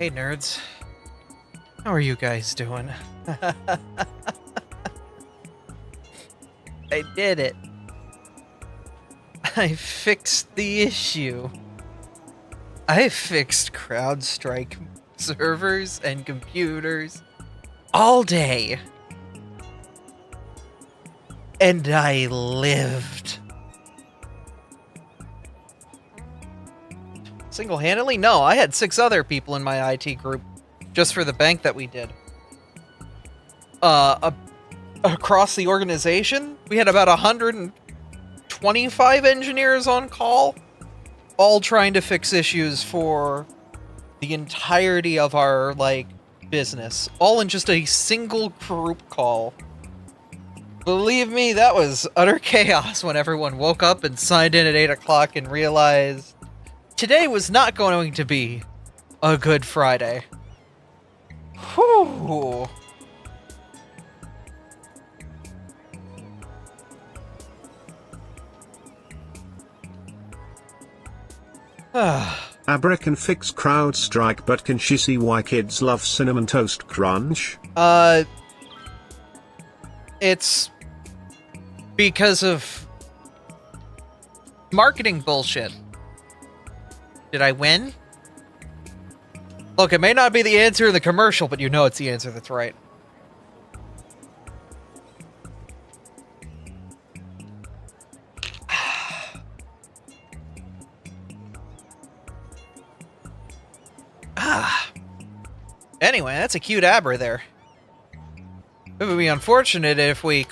Hey nerds, how are you guys doing? I did it. I fixed the issue. I fixed CrowdStrike servers and computers all day. And I lived. Single-handedly? No, I had 6 other people in my IT group just for the bank that we did. Across the organization, we had about 125 engineers on call, all trying to fix issues for the entirety of our, business. All in just a single group call. Believe me, that was utter chaos when everyone woke up and signed in at 8 o'clock and realized today was not going to be a good Friday. Whew. Abra can fix CrowdStrike, but can she see why kids love Cinnamon Toast Crunch? It's because of marketing bullshit. Did I win? Look, it may not be the answer in the commercial, but you know it's the answer that's right. Anyway, that's a cute Abra there. It would be unfortunate if we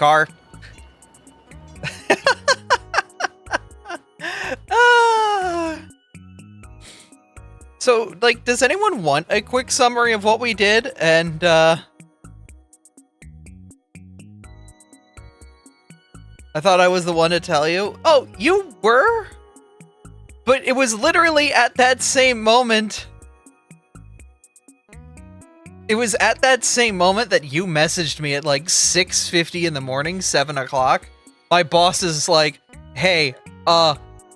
So, does anyone want a quick summary of what we did? And, I thought I was the one to tell you. Oh, you were? But it was literally at that same moment. It was at that same moment that you messaged me at 6:50 in the morning, 7 o'clock. My boss is like, hey,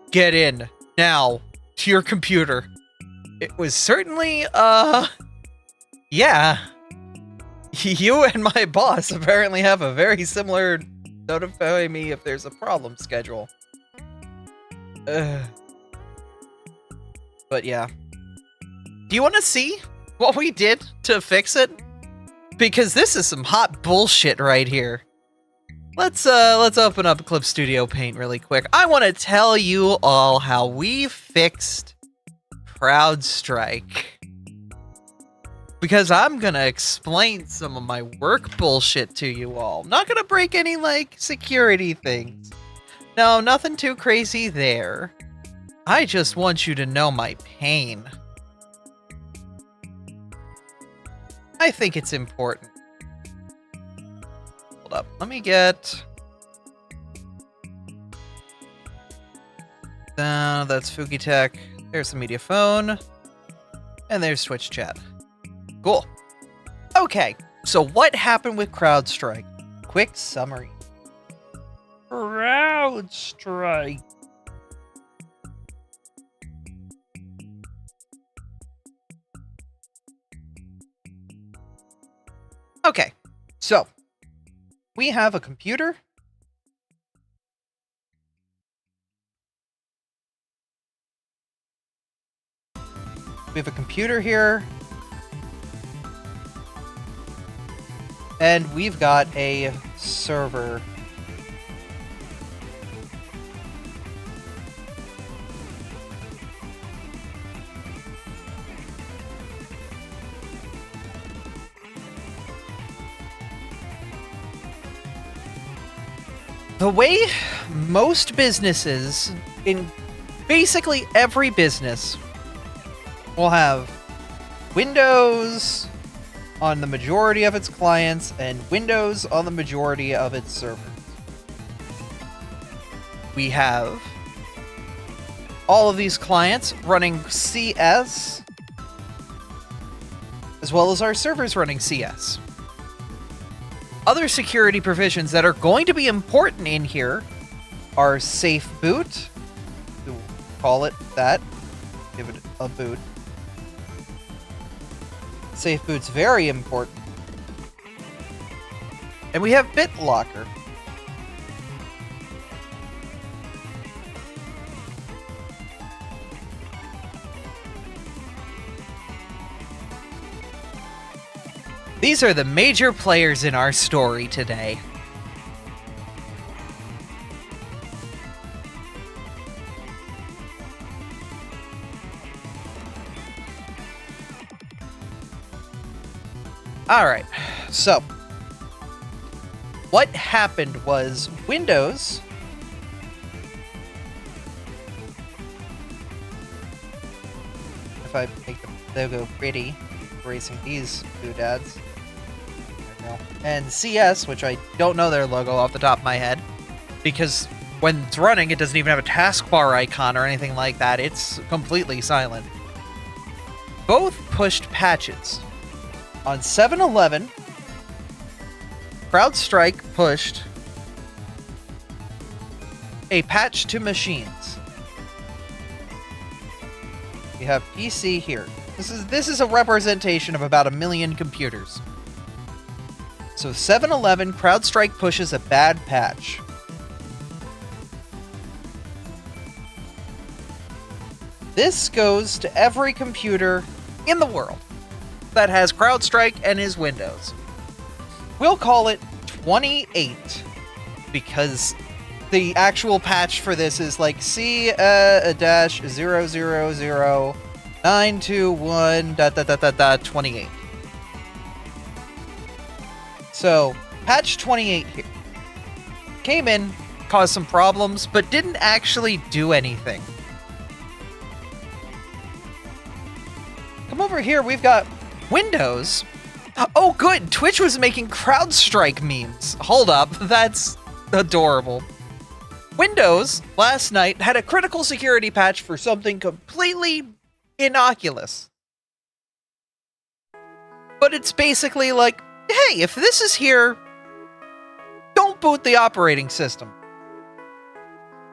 get in now to your computer. It was certainly, yeah. You and my boss apparently have a very similar notify me if there's a problem schedule. But yeah. Do you want to see what we did to fix it? Because this is some hot bullshit right here. Let's open up Clip Studio Paint really quick. I want to tell you all how we fixed CrowdStrike. Because I'm gonna explain some of my work bullshit to you all. Not gonna break any, security things. No, nothing too crazy there. I just want you to know my pain. I think it's important. Hold up, let me get... that's Fuki Tech. There's the media phone. And there's Twitch chat. Cool. Okay, so what happened with CrowdStrike? Quick summary. CrowdStrike. Okay, so we have a computer. We have a computer here. And we've got a server. The way most businesses, in basically every business, will have Windows on the majority of its clients and Windows on the majority of its servers. We have all of these clients running CS, as well as our servers running CS. Other security provisions that are going to be important in here are safe boot, we'll call it that, give it a boot. Safe boot's very important. And we have BitLocker. These are the major players in our story today. Alright, so what happened was Windows if I make the logo pretty, erasing these doodads. There we go. And CS, which I don't know their logo off the top of my head, because when it's running, it doesn't even have a taskbar icon or anything like that. It's completely silent. Both pushed patches. On 7-11, CrowdStrike pushed a patch to machines. We have PC here. This is a representation of about 1 million computers. So 7-11, CrowdStrike pushes a bad patch. This goes to every computer in the world that has CrowdStrike and is Windows. We'll call it 28 because the actual patch for this is like C-000-921 So, patch 28 here came in, caused some problems, but didn't actually do anything. Come over here, we've got Windows. Oh, good. Twitch was making CrowdStrike memes. Hold up. That's adorable. Windows, last night, had a critical security patch for something completely innocuous. But it's basically like, hey, if this is here, don't boot the operating system.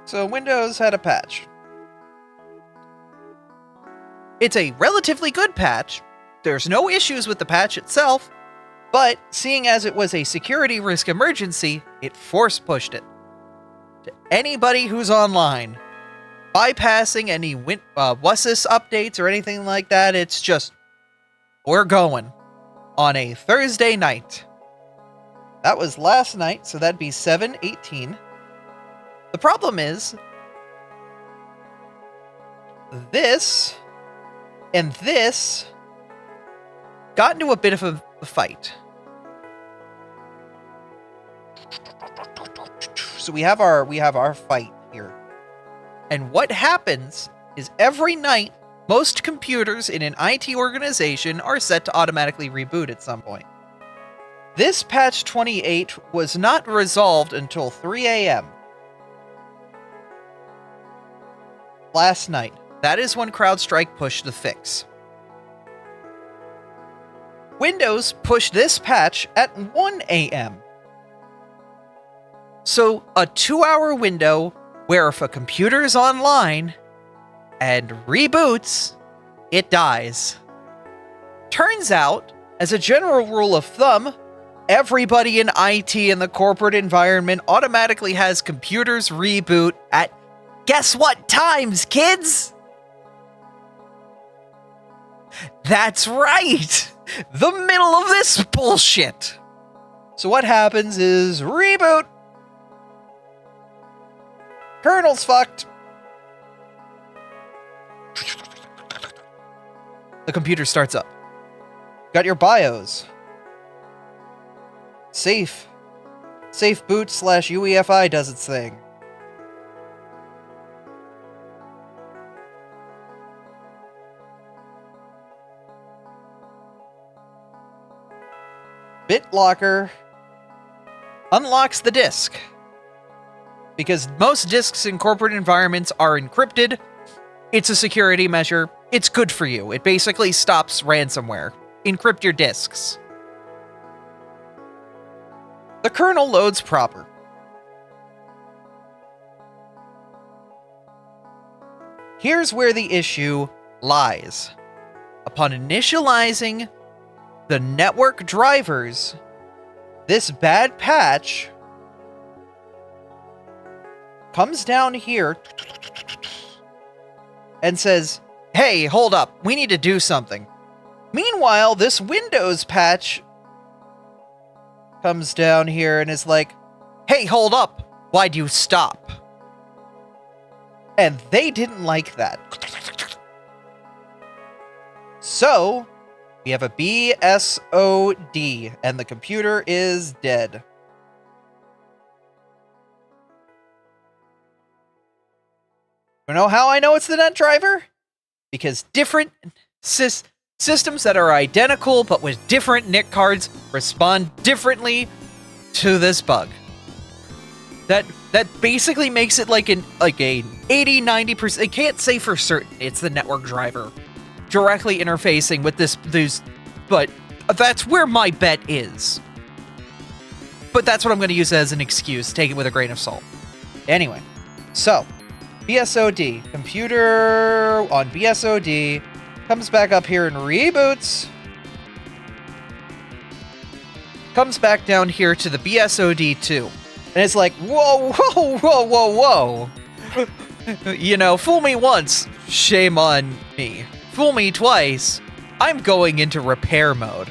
So Windows had a patch. It's a relatively good patch. There's no issues with the patch itself, but seeing as it was a security risk emergency, it force-pushed it to anybody who's online. Bypassing any WSIS updates or anything like that, it's just, we're going on a Thursday night. That was last night, so that'd be 7/18. The problem is, this and this got into a bit of a fight. So we have our fight here. And what happens is every night, most computers in an IT organization are set to automatically reboot at some point. This patch 28 was not resolved until 3 a.m. last night. That is when CrowdStrike pushed the fix. Windows pushed this patch at 1 a.m. So, a 2-hour window where if a computer is online and reboots, it dies. Turns out, as a general rule of thumb, everybody in IT in the corporate environment automatically has computers reboot at guess what times, kids? That's right! The middle of this bullshit! So what happens is reboot. Kernel's fucked. The computer starts up. Got your BIOS. Safe boot / UEFI does its thing. BitLocker unlocks the disk. Because most disks in corporate environments are encrypted. It's a security measure. It's good for you. It basically stops ransomware. Encrypt your disks. The kernel loads proper. Here's where the issue lies. Upon initializing the network drivers, this bad patch comes down here and says, hey, hold up, we need to do something. Meanwhile, this Windows patch comes down here and is like, hey, hold up, why'd you stop? And they didn't like that. So, we have a BSOD, and the computer is dead. You know how I know it's the net driver? Because different systems that are identical but with different NIC cards respond differently to this bug. That basically makes it like a 80-90%. I can't say for certain it's the network driver directly interfacing with these, but that's where my bet is. But that's what I'm going to use as an excuse. Take it with a grain of salt. Anyway, so BSOD, computer on BSOD, comes back up here and reboots. Comes back down here to the BSOD2. And it's like, whoa, whoa, whoa, whoa, whoa. You know, fool me once, shame on me. Fool me twice, I'm going into repair mode.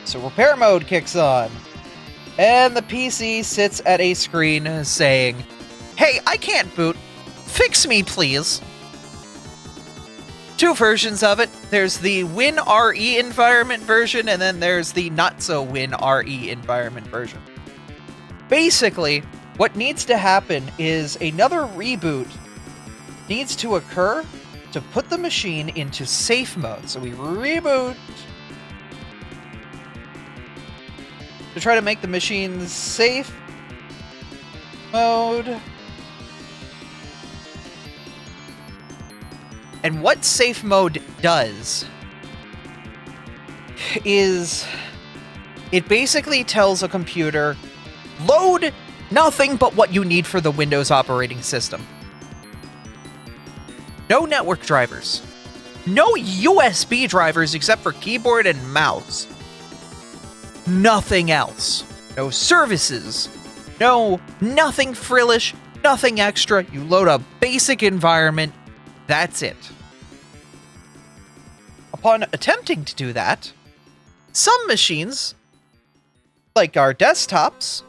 So repair mode kicks on. And the PC sits at a screen saying, hey, I can't boot. Fix me, please. Two versions of it. There's the WinRE environment version, and then there's the not-so-WinRE environment version. Basically, what needs to happen is another reboot needs to occur to put the machine into safe mode. So we reboot to try to make the machine safe mode. And what safe mode does is it basically tells a computer, load nothing but what you need for the Windows operating system. No network drivers. No USB drivers except for keyboard and mouse. Nothing else. No services. Nothing frillish, nothing extra. You load a basic environment. That's it. Upon attempting to do that, some machines, like our desktops,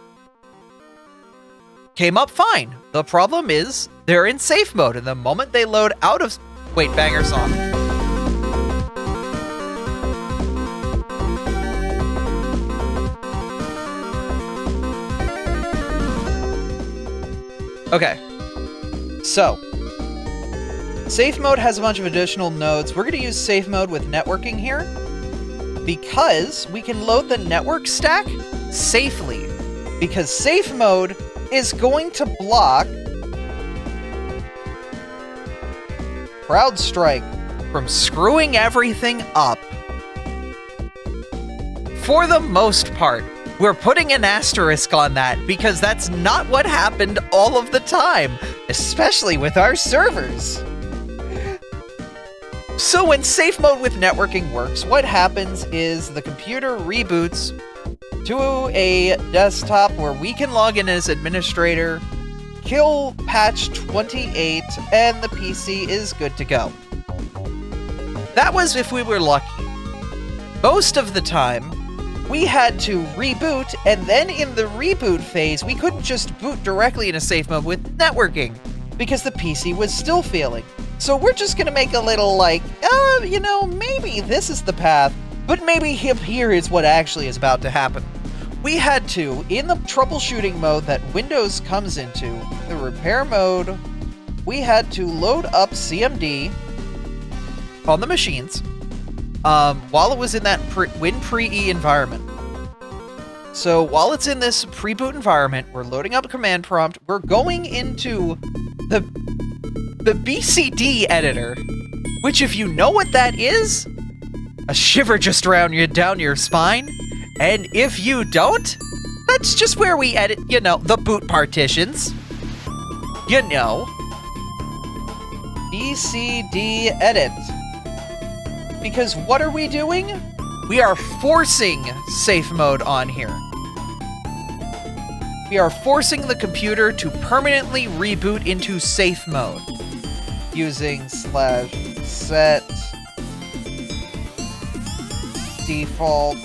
came up fine. The problem is they're in safe mode, and the moment they load out of... Wait, banger song. Okay. So, safe mode has a bunch of additional nodes. We're going to use safe mode with networking here because we can load the network stack safely. Because safe mode is going to block CrowdStrike from screwing everything up. For the most part, we're putting an asterisk on that because that's not what happened all of the time, especially with our servers. So when safe mode with networking works, what happens is the computer reboots to a desktop where we can log in as administrator, kill patch 28, and the PC is good to go. That was if we were lucky. Most of the time, we had to reboot, and then in the reboot phase, we couldn't just boot directly into safe mode with networking, because the PC was still failing. So we're just gonna make a little like, maybe this is the path, but maybe here is what actually is about to happen. We had to, in the troubleshooting mode that Windows comes into, the repair mode, we had to load up CMD on the machines while it was in that WinPre environment. So while it's in this pre-boot environment, we're loading up a command prompt, we're going into the BCD editor, which if you know what that is, a shiver just down your spine. And if you don't, that's just where we edit, the boot partitions. BCD edit. Because what are we doing? We are forcing safe mode on here. We are forcing the computer to permanently reboot into safe mode using /set default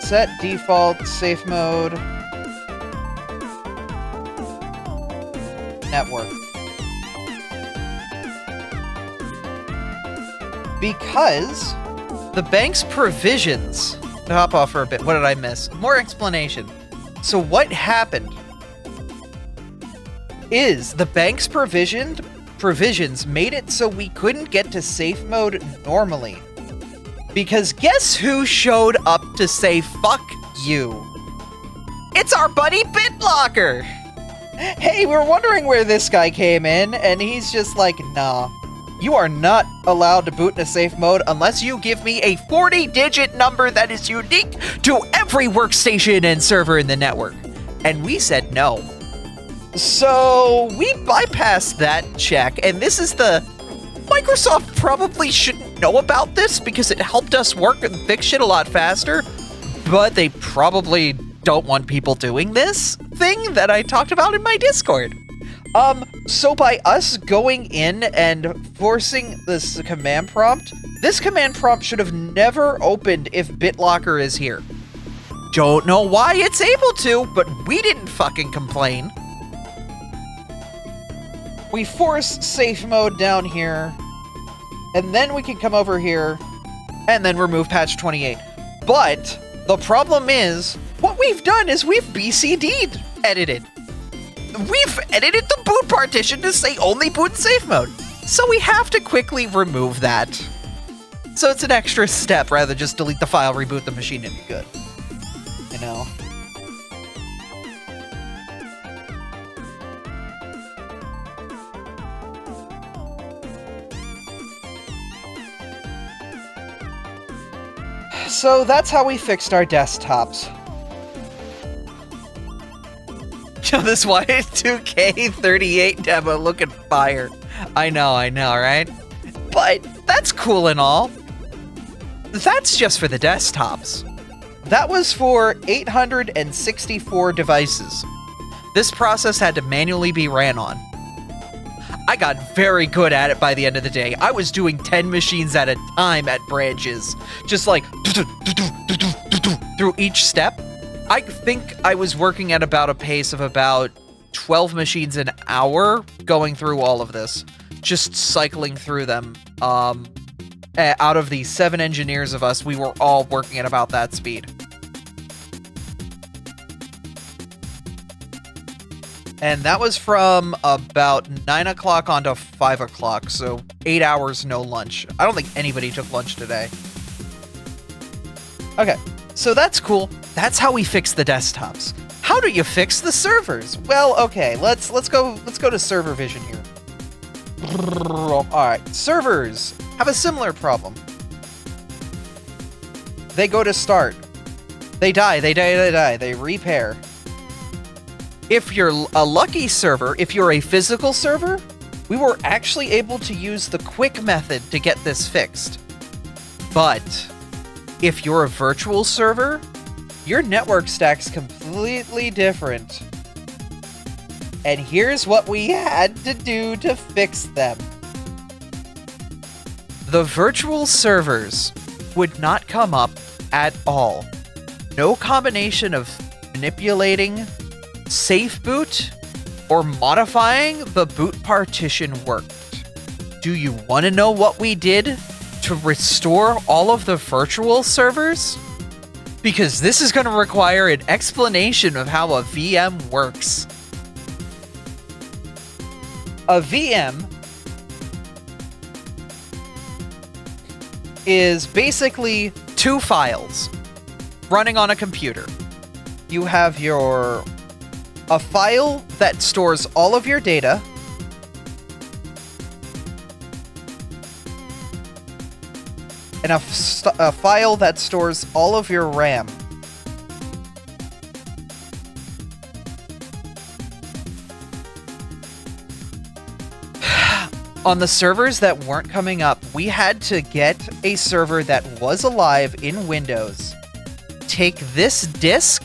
set default safe mode network. Because the bank's provisions... To hop off for a bit. What did I miss? More explanation. So what happened is the bank's provisions made it so we couldn't get to safe mode normally. Because guess who showed up to say fuck you? It's our buddy BitLocker! Hey, we're wondering where this guy came in, and he's just like, nah. You are not allowed to boot in a safe mode unless you give me a 40-digit number that is unique to every workstation and server in the network. And we said no. So we bypassed that check, and this is the... Microsoft probably shouldn't know about this because it helped us work and fix shit a lot faster, but they probably don't want people doing this thing that I talked about in my Discord. So by us going in and forcing this command prompt, this command prompt should have never opened if BitLocker is here. Don't know why it's able to, but we didn't fucking complain. We force safe mode down here, and then we can come over here, and then remove patch 28. But the problem is, what we've done is we've BCD'd edited. We've edited the boot partition to say only boot in safe mode. So we have to quickly remove that. So it's an extra step rather than just delete the file, reboot the machine, and be good. You know? So that's how we fixed our desktops. This Y2K38 demo looking fire. I know, right? But that's cool and all. That's just for the desktops. That was for 864 devices. This process had to manually be ran on. I got very good at it by the end of the day. I was doing 10 machines at a time at branches. Just like through each step. I think I was working at about a pace of about 12 machines an hour going through all of this. Just cycling through them. Out of the 7 engineers of us, we were all working at about that speed. And that was from about 9 o'clock on to 5 o'clock, so 8 hours, no lunch. I don't think anybody took lunch today. Okay, so that's cool. That's how we fix the desktops. How do you fix the servers? Well, okay, let's go to server vision here. All right, servers have a similar problem. They go to start. They die, they repair. If you're a lucky server, if you're a physical server, we were actually able to use the quick method to get this fixed. But if you're a virtual server, your network stack's completely different. And here's what we had to do to fix them. The virtual servers would not come up at all. No combination of manipulating, safe boot, or modifying the boot partition worked. Do you want to know what we did to restore all of the virtual servers? Because this is going to require an explanation of how a VM works. A VM is basically 2 files running on a computer. You have a file that stores all of your data, and a file that stores all of your RAM. On the servers that weren't coming up, we had to get a server that was alive in Windows, take this disk,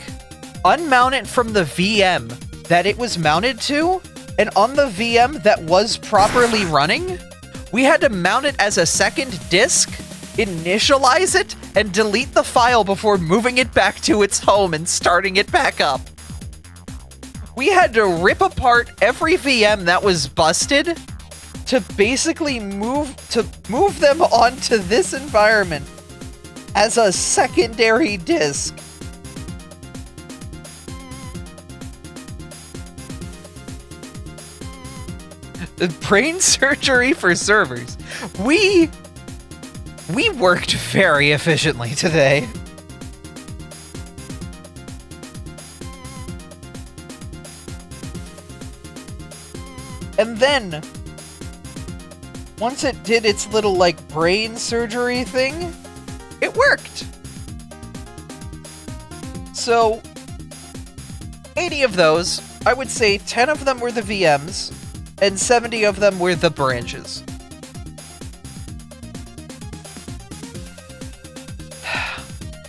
unmount it from the VM that it was mounted to, and on the VM that was properly running, we had to mount it as a second disk, initialize it, and delete the file before moving it back to its home and starting it back up. We had to rip apart every VM that was busted to basically move them onto this environment as a secondary disk. Brain surgery for servers. We worked very efficiently today. And then, once it did its little, like, brain surgery thing, it worked. So, 80 of those, I would say 10 of them were the VMs, and 70 of them were the branches.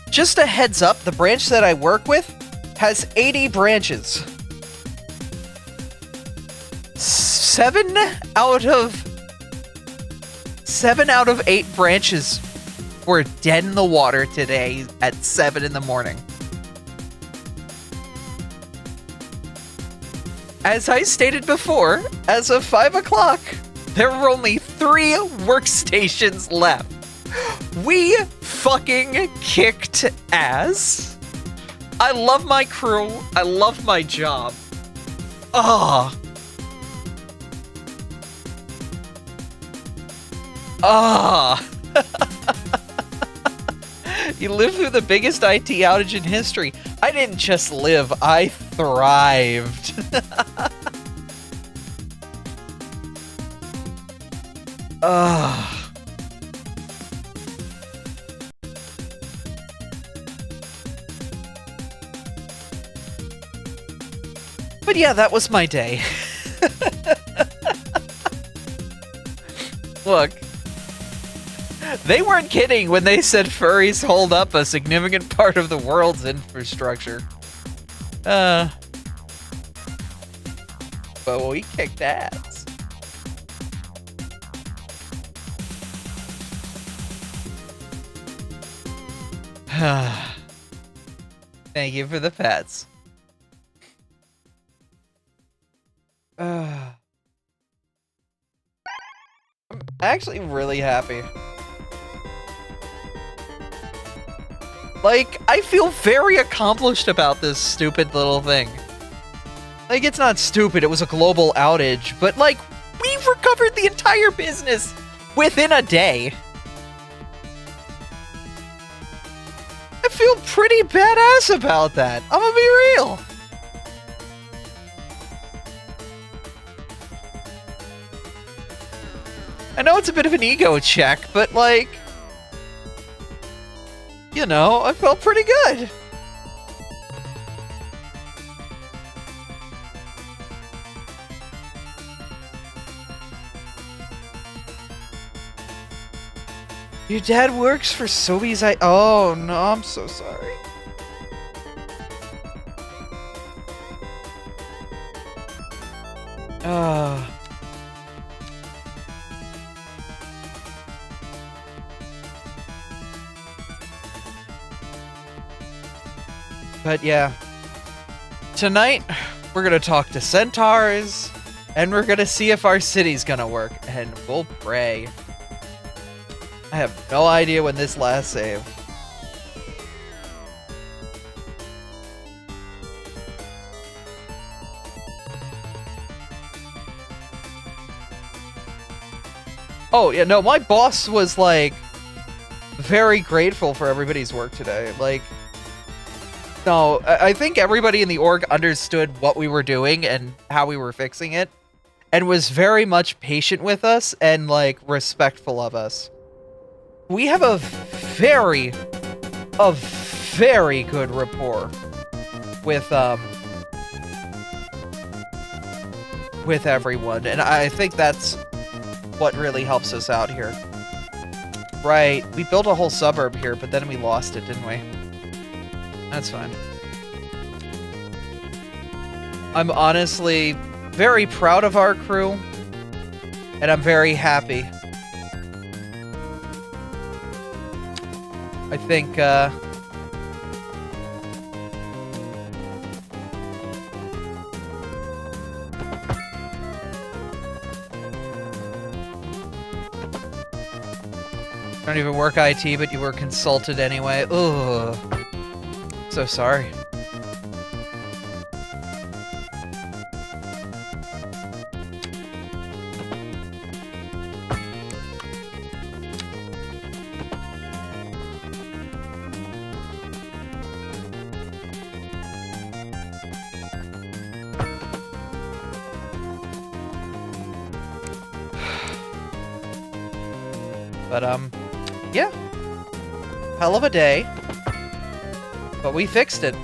Just a heads up, the branch that I work with has 80 branches. 7 out of 8 branches were dead in the water today at 7 in the morning. As I stated before, as of 5 o'clock, there were only 3 workstations left. We fucking kicked ass. I love my crew. I love my job. Ah. Ah. You lived through the biggest IT outage in history. I didn't just live, I thrived. Ah. But yeah, that was my day. Look, they weren't kidding when they said furries hold up a significant part of the world's infrastructure. But we kicked ass. Thank you for the pets. I'm actually really happy. Like, I feel very accomplished about this stupid little thing. Like, it's not stupid, it was a global outage, but like, we've recovered the entire business within a day. I feel pretty badass about that. I'm gonna be real. I know it's a bit of an ego check, but like, you know, I felt pretty good. Your dad works for Sobeys. Oh no, I'm so sorry. But yeah, tonight we're gonna talk to centaurs, and we're gonna see if our city's gonna work, and we'll pray. I have no idea when this last saved. Oh yeah, no, my boss was like very grateful for everybody's work today. Like, no, I think everybody in the org understood what we were doing and how we were fixing it, and was very much patient with us and, like, respectful of us. We have a very good rapport with everyone, and I think that's what really helps us out here. Right, we built a whole suburb here, but then we lost it, didn't we? That's fine. I'm honestly very proud of our crew, and I'm very happy. I think, don't even work IT, but you were consulted anyway. Ugh. So sorry. But, yeah. Hell of a day. But we fixed it.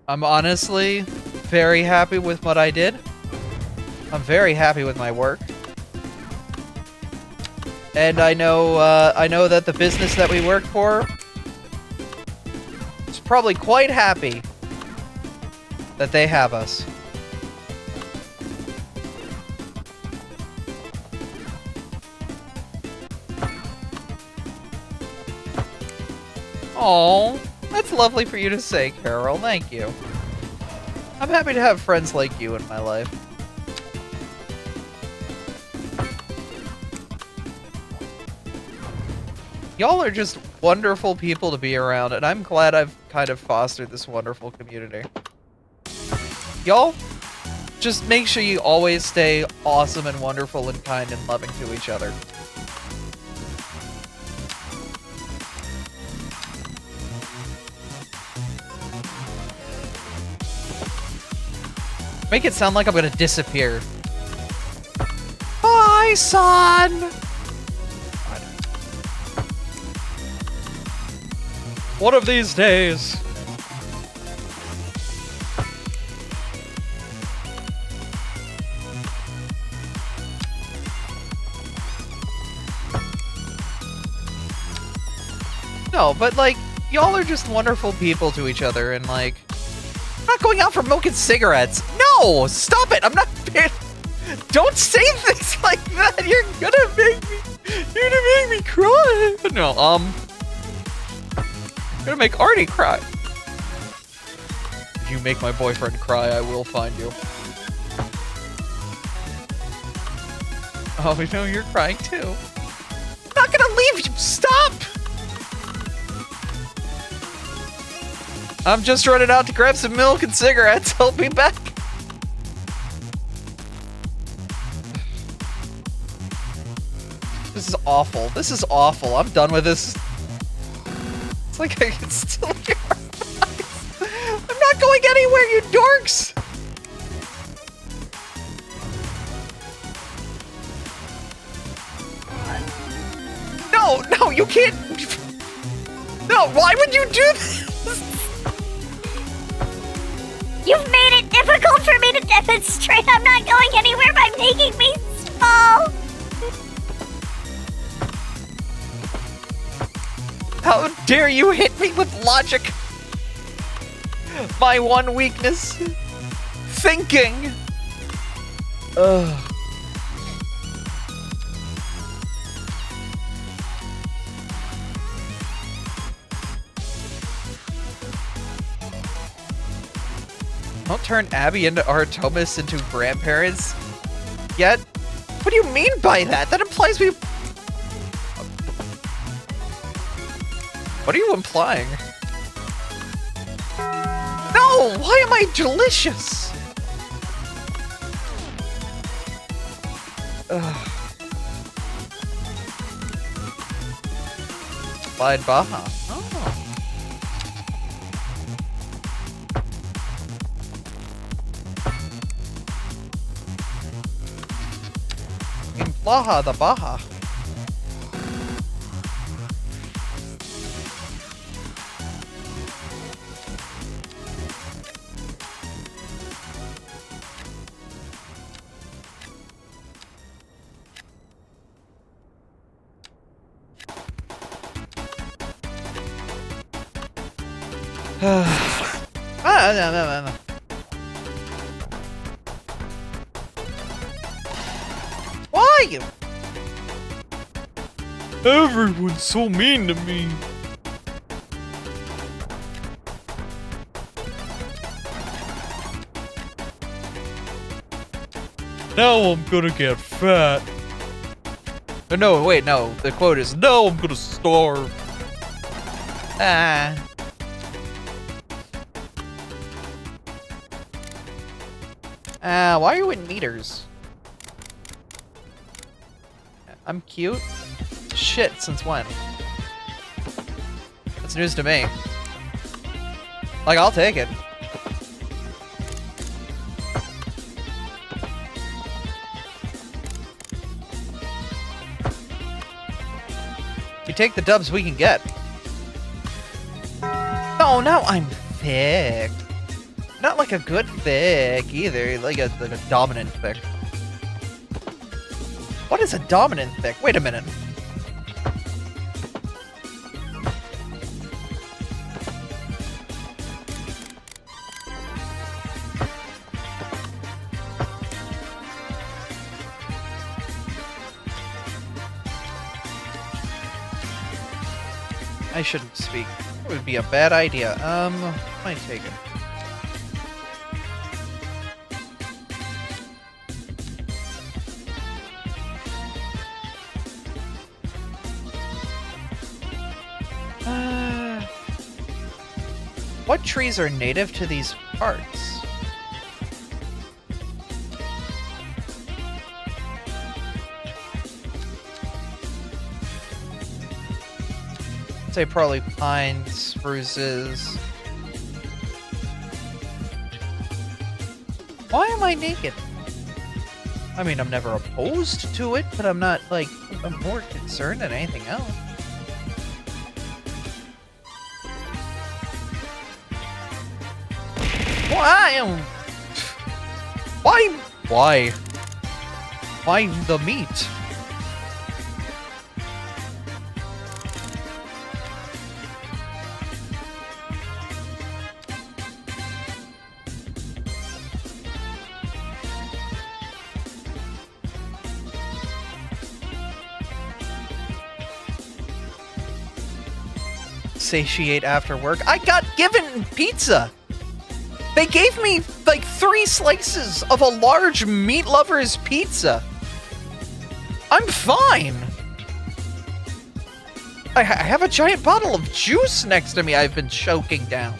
I'm honestly very happy with what I did. I'm very happy with my work. And I know that the business that we work for is probably quite happy that they have us. Oh, that's lovely for you to say, Carol. Thank you. I'm happy to have friends like you in my life. Y'all are just wonderful people to be around, and I'm glad I've kind of fostered this wonderful community. Y'all, just make sure you always stay awesome and wonderful and kind and loving to each other. Make it sound like I'm gonna disappear. Bye, son! One of these days. No, but like, y'all are just wonderful people to each other, and like, I'm not going out for smoking cigarettes. No, stop it! I'm not. Don't say things like that. You're gonna make me cry. No, I'm gonna make Artie cry. If you make my boyfriend cry, I will find you. Oh, we know you're crying too. I'm not gonna leave you. Stop! I'm just running out to grab some milk and cigarettes. I'll be back. This is awful. This is awful. I'm done with this. It's like I can still hear our voice. I'm not going anywhere, you dorks! No, you can't. No, why would you do this? You've made it difficult for me to demonstrate I'm not going anywhere by making me small. How dare you hit me with logic? My one weakness. Thinking. Ugh. Don't turn Abby and Artemis into grandparents yet? What do you mean by that? That implies we... What are you implying? No! Why am I delicious? Ugh. Applied Baja. Oh. In Baja, the Baja. No. Why? Everyone's so mean to me. Now I'm gonna get fat. No, wait, no. The quote is, now I'm gonna starve. Why are you in meters? I'm cute? Shit, since when? That's news to me. Like, I'll take it. We take the dubs we can get. Oh, now I'm thick. Not like a good thick either, like a dominant thick. What is a dominant thick? Wait a minute. I shouldn't speak. It would be a bad idea. Might take it. What trees are native to these parts? Say probably pines, spruces. Why am I naked? I mean, I'm never opposed to it, but I'm not, like, I'm more concerned than anything else. Why the meat? Satiate after work. I got given pizza. They gave me like 3 slices of a large meat lover's pizza. I'm fine. I have a giant bottle of juice next to me I've been choking down.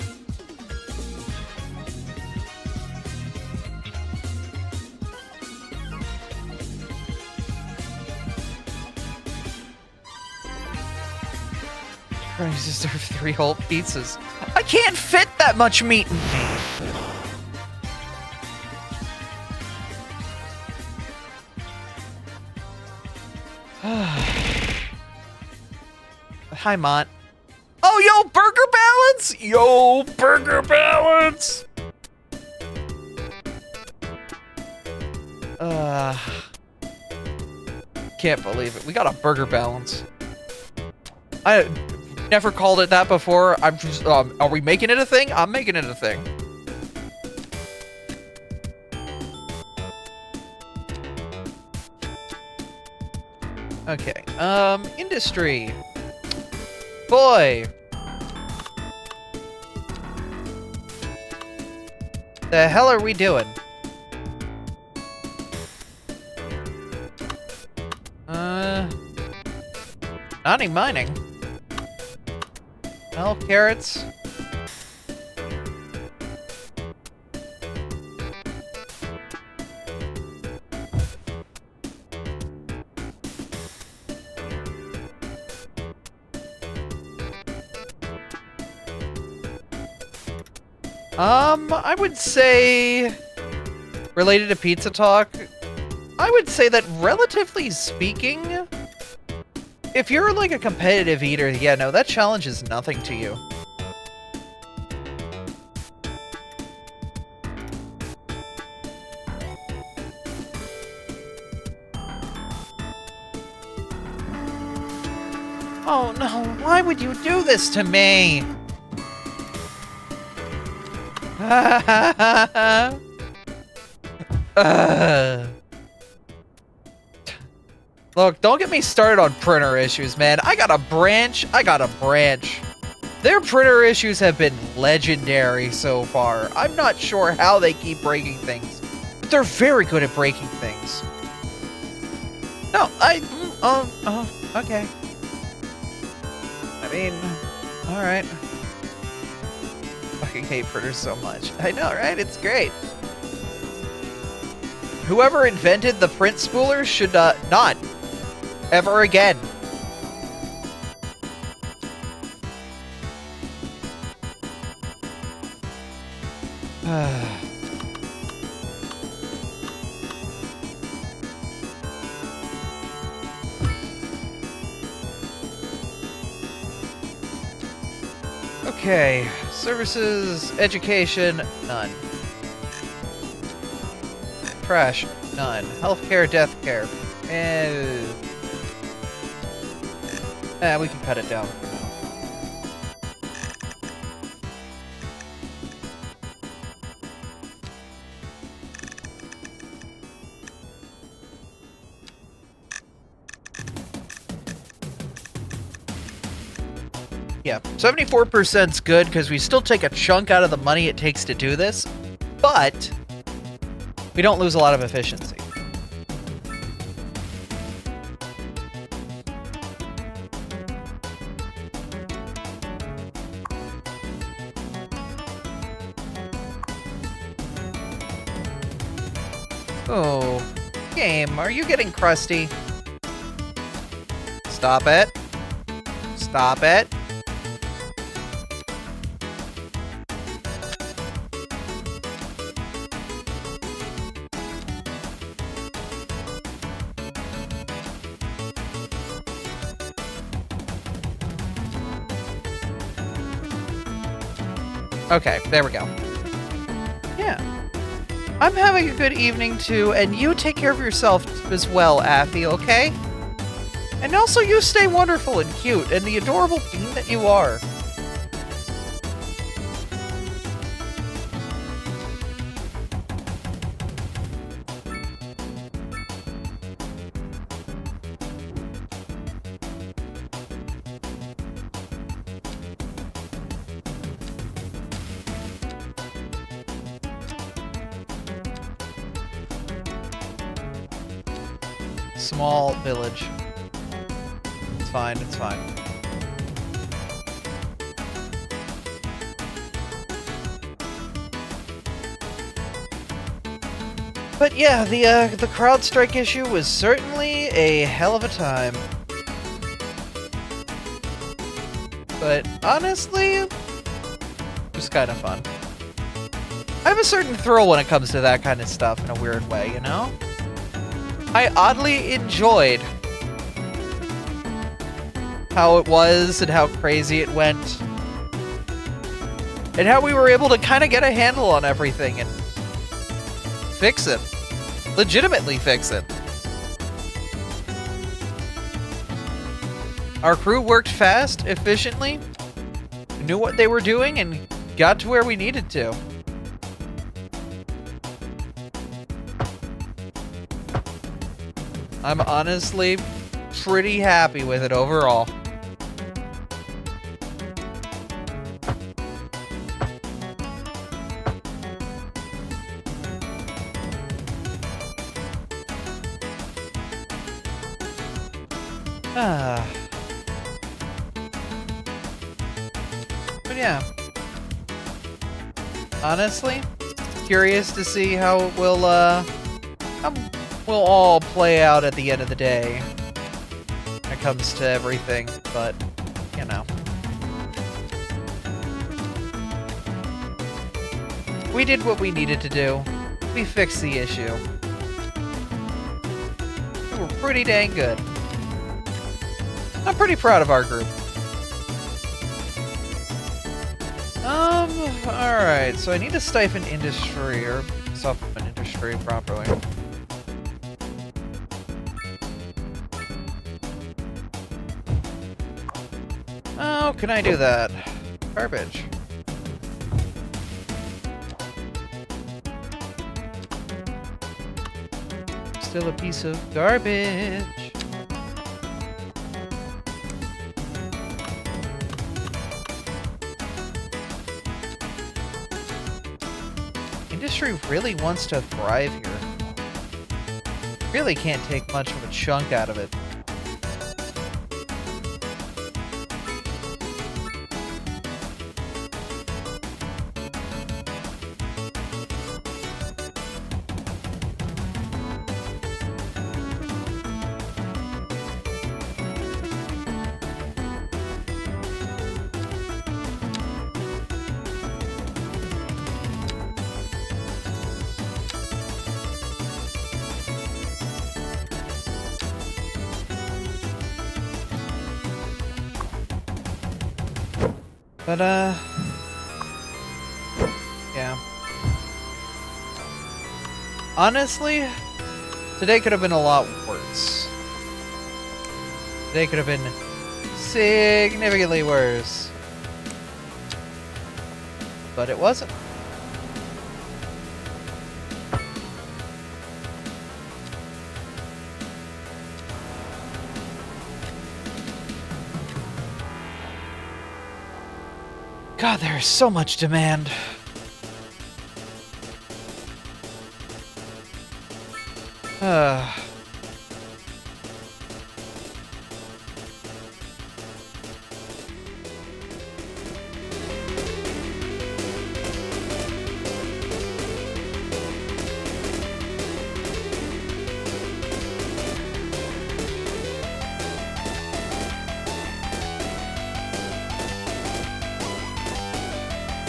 I deserve 3 whole pizzas. I can't fit that much meat in me. Hi, Mont. Oh, yo, burger balance! Yo, burger balance! Can't believe it. We got a burger balance. I never called it that before. I'm just, are we making it a thing? I'm making it a thing. Okay, industry. Boy. The hell are we doing? Not any mining. Well, carrots. I would say, related to pizza talk, I would say that relatively speaking, if you're like a competitive eater, yeah, no, that challenge is nothing to you. Oh no, why would you do this to me? Look, don't get me started on printer issues, man. I got a branch. Their printer issues have been legendary so far. I'm not sure how they keep breaking things, but they're very good at breaking things. No, okay. I mean, alright. Fucking hate printers so much. I know, right? It's great. Whoever invented the print spooler should not ever again. Okay, services, education, none. Trash, none. Healthcare, deathcare, we can cut it down. Yeah, 74%'s good because we still take a chunk out of the money it takes to do this, but we don't lose a lot of efficiency. Oh, game, are you getting crusty? Stop it. Stop it. Okay, there we go. Yeah. I'm having a good evening too, and you take care of yourself as well, Affy, okay? And also you stay wonderful and cute, and the adorable being that you are. Small village. It's fine, it's fine. But yeah, the crowd strike issue was certainly a hell of a time. But honestly, it was kind of fun. I have a certain thrill when it comes to that kind of stuff in a weird way, you know? I oddly enjoyed how it was and how crazy it went. And how we were able to kind of get a handle on everything and fix it. Legitimately fix it. Our crew worked fast, efficiently, knew what they were doing, and got to where we needed to. I'm honestly pretty happy with it overall. But yeah. Honestly, curious to see how it will, will all play out at the end of the day when it comes to everything, but, you know. We did what we needed to do. We fixed the issue. We were pretty dang good. I'm pretty proud of our group. Alright, so I need to stifle industry, or supplement industry properly. How can I do that? Garbage. Still a piece of garbage. Industry really wants to thrive here. Really can't take much of a chunk out of it. But, yeah. Honestly, today could have been a lot worse. Today could have been significantly worse. But it wasn't. God, there is so much demand.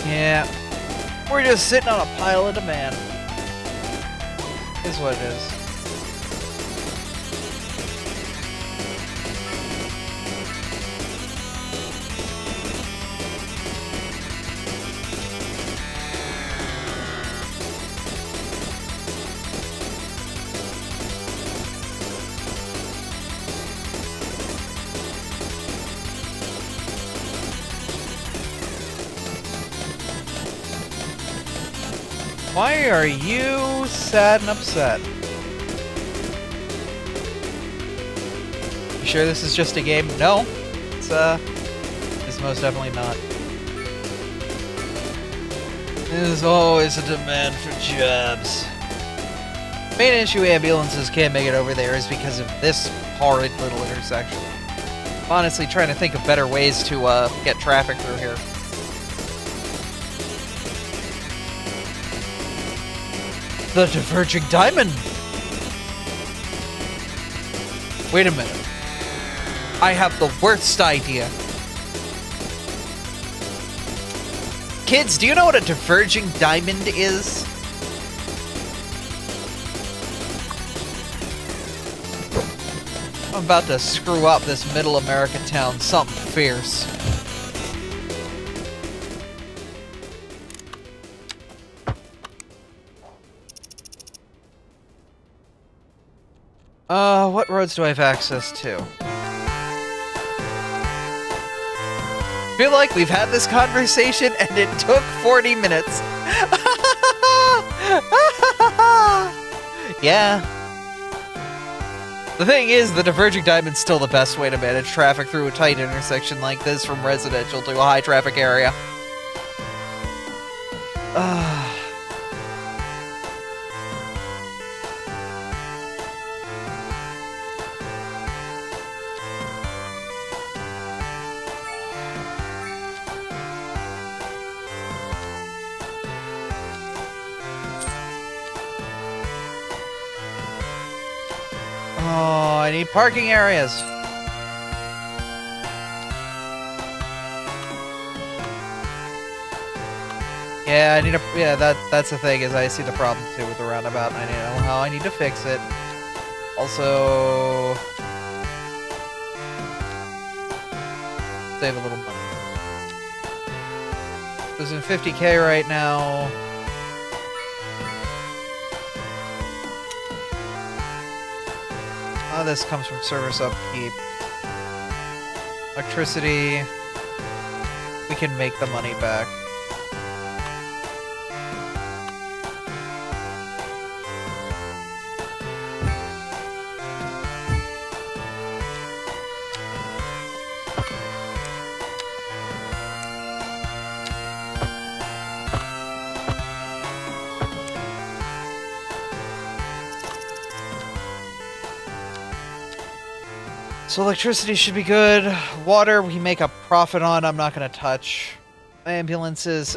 Yeah, we're just sitting on a pile of demand. Is what it is. Why are you sad and upset? You sure this is just a game? No. It's most definitely not. There's always a demand for jobs. Main issue ambulances can't make it over there is because of this horrid little intersection. I'm honestly trying to think of better ways to get traffic through here. The diverging diamond! Wait a minute. I have the worst idea. Kids, do you know what a diverging diamond is? I'm about to screw up this middle America town something fierce. What roads do I have access to? I feel like we've had this conversation and it took 40 minutes. Yeah. The thing is, the diverging diamond's still the best way to manage traffic through a tight intersection like this from residential to a high traffic area. Oh, I need parking areas. Yeah, I need a. Yeah, that's the thing is I see the problem too with the roundabout, and I know how I need to fix it. Also, save a little money. Losing 50K right now. This comes from service upkeep. Electricity. We can make the money back. So electricity should be good. Water we make a profit on, I'm not gonna touch. Ambulances,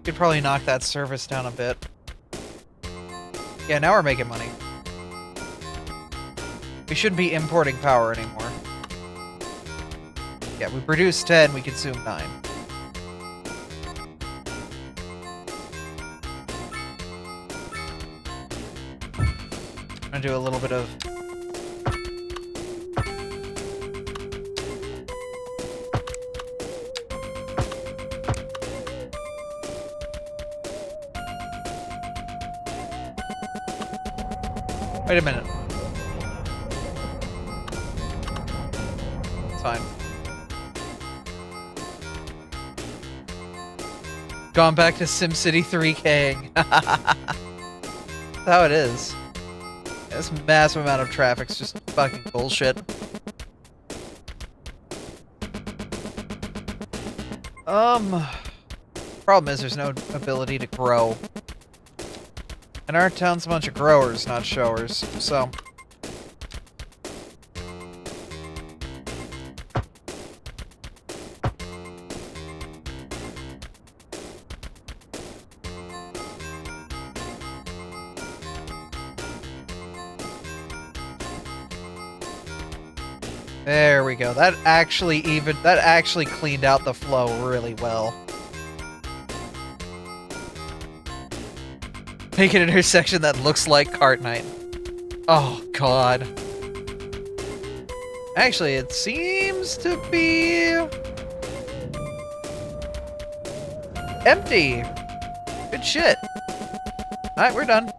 Could probably knock that service down a bit. Yeah, now we're making money. We shouldn't be importing power anymore. Yeah, we produce 10, we consume 9. I'm gonna do a little bit of... Wait a minute. It's fine. Gone back to SimCity 3K. That's how it is. Yeah, this massive amount of traffic's just fucking bullshit. Problem is there's no ability to grow. And our town's a bunch of growers, not showers, so... There we go. That actually cleaned out the flow really well. Make an intersection that looks like Cart Night. Oh, God. Actually, it seems to be... empty. Good shit. Alright, we're done.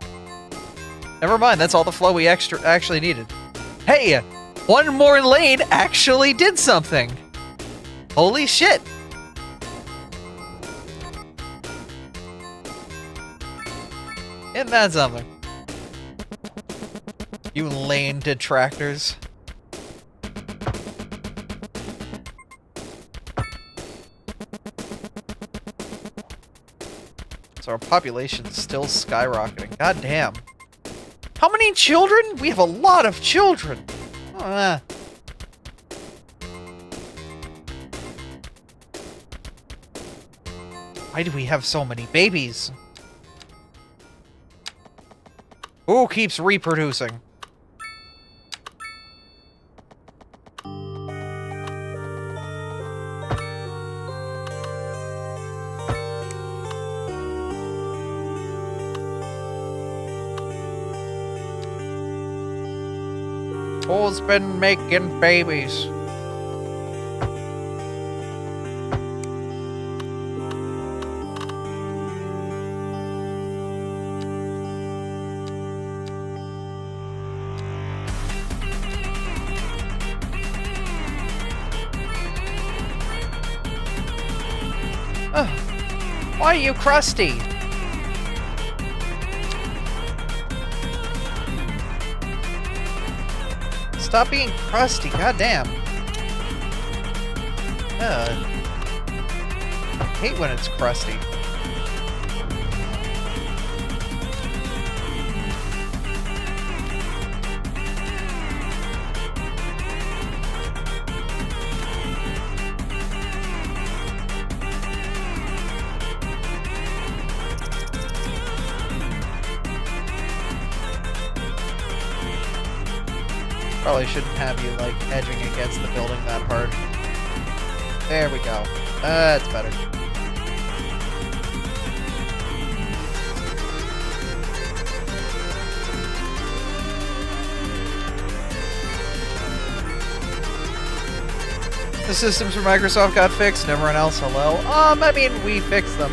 Never mind, that's all the flow we actually needed. Hey! One more lane actually did something! Holy shit! Isn't that something? You lane detractors. So our population's still skyrocketing. God damn. How many children? We have a lot of children. Why do we have so many babies? Who keeps reproducing? Who's been making babies? Why are you crusty? Stop being crusty, goddamn. I hate when it's crusty. Probably shouldn't have you, like, edging against the building that hard. There we go. That's better. The systems for Microsoft got fixed, and everyone else, hello? I mean, we fixed them.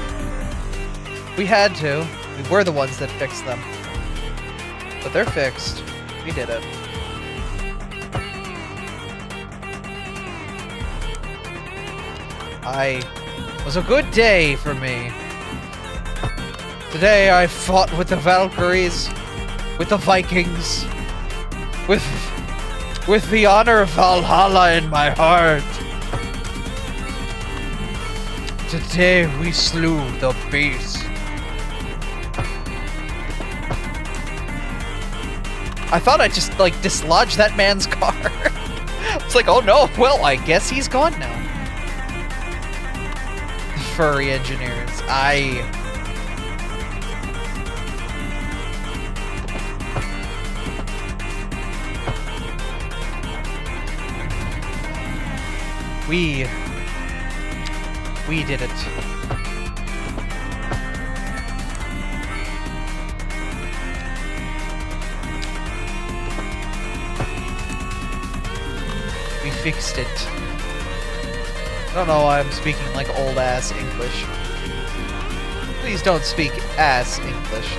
We had to. We were the ones that fixed them. But they're fixed. We did it. It was a good day for me. Today I fought with the Valkyries, with the Vikings, with the honor of Valhalla in my heart. Today we slew the beast. I thought I'd just, like, dislodge that man's car. It's like, oh no, well, I guess he's gone now. Furry engineers. We did it. We fixed it. I don't know why I'm speaking like old-ass English. Please don't speak ass English.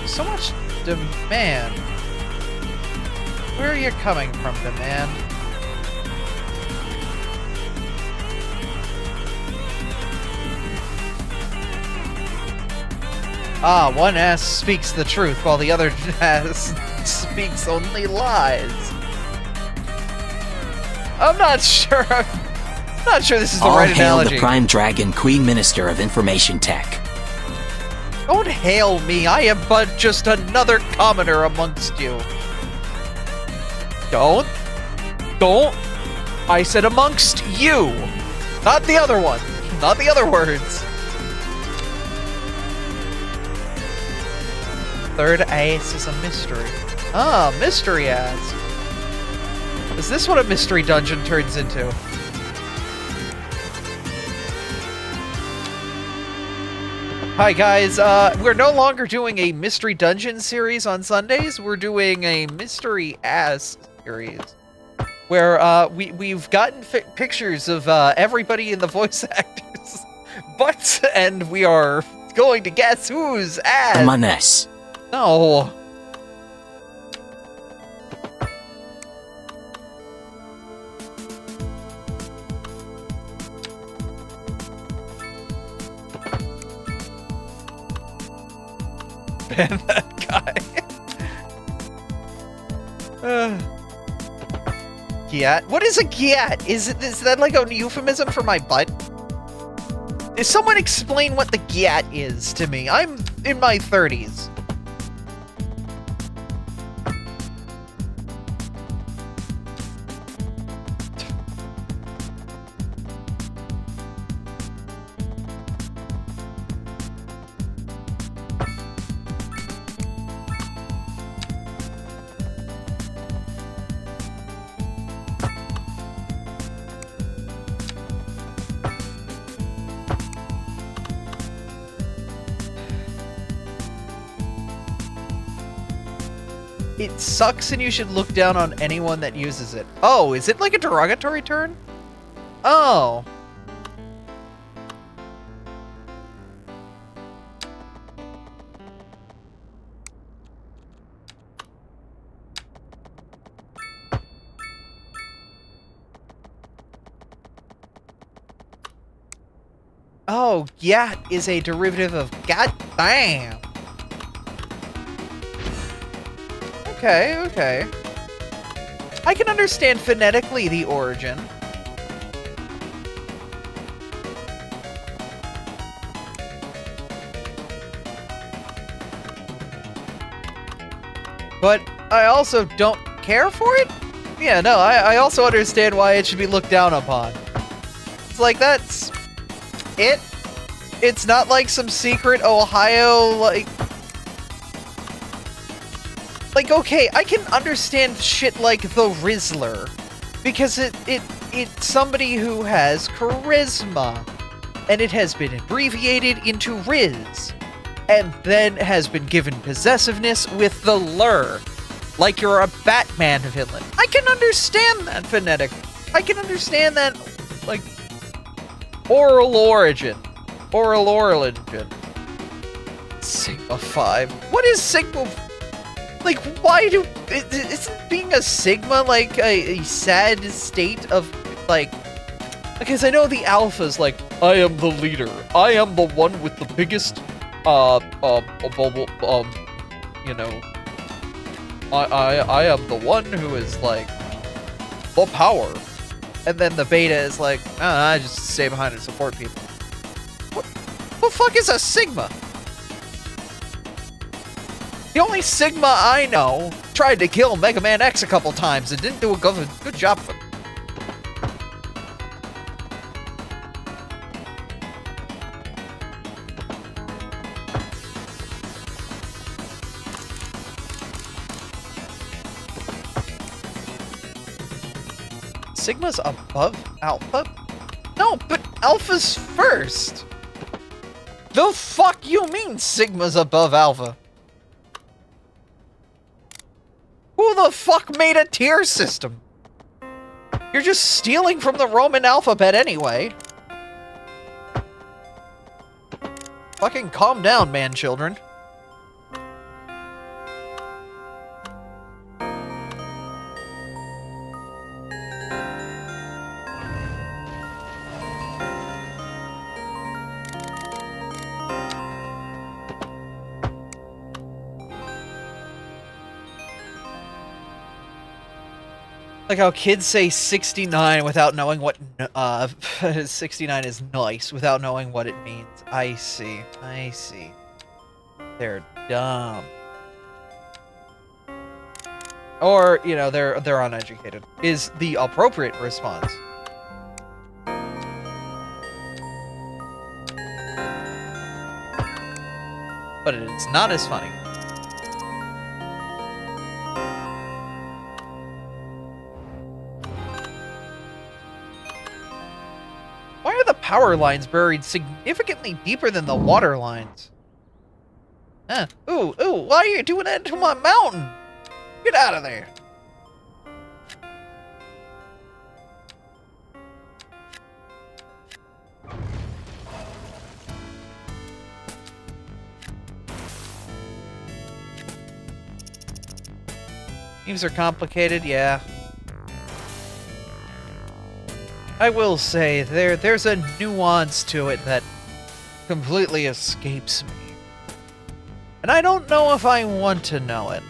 So much demand. Where are you coming from, demand? Ah, one ass speaks the truth while the other ass speaks only lies. I'm not sure. I'm not sure this is the right All analogy. hail the Prime Dragon, Queen Minister of Information Tech. Don't hail me, I am but just another commoner amongst you. Don't. I said amongst you. Not the other one. Not the other words. Third ace is a mystery. Ah, mystery ass. Is this what a mystery dungeon turns into? Hi guys, we're no longer doing a Mystery Dungeon series on Sundays, we're doing a Mystery Ass series. Where, we've gotten pictures of, everybody in the voice actors' butts, and we are going to guess whose ass. Amanes. No. Ban that guy. Gyat? What is a gyat? Is that like a euphemism for my butt? Is someone explain what the gyat is to me? I'm in my 30s. It sucks and you should look down on anyone that uses it. Oh, is it like a derogatory term? Oh. Oh, gyat is a derivative of goddamn. Okay. I can understand phonetically the origin. But I also don't care for it? Yeah, no, I also understand why it should be looked down upon. It's like, that's it. It's not like some secret Ohio, like, okay, I can understand shit like the Rizzler, because it's somebody who has charisma, and it has been abbreviated into Riz, and then has been given possessiveness with the lure, like you're a Batman villain. I can understand that phonetic. I can understand that, like, oral origin. Sigma 5. What is Sigma? Like, why do... Isn't being a Sigma, like, a sad state of, like... Because I know the Alpha's like, I am the leader. I am the one with the biggest, you know... I am the one who is, like, the power. And then the Beta is like, I just stay behind and support people. What the fuck is a Sigma? The only Sigma I know tried to kill Mega Man X a couple times and didn't do a good job of it. Sigma's above Alpha? No, but Alpha's first! The fuck you mean Sigma's above Alpha? Who the fuck made a tier system? You're just stealing from the Roman alphabet anyway. Fucking calm down, man, children. Like how kids say 69 without knowing what 69 is nice without knowing what it means. I see. I see. They're dumb. Or, you know, they're uneducated. Is the appropriate response. But it's not as funny. Why are the power lines buried significantly deeper than the water lines? Ooh, why are you doing that to my mountain? Get out of there. These are complicated, yeah. I will say, there's a nuance to it that completely escapes me. And I don't know if I want to know it.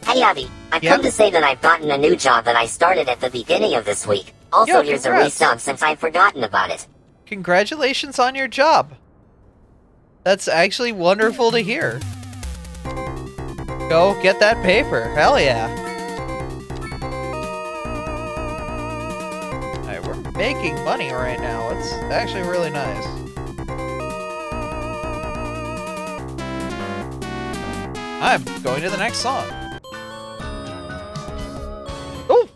Hey Abby, I've come to say that I've gotten a new job that I started at the beginning of this week. Also, here's a resub since I've forgotten about it. Congratulations on your job. That's actually wonderful to hear. Go get that paper. Hell yeah. Alright, we're making money right now. It's actually really nice. I'm going to the next song. Oh!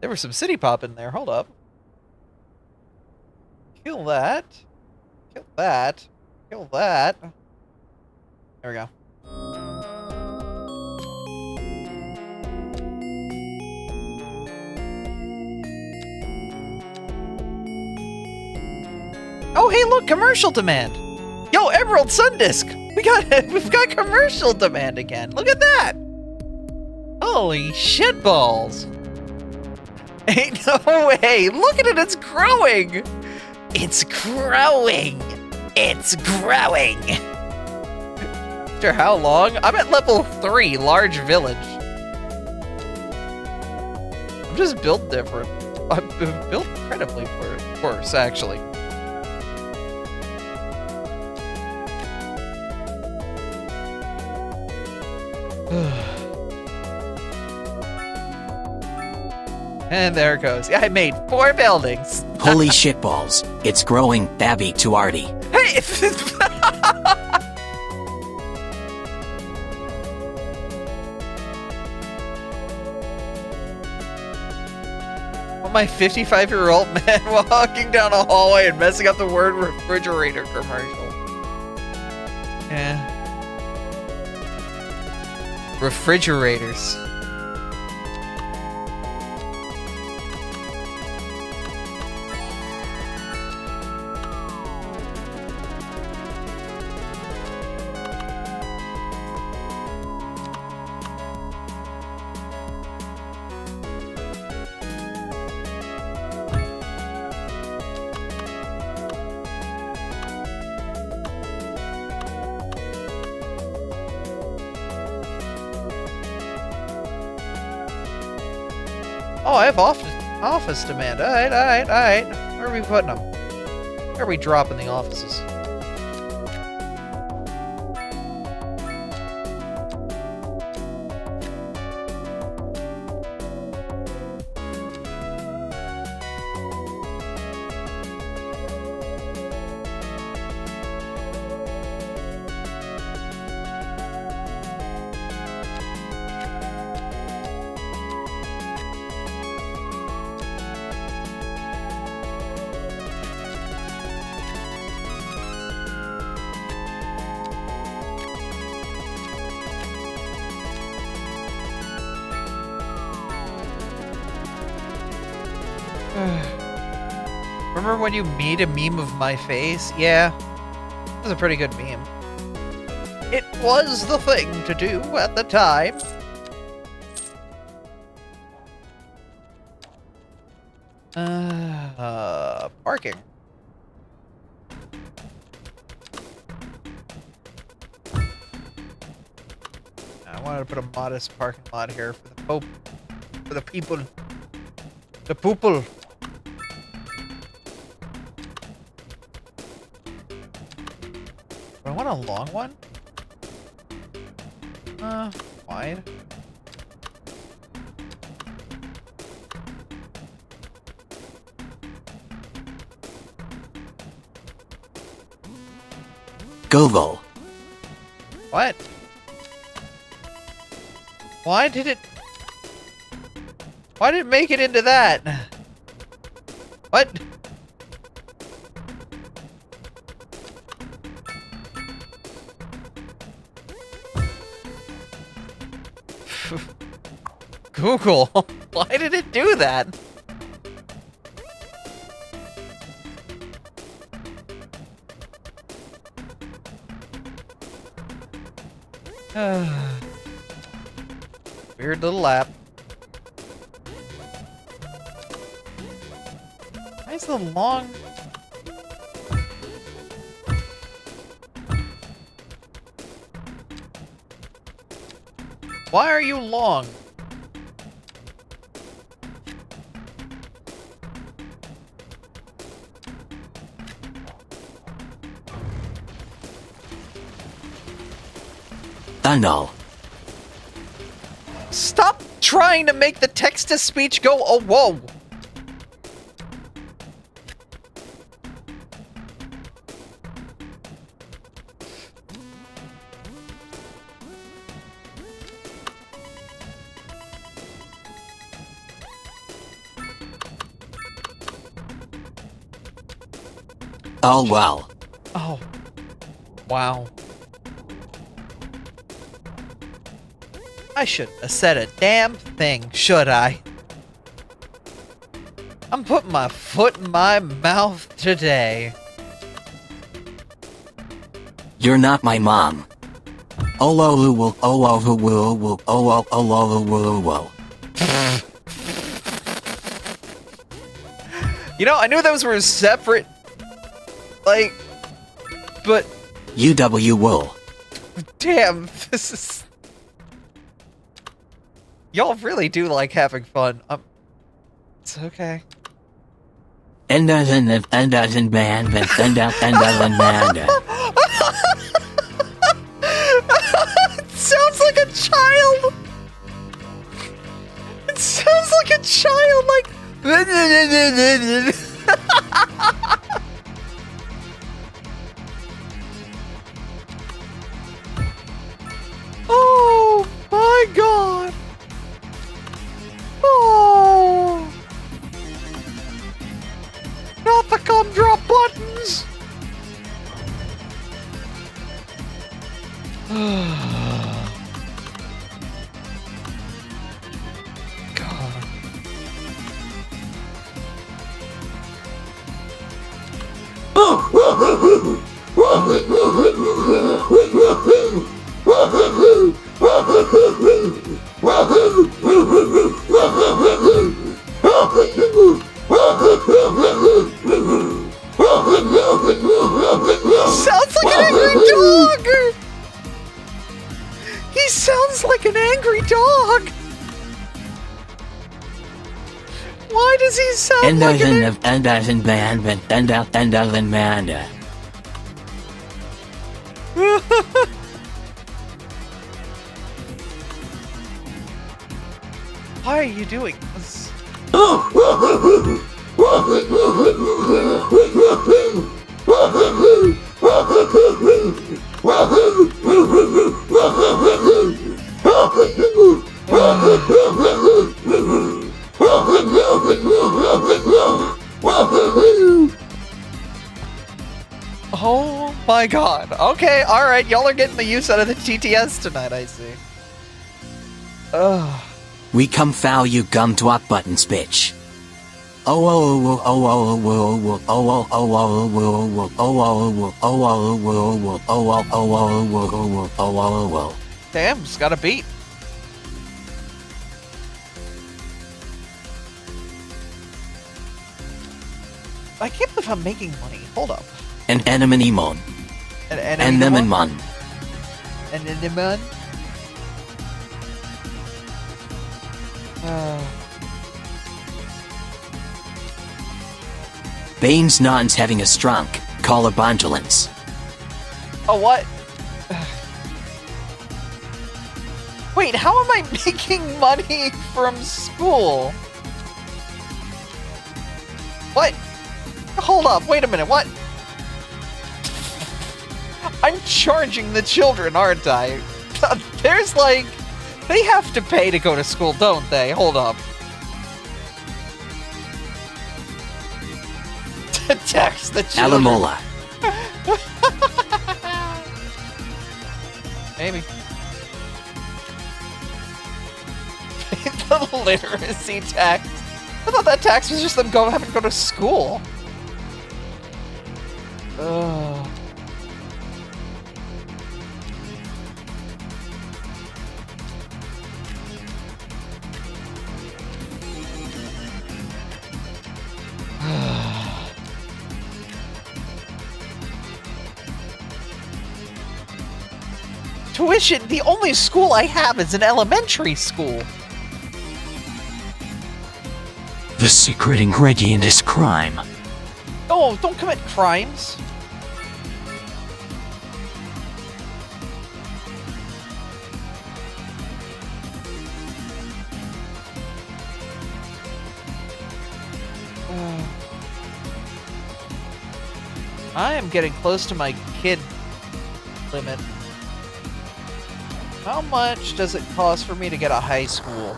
There was some city pop in there. Hold up. Kill that. Kill that. Kill that. There we go. Oh, hey, look, commercial demand. Yo, Emerald Sundisk. We've got commercial demand again. Look at that. Holy shit balls. Ain't no way. Look at it. It's growing. It's growing. It's growing! After how long? I'm at level 3, large village. I'm just built different. I'm built incredibly worse, actually. And there it goes. Yeah, I made 4 buildings. Holy shitballs. It's growing, Babby to Artie. Hey! My 55-year-old man walking down a hallway and messing up the word refrigerator commercial. Yeah. Refrigerators. Oh, I have office demand. Alright. Where are we putting them? Where are we dropping the offices? Remember when you made a meme of my face? Yeah, it was a pretty good meme. It was the thing to do at the time. Parking. I wanted to put a modest parking lot here for the Pope, for the people. The poople. I want a long one? Wide. Google. What? Why did it make it into that? What? Google, why did it do that? Weird little app. Why is the long... Why are you long? Tunnel. Stop trying to make the text-to-speech go, oh, whoa! Oh well. Oh. Wow. I shouldn't have said a damn thing, should I? I'm putting my foot in my mouth today. You're not my mom. Olohuwul, olohuwul, olohuwul. You know, I knew those were separate, like, but... UW wool. Damn, this is... Y'all really do like having fun. It's okay. It sounds like a child! It sounds like a child, like... Oh my god! Oh! Not the gumdrop buttons! God. Sounds like an angry dog! He sounds like an angry dog! Why does he sound like an... Why are you doing this? Oh my god. Okay, alright, y'all are getting the use out of the TTS tonight, I see. Ugh. We come foul you gum twat buttons, bitch. Damn, just got a beat. I can't believe I'm making money. Hold up. An enemy mon. An And them and mon. An enemy. Bane's non's having a strunk. Call a bondulance. Oh, what? Wait, how am I making money from school? What? Hold up, wait a minute, what? I'm charging the children, aren't I? There's like... They have to pay to go to school, don't they? Hold up. Tax the children. Alamola. Maybe. The literacy tax. I thought that tax was just them having to go to school. Ugh. Tuition, the only school I have is an elementary school. The secret ingredient is crime. Oh, don't commit crimes. I am getting close to my kid limit. How much does it cost for me to get a high school?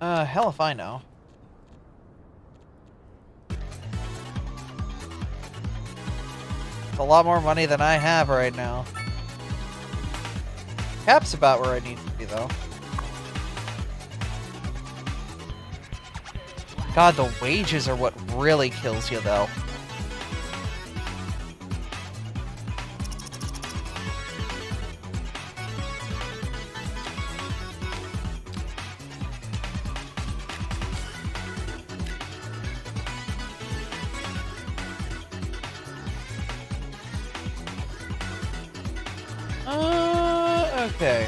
Hell if I know. It's a lot more money than I have right now. Cap's about where I need to be, though. God, the wages are what really kills you, though. Okay.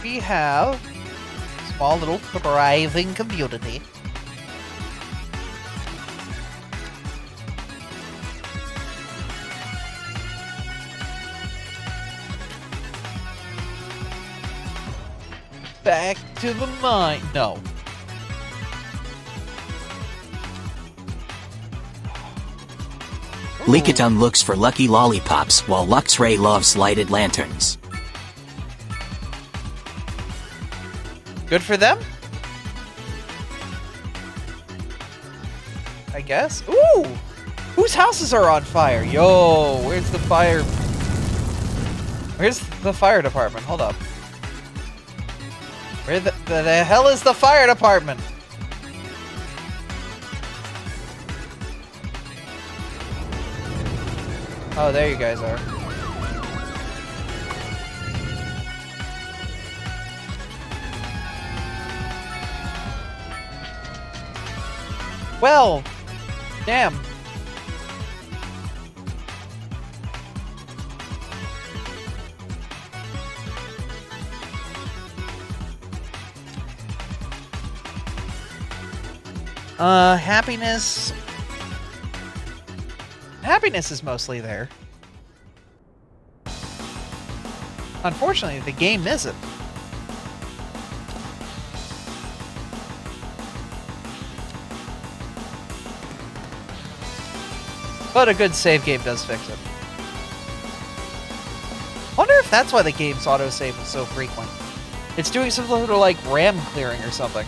We have a small little thriving community. Back to the mine. No. Lickitung looks for lucky lollipops while Luxray loves lighted lanterns. Good for them? I guess. Ooh! Whose houses are on fire? Yo, where's the fire? Where's the fire department? Hold up. Where the hell is the fire department? Oh, there you guys are. Well, damn. Happiness... Happiness is mostly there. Unfortunately, the game isn't. But a good save game does fix it. Wonder if that's why the game's autosave is so frequent. It's doing some sort of like RAM clearing or something.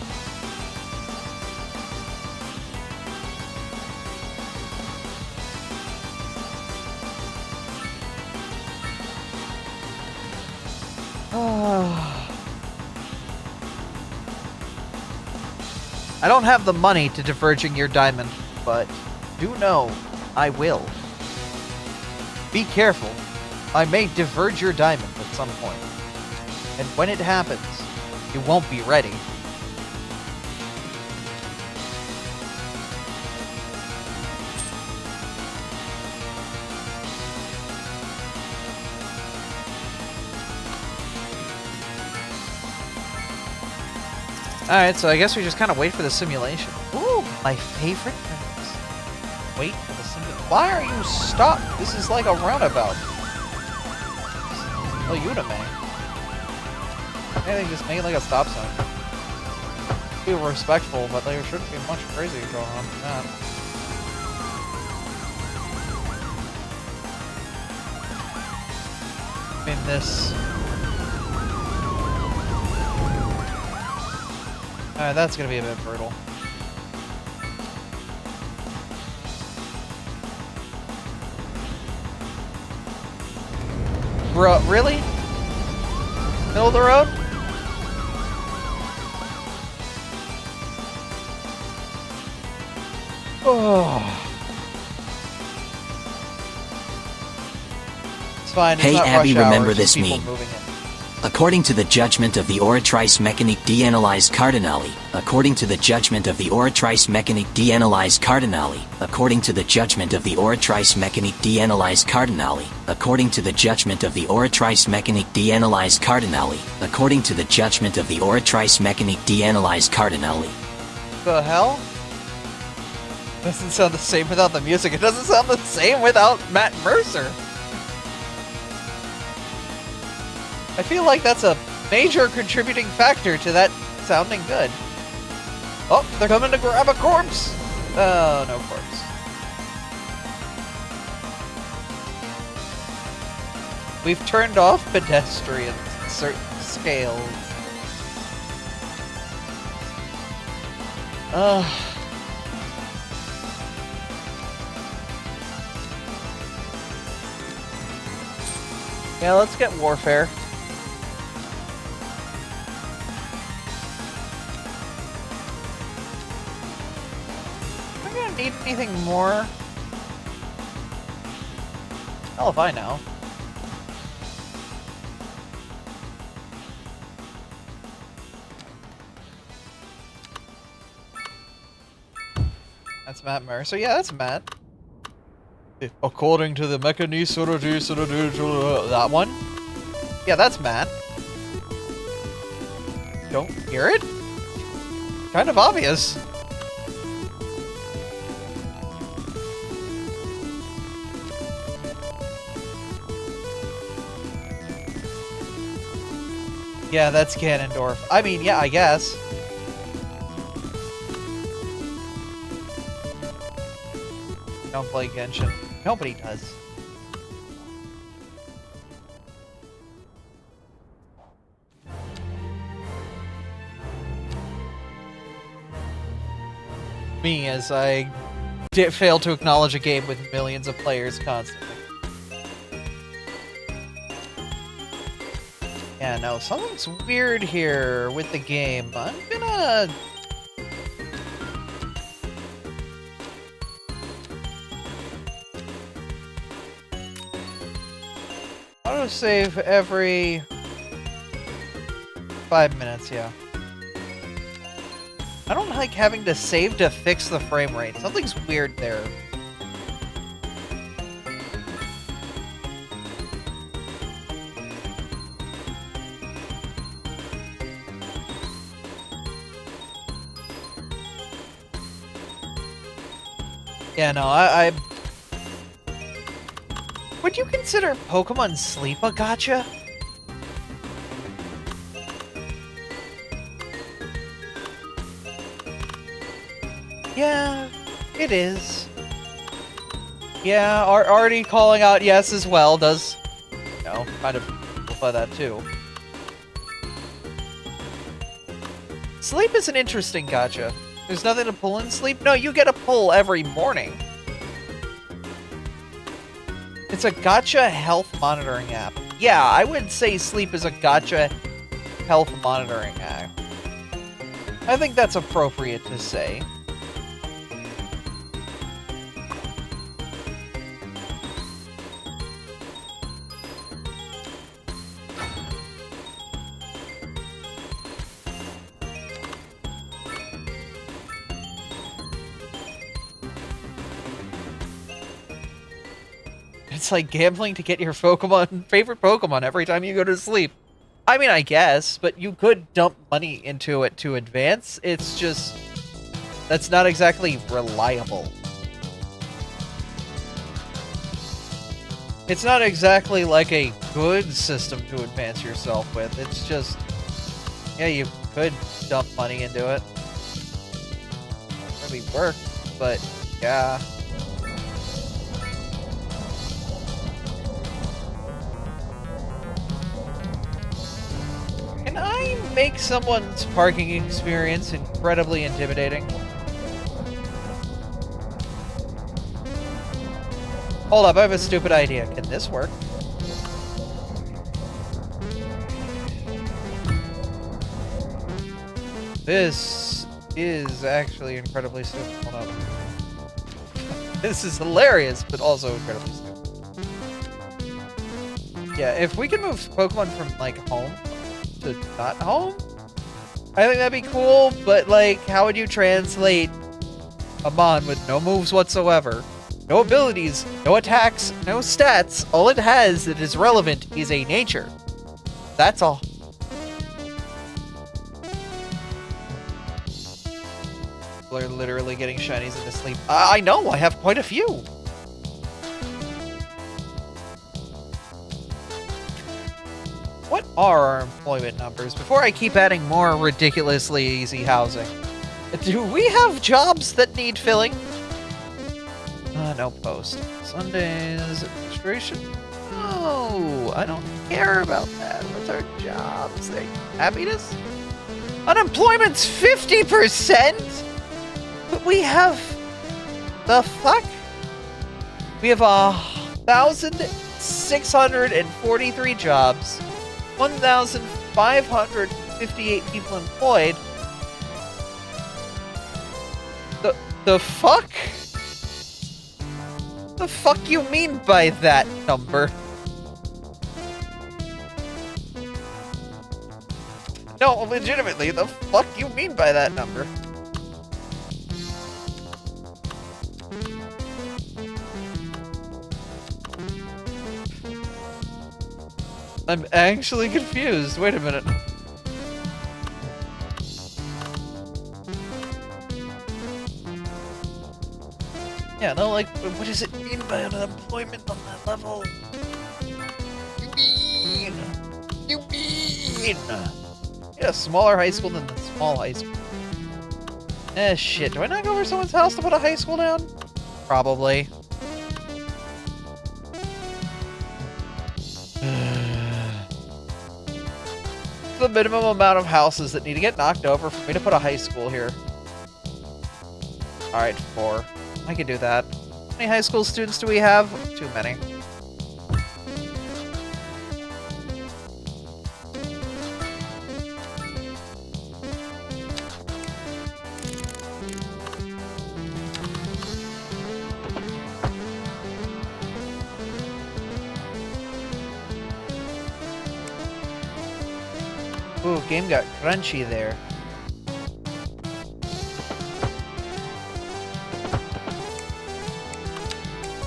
I don't have the money to diverging your diamond, but do know I will. Be careful. I may diverge your diamond at some point. And when it happens, you won't be ready. Alright, so I guess we just kind of wait for the simulation. Ooh, my favorite things. Wait for the simulation. Why are you stuck? This is like a roundabout. Oh, Udemy. Maybe they just made like a stop sign. Be respectful, but there shouldn't be much crazy going on from that. I mean, this... Alright, that's gonna be a bit brutal. Bro, really? Middle of the road? Oh. It's fine. Hey, it's not Abby, rush hour, remember it's just this people meme. moving in. According to the judgment of the Oratrice Mécanique d'Analyse Cardinale, according to the judgment of the Oratrice Mécanique d'Analyse Cardinale, according to the judgment of the Oratrice Mécanique d'Analyse Cardinale, according to the judgment of the Oratrice Mécanique d'Analyse Cardinale, according to the judgment of the Oratrice Mécanique d'Analyse Cardinale. The hell? Doesn't sound the same without the music. It doesn't sound the same without Matt Mercer. I feel like that's a major contributing factor to that sounding good. Oh, they're coming to grab a corpse! Oh, no corpse. We've turned off pedestrians at certain scales. Yeah, let's get warfare. Am I gonna need anything more? Hell if I know. That's Matt Mercer. Yeah, that's Matt. According to the mechanism, that one? Yeah, that's Matt. Don't hear it? Kind of obvious. Yeah, that's Ganondorf. I mean, yeah, I guess. Don't play Genshin. Nobody does. Me, as I fail to acknowledge a game with millions of players constantly. Yeah, no, something's weird here with the game. I'm gonna... Autosave every 5 minutes, yeah. I don't like having to save to fix the frame rate. Something's weird there. Yeah, no, I... Would you consider Pokemon Sleep a gacha? Yeah, it is. Yeah, already calling out yes as well does, you know, kind of amplify that too. Sleep is an interesting gacha. There's nothing to pull in sleep? No, you get a pull every morning. It's a gacha health monitoring app. Yeah, I would say sleep is a gacha health monitoring app. I think that's appropriate to say. It's like gambling to get your favorite Pokemon every time you go to sleep. I mean, I guess, but you could dump money into it to advance. It's just... that's not exactly reliable. It's not exactly like a good system to advance yourself with. It's just... yeah, you could dump money into it. Really work, but yeah... Can I make someone's parking experience incredibly intimidating? Hold up, I have a stupid idea. Can this work? This is actually incredibly stupid. Hold up. This is hilarious, but also incredibly stupid. Yeah, if we can move Pokemon from, like, home to not home, I think that'd be cool, but like, how would you translate a Mon with no moves whatsoever, no abilities, no attacks, no stats? All it has that is relevant is a nature. That's all. People are literally getting shinies into sleep. I know, I have quite a few. What are our employment numbers? Before I keep adding more ridiculously easy housing. Do we have jobs that need filling? No post. Sundays, administration? No, I don't care about that. What's our jobs? Happiness? Unemployment's 50%? But we have... the fuck? We have 1,643 jobs. 1,558 people employed. The fuck? The fuck you mean by that number? No, legitimately, the fuck you mean by that number? I'm actually confused. Wait a minute. Yeah, no, like, what does it mean by unemployment on that level? You mean? Yeah, smaller high school than the small high school. Shit. Do I not go over someone's house to put a high school down? Probably. The minimum amount of houses that need to get knocked over for me to put a high school here. Alright, 4. I can do that. How many high school students do we have? Too many. Ooh, game got crunchy there.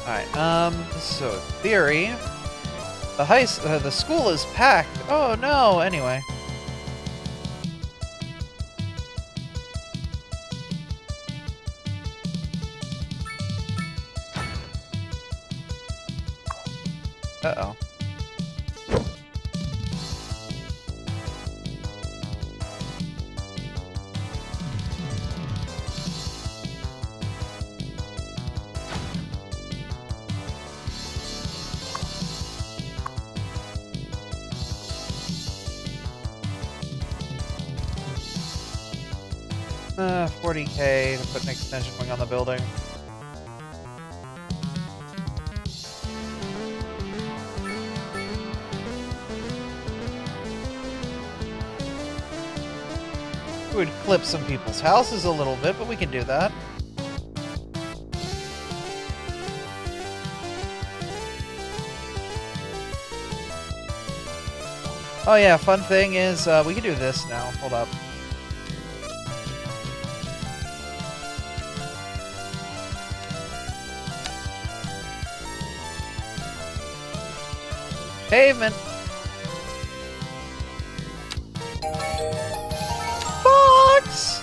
Alright, so theory, the school is packed. Oh no, anyway. Uh-oh. $40K to put an extension wing on the building. It would clip some people's houses a little bit, but we can do that. Oh yeah, fun thing is, we can do this now. Hold up. Pavement! Box!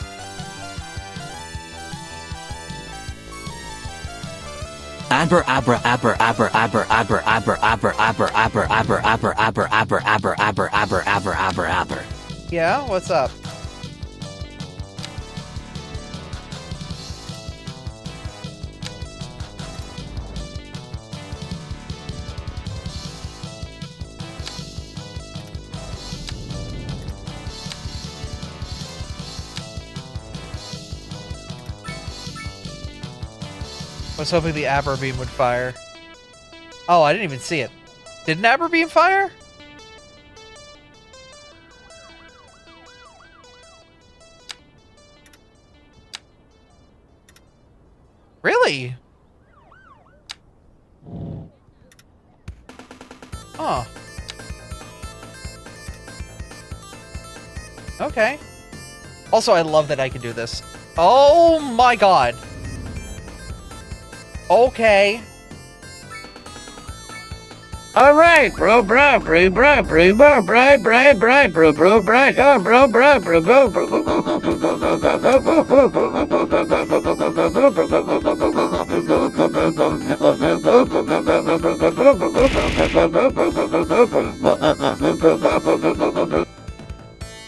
Abra abra abra abra abra abra abra abra abra abra abra abra abra abra abra abra abra abra abra abra. Yeah, what's up? I was hoping the Abra beam would fire. Oh, I didn't even see it. Did an Abra beam fire? Really? Huh. Okay. Also, I love that I can do this. Oh my god. Okay. All right, bro, bro, bro, bro, bro, bro, bro, bro, bro, bro, bro, bro, go, bro, bro, bro, bro.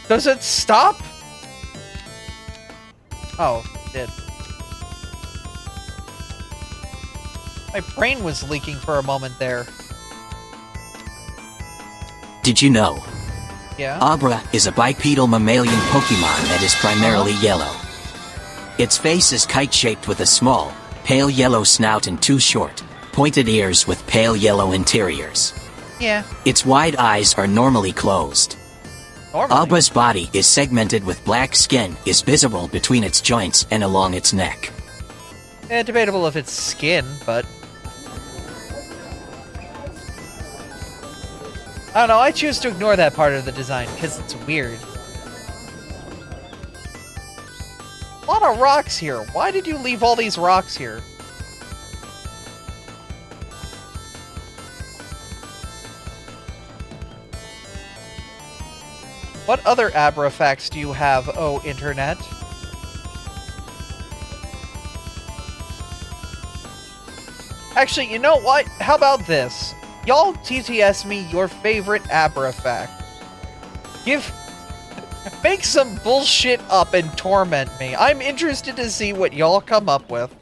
Does it stop? Oh, it did. My brain was leaking for a moment there. Did you know? Yeah? Abra is a bipedal mammalian Pokemon that is primarily yellow. Its face is kite-shaped with a small, pale yellow snout and two short, pointed ears with pale yellow interiors. Yeah. Its wide eyes are normally closed. Normally. Abra's body is segmented with black skin is visible between its joints and along its neck. Yeah, debatable if it's skin, but... I don't know, I choose to ignore that part of the design, because it's weird. A lot of rocks here. Why did you leave all these rocks here? What other Abra facts do you have, oh internet? Actually, you know what? How about this? Y'all TTS me your favorite Abra fact. Make some bullshit up and torment me. I'm interested to see what y'all come up with.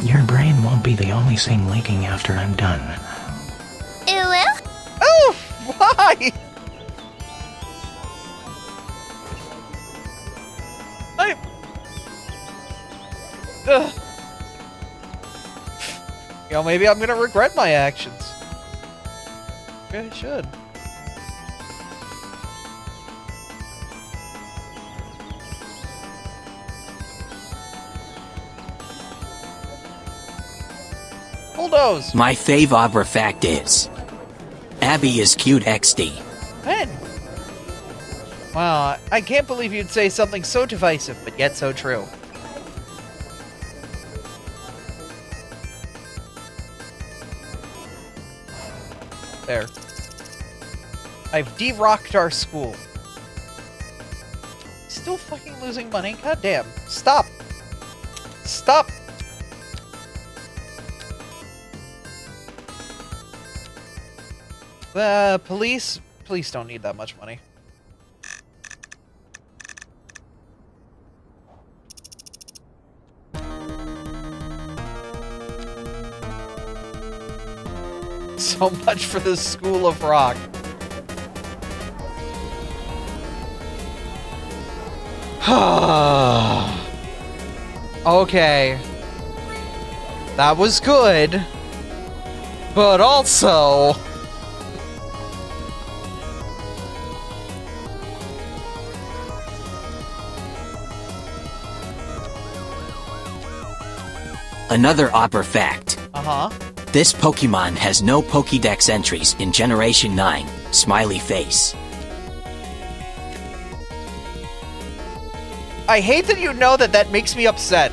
Your brain won't be the only thing leaking after I'm done. It will? Oh, why? Ugh. You know, maybe I'm gonna regret my actions. Maybe I should. Bulldoze! My fave Abra fact is... Abby is cute XD. Man. Wow, I can't believe you'd say something so divisive, but yet so true. There. I've de-rocked our school. Still fucking losing money? God damn. Stop! Stop! Police don't need that much money. So much for the School of Rock. Okay. That was good. But also... Another Abra fact. Uh-huh. This Pokemon has no Pokédex entries in Generation 9, smiley face. I hate that you know that makes me upset.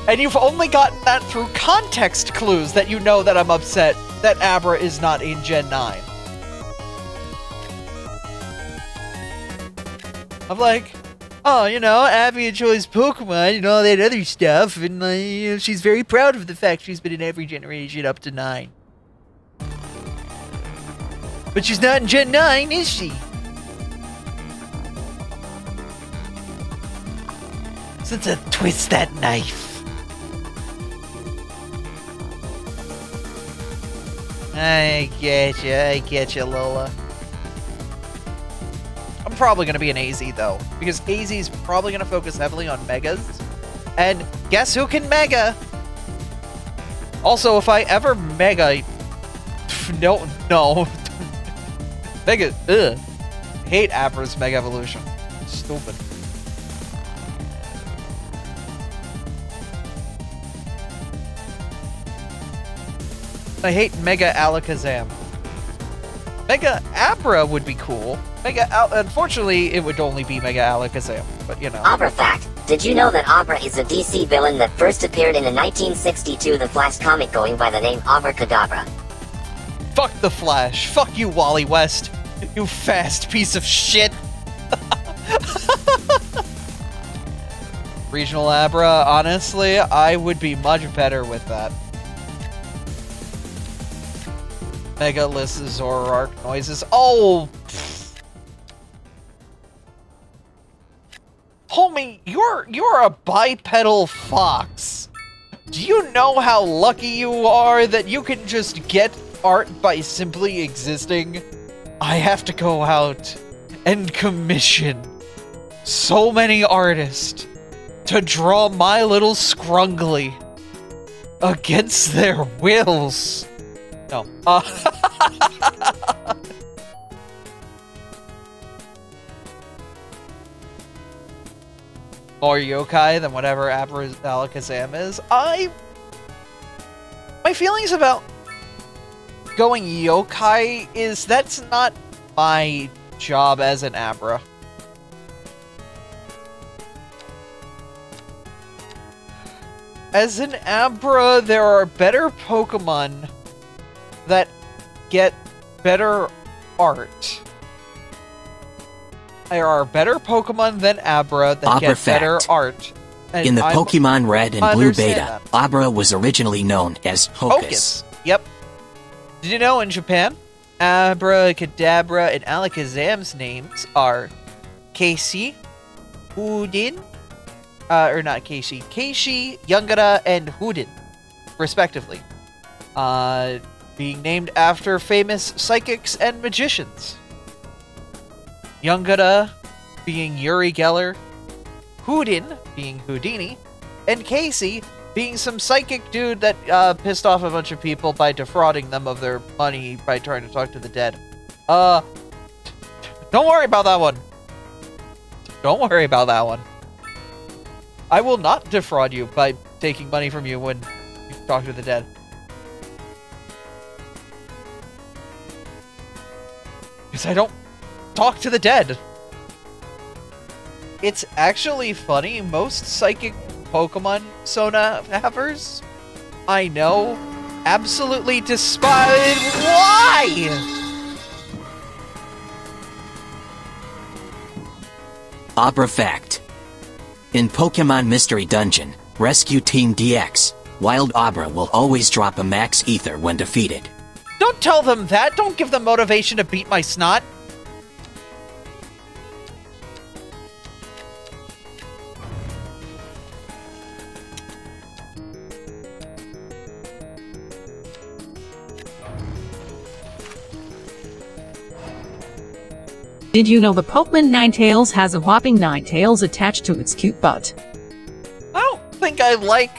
And you've only gotten that through context clues that you know that I'm upset that Abra is not in Gen 9. I'm like, oh, you know, Abby enjoys Pokemon and all that other stuff, and you know, she's very proud of the fact she's been in every generation up to 9. But she's not in Gen 9, is she? So to twist that knife. I get you, Lola. I'm probably going to be an AZ, though, because AZ is probably going to focus heavily on Megas. And guess who can Mega? Also, if I ever Mega... No. Mega, ugh. I hate Abra's Mega Evolution. Stupid. I hate Mega Alakazam. Mega Abra would be cool. Unfortunately, it would only be Mega Alakazam, but you know. Abra fact. Did you know that Abra is a DC villain that first appeared in a 1962 The Flash comic going by the name Abracadabra? Fuck the Flash. Fuck you, Wally West. You fast piece of shit. Regional Abra, honestly, I would be much better with that. Mega Zoroark noises. Oh! Homie, you're a bipedal fox. Do you know how lucky you are that you can just get art by simply existing? I have to go out and commission so many artists to draw my little Scrungly against their wills. No. More yokai than whatever Abra Alakazam is. My feelings about going yokai is that's not my job as an Abra. As an Abra, there are better Pokemon that get better art. There are better Pokemon than Abra that get better art. And in the Pokemon Red and Blue Beta, that. Abra was originally known as Hocus. Yep. Did you know in Japan, Abracadabra and Alakazam's names are Keishi, Houdin, or not Keishi, Youngara, and Houdin, respectively. Being named after famous psychics and magicians. Youngara being Uri Geller, Houdin being Houdini, and Casey being some psychic dude that pissed off a bunch of people by defrauding them of their money by trying to talk to the dead. Don't worry about that one. Don't worry about that one. I will not defraud you by taking money from you when you talk to the dead. Because I don't talk to the dead. It's actually funny. Most psychic Pokemon Sona havers I know absolutely despise. Why? Abra fact. In Pokemon Mystery Dungeon, Rescue Team DX, Wild Abra will always drop a max ether when defeated. Don't tell them that! Don't give them motivation to beat my snot! Did you know the Pokemon Ninetales has a whopping 9 tails attached to its cute butt? I don't think I like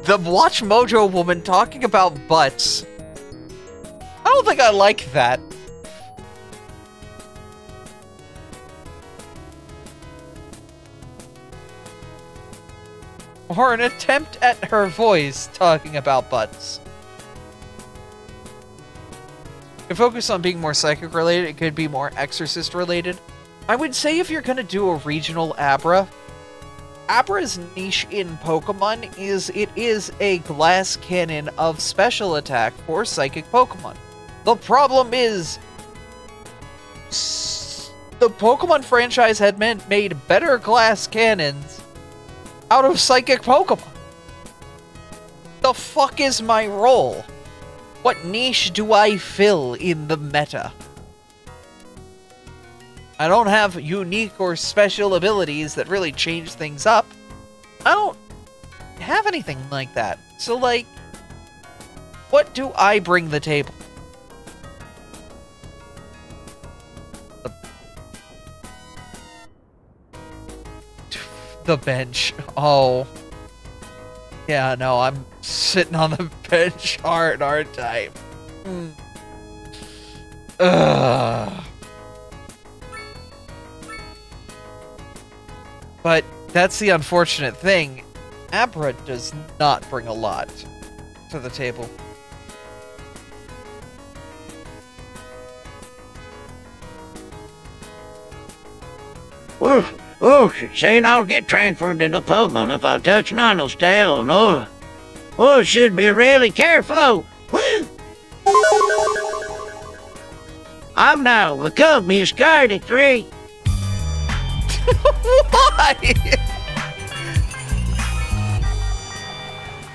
the Watch Mojo woman talking about butts. I don't think I like that. Or an attempt at her voice talking about butts. If focus on being more psychic related, it could be more exorcist related. I would say if you're gonna do a regional Abra, Abra's niche in Pokemon is it is a glass cannon of special attack for psychic Pokemon. The problem is the Pokemon franchise had made better glass cannons out of psychic Pokemon. The fuck is my role? What niche do I fill in the meta? I don't have unique or special abilities that really change things up. I don't have anything like that. So, like, what do I bring to the table? The bench. Oh. Yeah, no, I'm sitting on the bench hard, aren't I? Ugh. But that's the unfortunate thing. Abra does not bring a lot to the table. Oh, she's saying I'll get transferred to the Pokemon if I touch Nano's tail, no? Oh, should be really careful. I'm now become Miss Cardi 3. Why?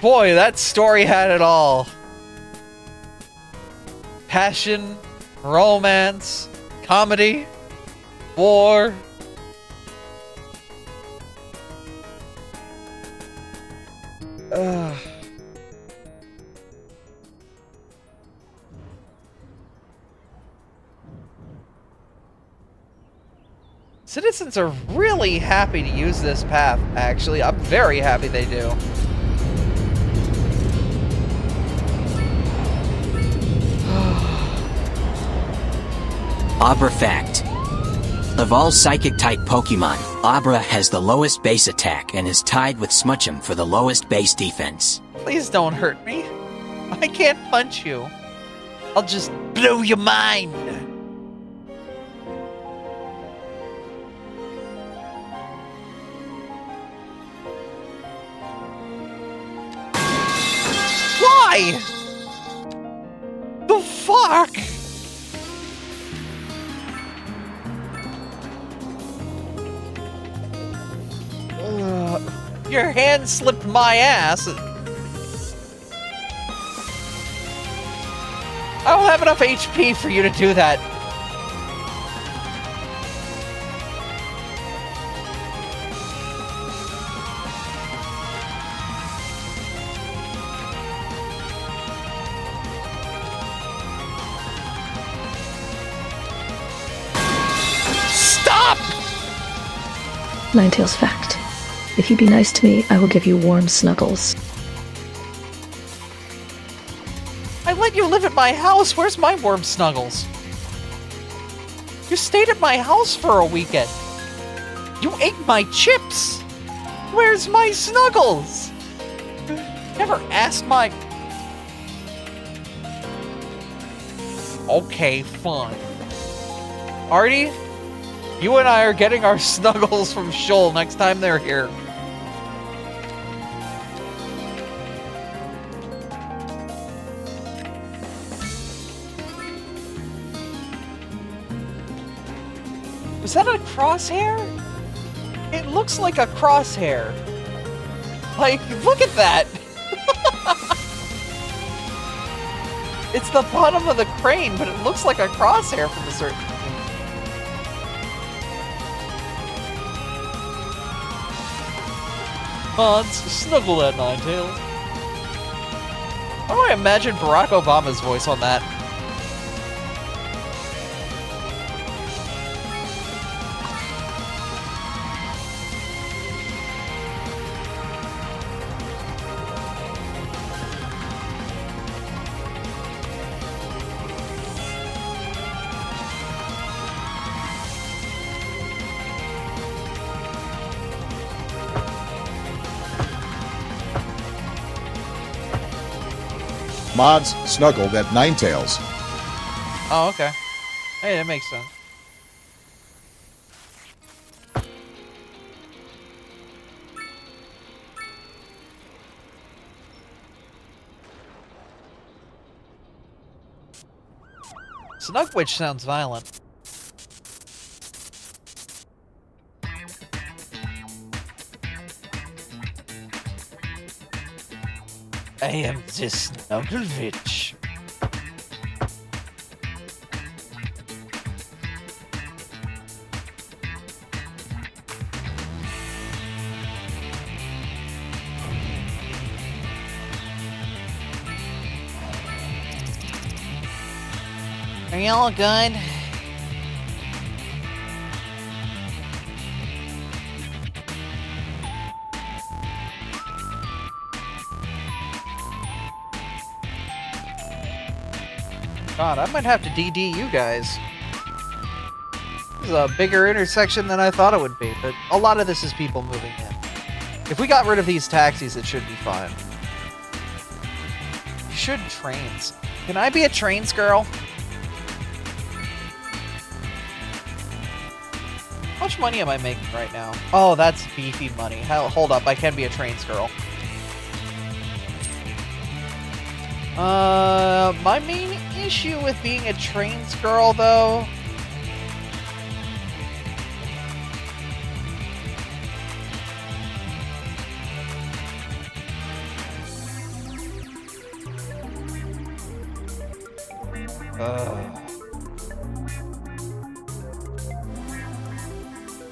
Boy, that story had it all. Passion, romance, comedy, war. Ugh. Citizens are really happy to use this path, actually. I'm very happy they do. Abra fact. Of all Psychic-type Pokemon, Abra has the lowest base attack and is tied with Smutchum for the lowest base defense. Please don't hurt me. I can't punch you. I'll just blow your mind. Why? The fuck? Your hand slipped my ass. I don't have enough HP for you to do that. Stop! Ninetales fact. If you be nice to me, I will give you warm snuggles. I let you live at my house. Where's my warm snuggles? You stayed at my house for a weekend. You ate my chips. Where's my snuggles? Never asked my... Okay, fine. Artie, you and I are getting our snuggles from Shoal next time they're here. Is that a crosshair? It looks like a crosshair. Like, look at that! It's the bottom of the crane, but it looks like a crosshair from a certain... Hans, snuggle that, Ninetails. How do I imagine Barack Obama's voice on that? Mods snuggled at Ninetails. Oh, okay. Hey, that makes sense. Snugwitch sounds violent. I am the Snugglewitch. Are y'all good? God, I might have to DD you guys. This is a bigger intersection than I thought it would be, but a lot of this is people moving in. If we got rid of these taxis, it should be fine. You should trains. Can I be a trains girl? How much money am I making right now? Oh, that's beefy money. Hell, hold up, I can be a trains girl. My main issue with being a trains girl, though...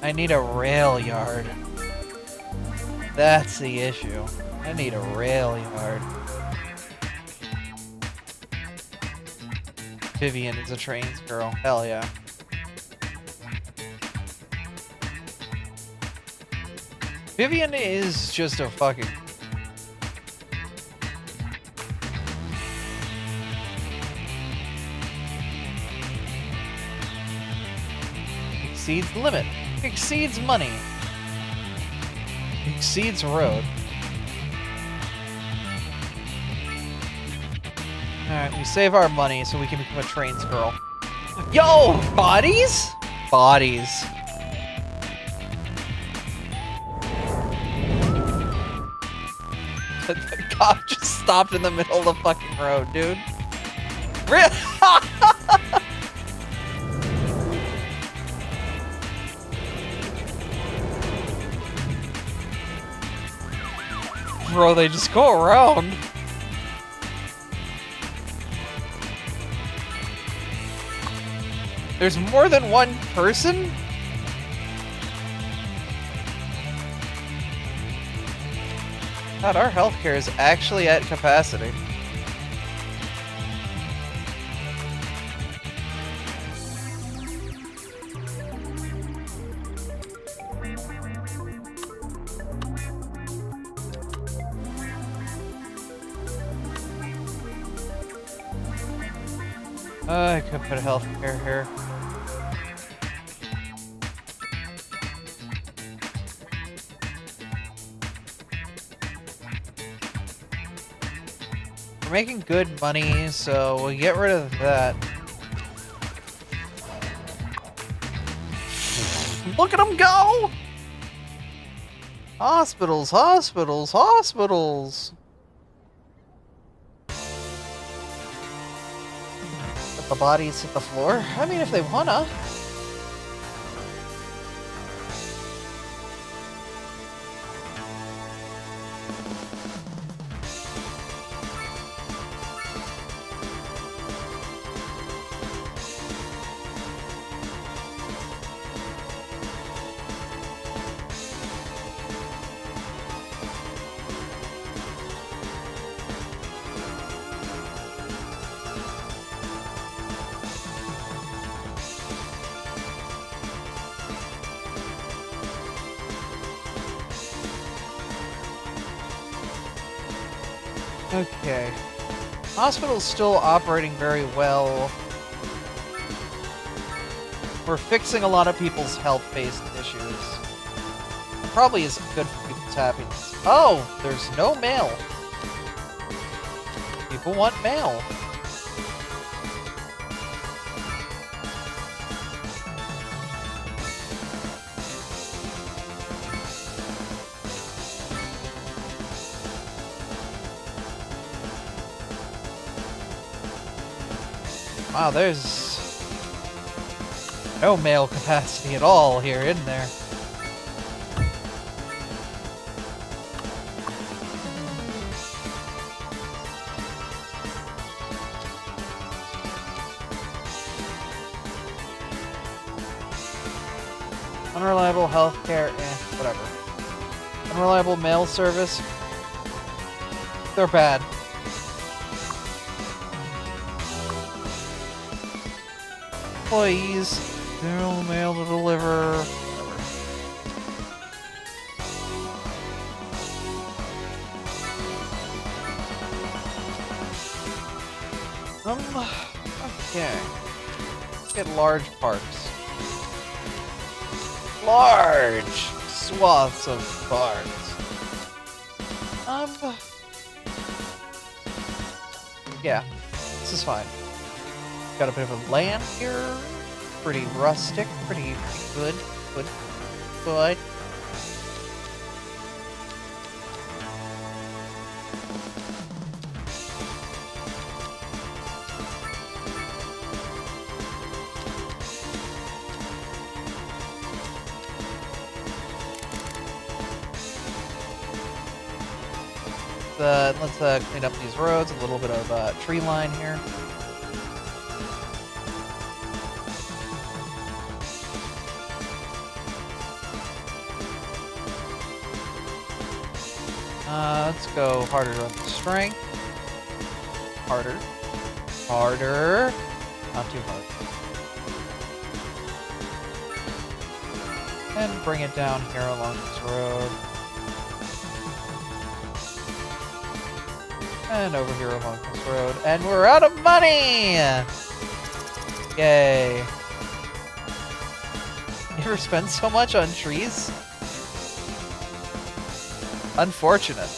I need a rail yard. That's the issue. I need a rail yard. Vivian is a trains girl. Hell yeah. Vivian is just a fucking... Exceeds limit. Exceeds money. Exceeds road. Alright, we save our money so we can become a trains girl. Yo! Bodies? Bodies. The cop just stopped in the middle of the fucking road, dude. Really? Bro, they just go around. There's more than one person? God, our healthcare is actually at capacity. I could put healthcare here. We're making good money, so we'll get rid of that. Look at them go! Hospitals, hospitals, hospitals! Let the bodies hit the floor? I mean, if they wanna. Okay. Hospital's still operating very well. We're fixing a lot of people's health-based issues. Probably isn't good for people's happiness. Oh, there's no mail. People want mail. Wow, there's no mail capacity at all here, isn't there? Unreliable healthcare, whatever. Unreliable mail service. They're bad. Employees, no mail to deliver. Okay. Let's get large parks. Large swaths of parks. Yeah, this is fine. Got a bit of a land here. Pretty rustic, pretty good. Good. Let's clean up these roads. A little bit of tree line here. Let's go harder on the strength. Harder. Harder. Not too hard. And bring it down here along this road. And over here along this road. And we're out of money! Yay. You ever spend so much on trees? Unfortunate.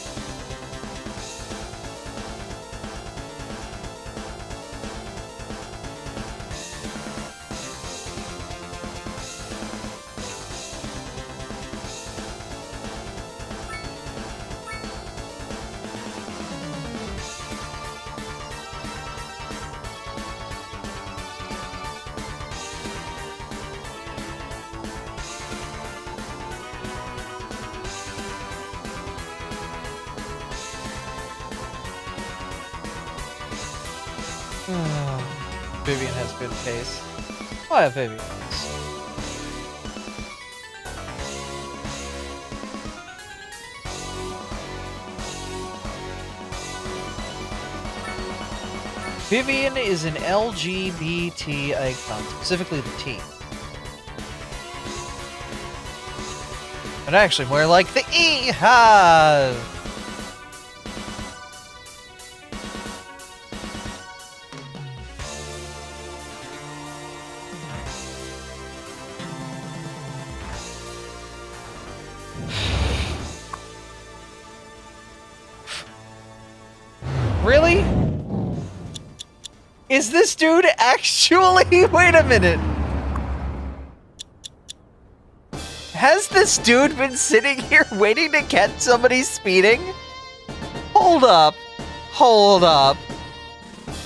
Vivian has good taste. Oh, yeah, Vivian. Vivian is an LGBT icon, specifically the T. But actually, more like the E. Ha! Really? Is this dude actually? Wait a minute. Has this dude been sitting here waiting to catch somebody speeding? Hold up. Hold up.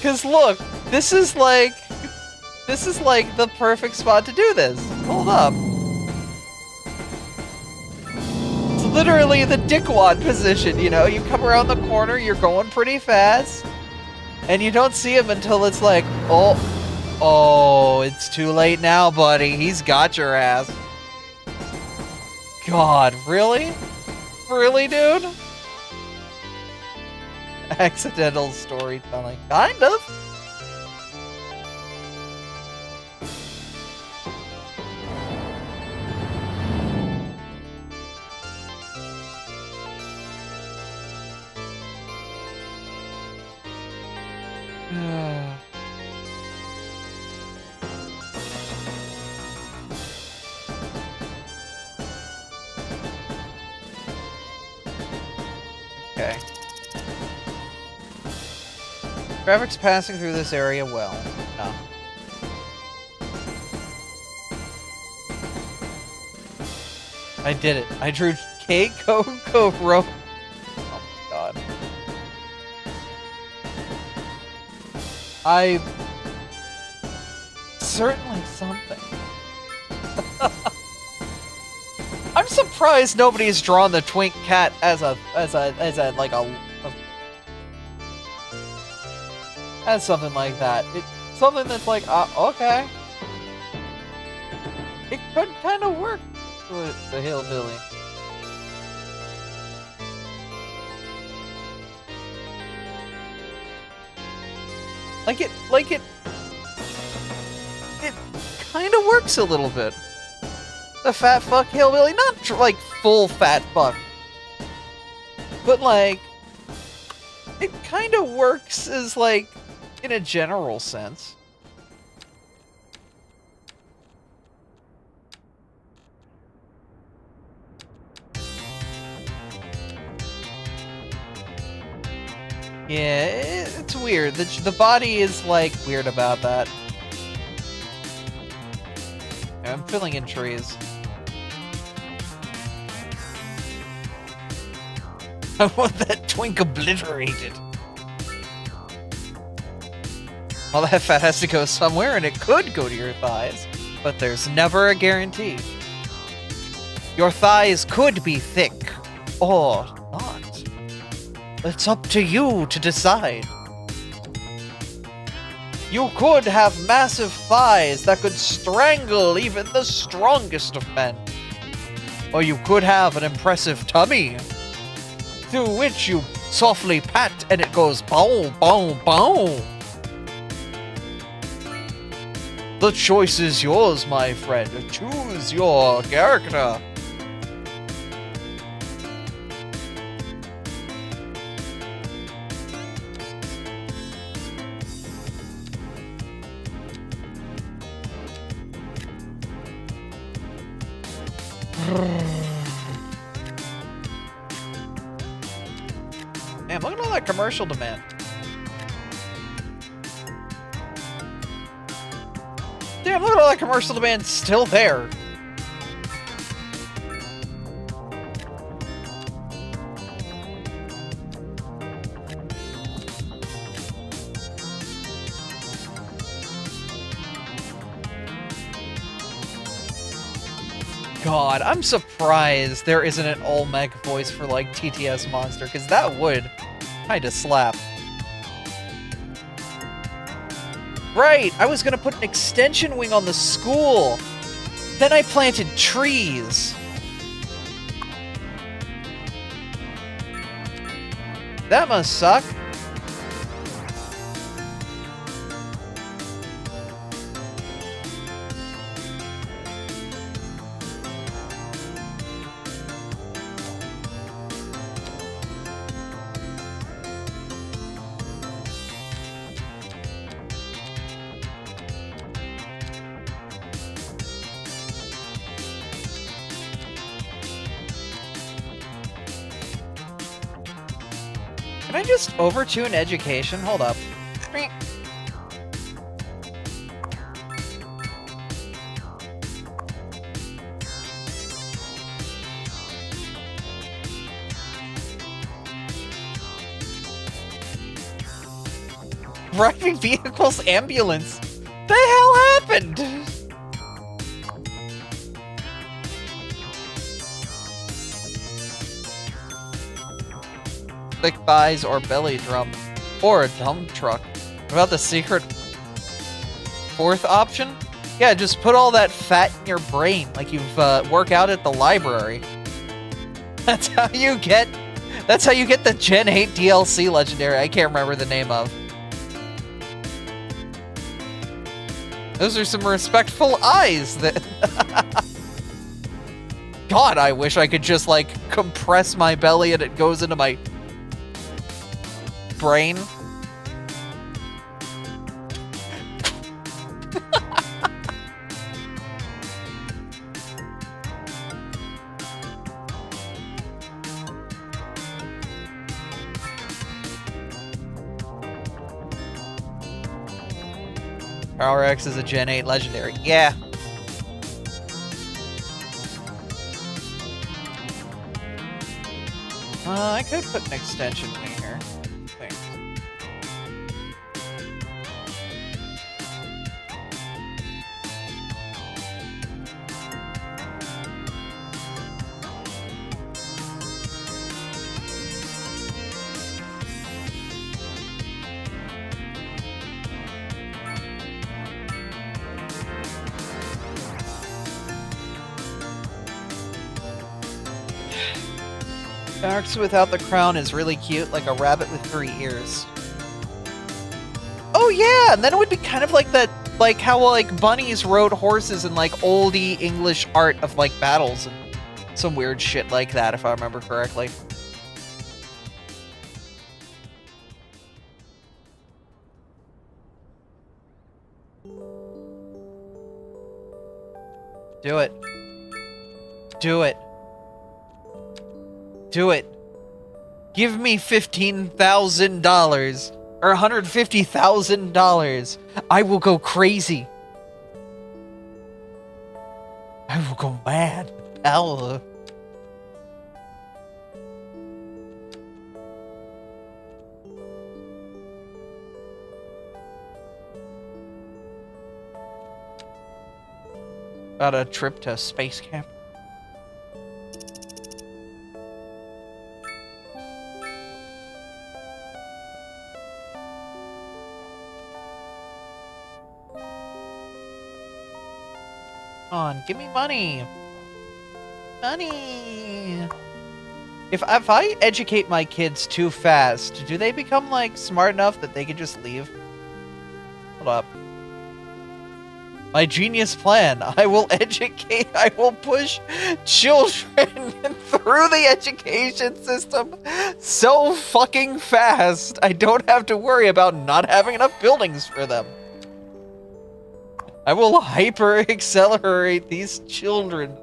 Cause look, this is like the perfect spot to do this. Hold up. It's literally the dickwad position, you know? You come around the corner, you're going pretty fast, and you don't see him until it's like, oh, it's too late now, buddy. He's got your ass. God, really? Really, dude? Accidental storytelling. Kind of. Okay. Traffic's passing through this area well. No. I did it. I drew Keiko Ro. Oh my god. Certainly something. I'm surprised nobody's drawn the twink cat as something like that. It's something that's like, okay. It could kind of work with the hillbilly. It kind of works a little bit. The fat fuck hillbilly, not like full fat fuck, but like, it kind of works as like, in a general sense. Yeah, it's weird. The body is like weird about that. I'm filling in trees. I want that twink obliterated. Well, that fat has to go somewhere, and it could go to your thighs, but there's never a guarantee. Your thighs could be thick, or not. It's up to you to decide. You could have massive thighs that could strangle even the strongest of men. Or you could have an impressive tummy, through which you softly pat and it goes boom, boom, boom. The choice is yours, my friend. Choose your character. Man, look at all that commercial demand. Damn, look at all that commercial demand still there. God, I'm surprised there isn't an Olmec voice for, like, TTS Monster, because that would kinda slap. Right, I was gonna put an extension wing on the school. Then I planted trees. That must suck. Can I just overtune education? Hold up. Driving vehicles ambulance. The hell happened? Thick thighs or belly drum, or a dump truck. What about the secret fourth option? Yeah, just put all that fat in your brain, like you've work out at the library. That's how you get the Gen 8 DLC legendary. I can't remember the name of. Those are some respectful eyes that... God, I wish I could just, like, compress my belly and it goes into my brain. Power X is a Gen 8 legendary. Yeah. I could put an extension in here. Thanks. Darks without the crown is really cute, like a rabbit with 3 ears. Oh yeah, and then it would be kind of like that, like how like bunnies rode horses in like oldie English art of like battles and some weird shit like that, if I remember correctly. Do it. Do it. Do it. Give me $15,000 or $150,000. I will go crazy. I will go mad. Hell. About a trip to space camp. On, give me money. Money. If I educate my kids too fast, do they become like smart enough that they can just leave? Hold up. My genius plan. I will push children through the education system so fucking fast. I don't have to worry about not having enough buildings for them. I will hyper-accelerate these children.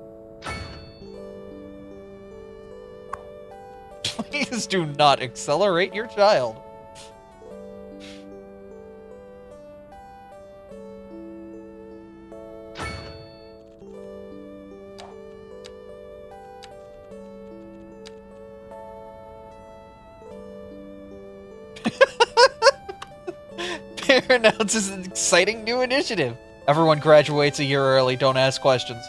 Please do not accelerate your child. Bear announces an exciting new initiative. Everyone graduates a year early, don't ask questions.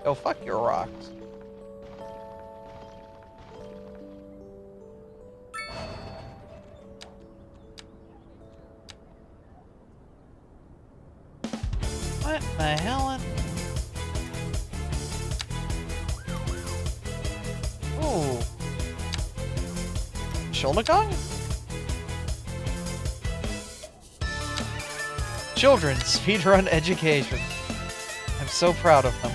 Oh, fuck your rocks. What the hell? Ooh. Shoulder gong? Children's speedrun education. I'm so proud of them.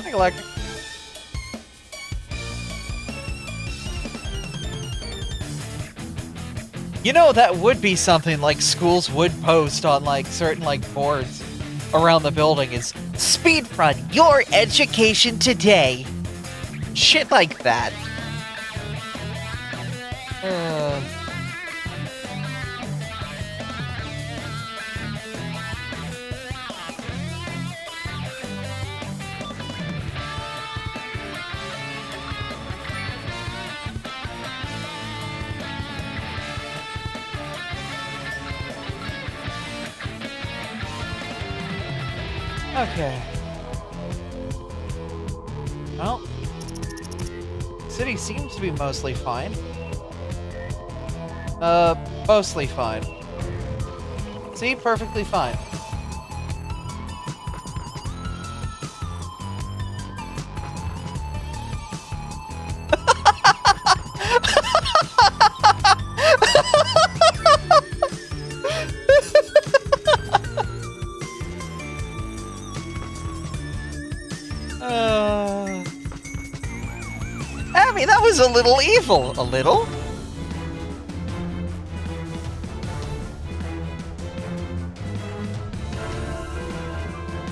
Galactic. You know, that would be something like schools would post on like certain like boards around the building is speedrun your education today. Shit like that. Okay. Well, city seems to be mostly fine. Mostly fine. See, perfectly fine. was a little evil. A little?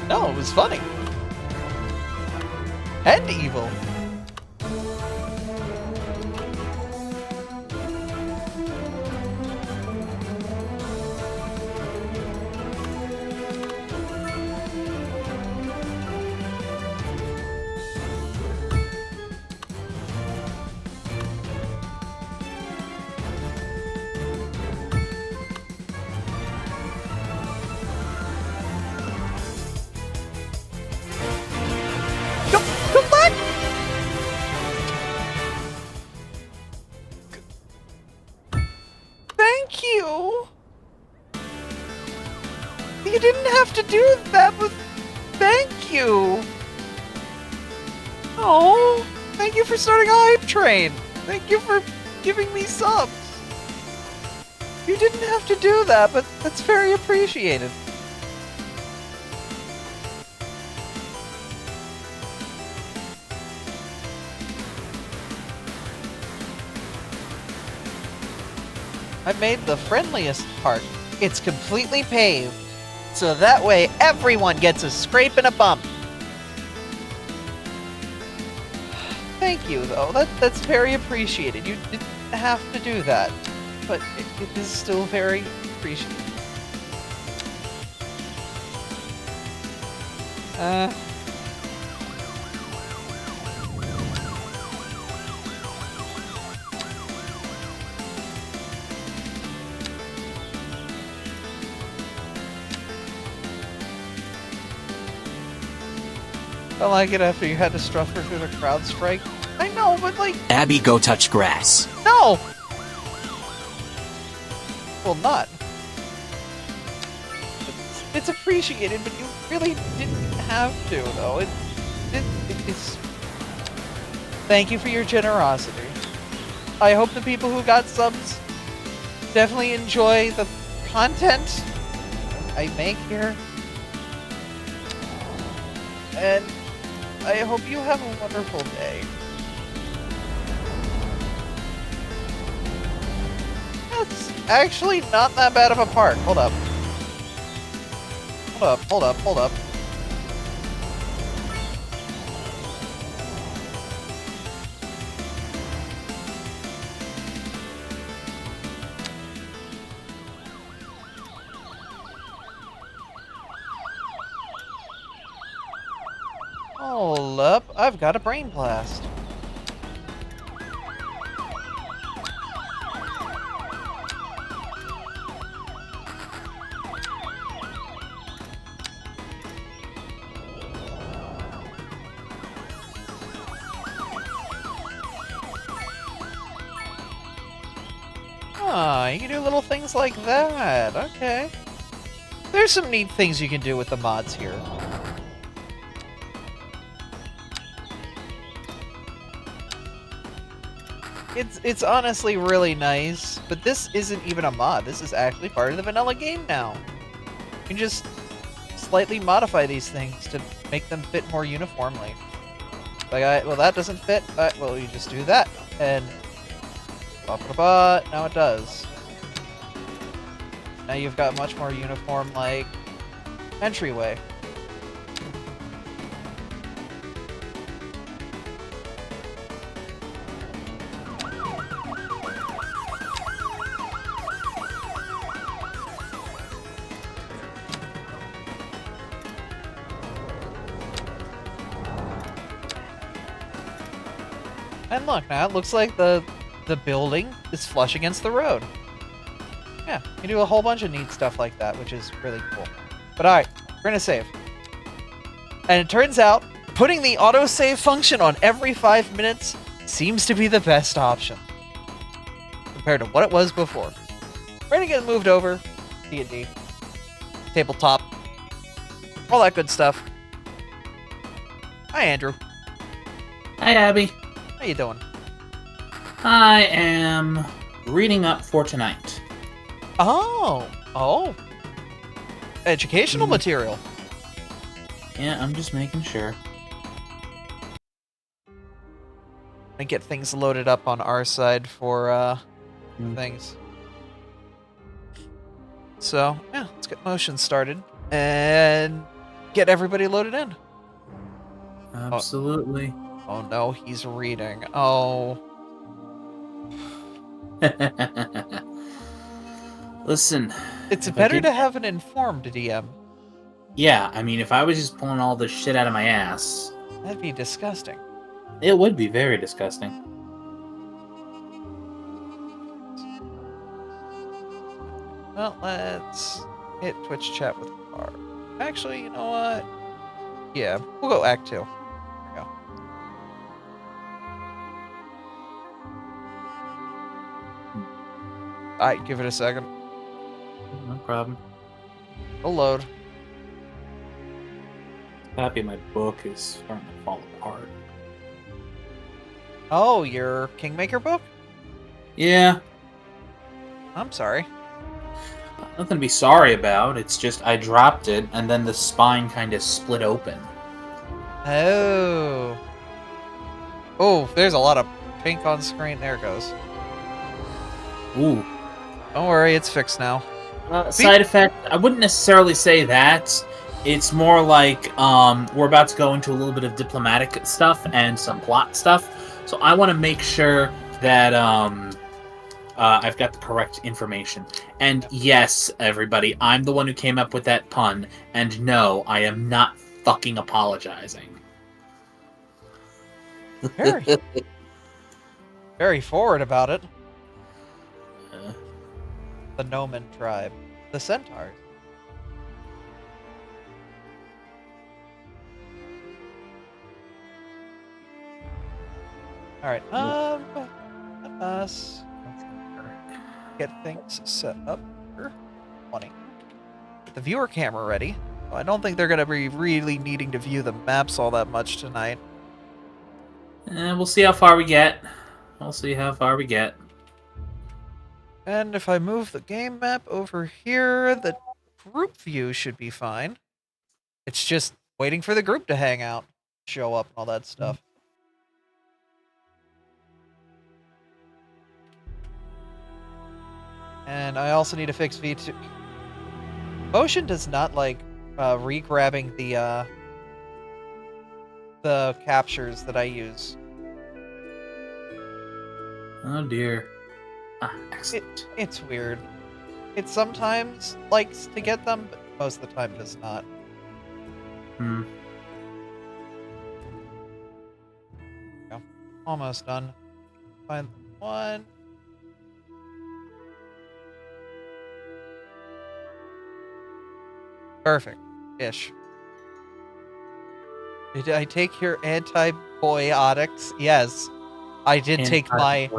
No, it was funny. And evil. Come back! Thank you! You didn't have to do that, but thank you! Oh, thank you for starting a hype train! Thank you for giving me subs! You didn't have to do that, but that's very appreciated. I made the friendliest part. It's completely paved, so that way everyone gets a scrape and a bump. Thank you, though. That's very appreciated. You didn't have to do that, but it is still very appreciated. I like it after you had to struggle through the crowd strike. I know, but like... Abby, go touch grass. No! Well, not. It's appreciated, but you really didn't have to, though. It's... Thank you for your generosity. I hope the people who got subs definitely enjoy the content I make here. And I hope you have a wonderful day. That's actually not that bad of a park. Hold up. Hold up. Hold up, I've got a brain blast. Ah, you can do little things like that. Okay. There's some neat things you can do with the mods here. It's honestly really nice, but this isn't even a mod. This is actually part of the vanilla game now. You can just slightly modify these things to make them fit more uniformly. Like, well, that doesn't fit. Well, you just do that, and now it does. Now you've got much more uniform, like, entryway. And look, now it looks like the building is flush against the road. Yeah, you can do a whole bunch of neat stuff like that, which is really cool. But alright, we're gonna save. And it turns out, putting the autosave function on every 5 minutes seems to be the best option. Compared to what it was before. We're gonna get it moved over. D&D. Tabletop. All that good stuff. Hi, Andrew. Hi, Abby. How you doing? I am reading up for tonight. Oh. Educational material. Yeah, I'm just making sure. I get things loaded up on our side for things. So, yeah, let's get motion started and get everybody loaded in. Absolutely. Oh no, he's reading. Oh. Listen. It's better to have an informed DM. Yeah, I mean, if I was just pulling all this shit out of my ass... That'd be disgusting. It would be very disgusting. Well, let's hit Twitch chat with Bar. Actually, you know what? Yeah, we'll go Act 2. There we go. Alright, give it a second. No problem. It'll load. Happy my book is starting to fall apart. Oh, your Kingmaker book? Yeah. I'm sorry. Nothing to be sorry about. It's just I dropped it, and then the spine kind of split open. Oh. Oh, there's a lot of pink on screen. There it goes. Ooh. Don't worry, it's fixed now. Side effect, I wouldn't necessarily say that. It's more like we're about to go into a little bit of diplomatic stuff and some plot stuff. So I want to make sure that I've got the correct information. And yes, everybody, I'm the one who came up with that pun. And no, I am not fucking apologizing. Very forward about it. The Noman tribe. The Centaurs. Alright, let us get things set up here. 20. Get the viewer camera ready. I don't think they're going to be really needing to view the maps all that much tonight. We'll see how far we get. We'll see how far we get. And if I move the game map over here, the group view should be fine. It's just waiting for the group to hang out, show up, and all that stuff. And I also need to fix V2. Motion does not like re-grabbing the captures that I use. Oh dear. Excellent. It's weird. It sometimes likes to get them, but most of the time does not. Go. Almost done. Find one. Perfect. Ish. Did I take your antibiotics? Yes. I did take my...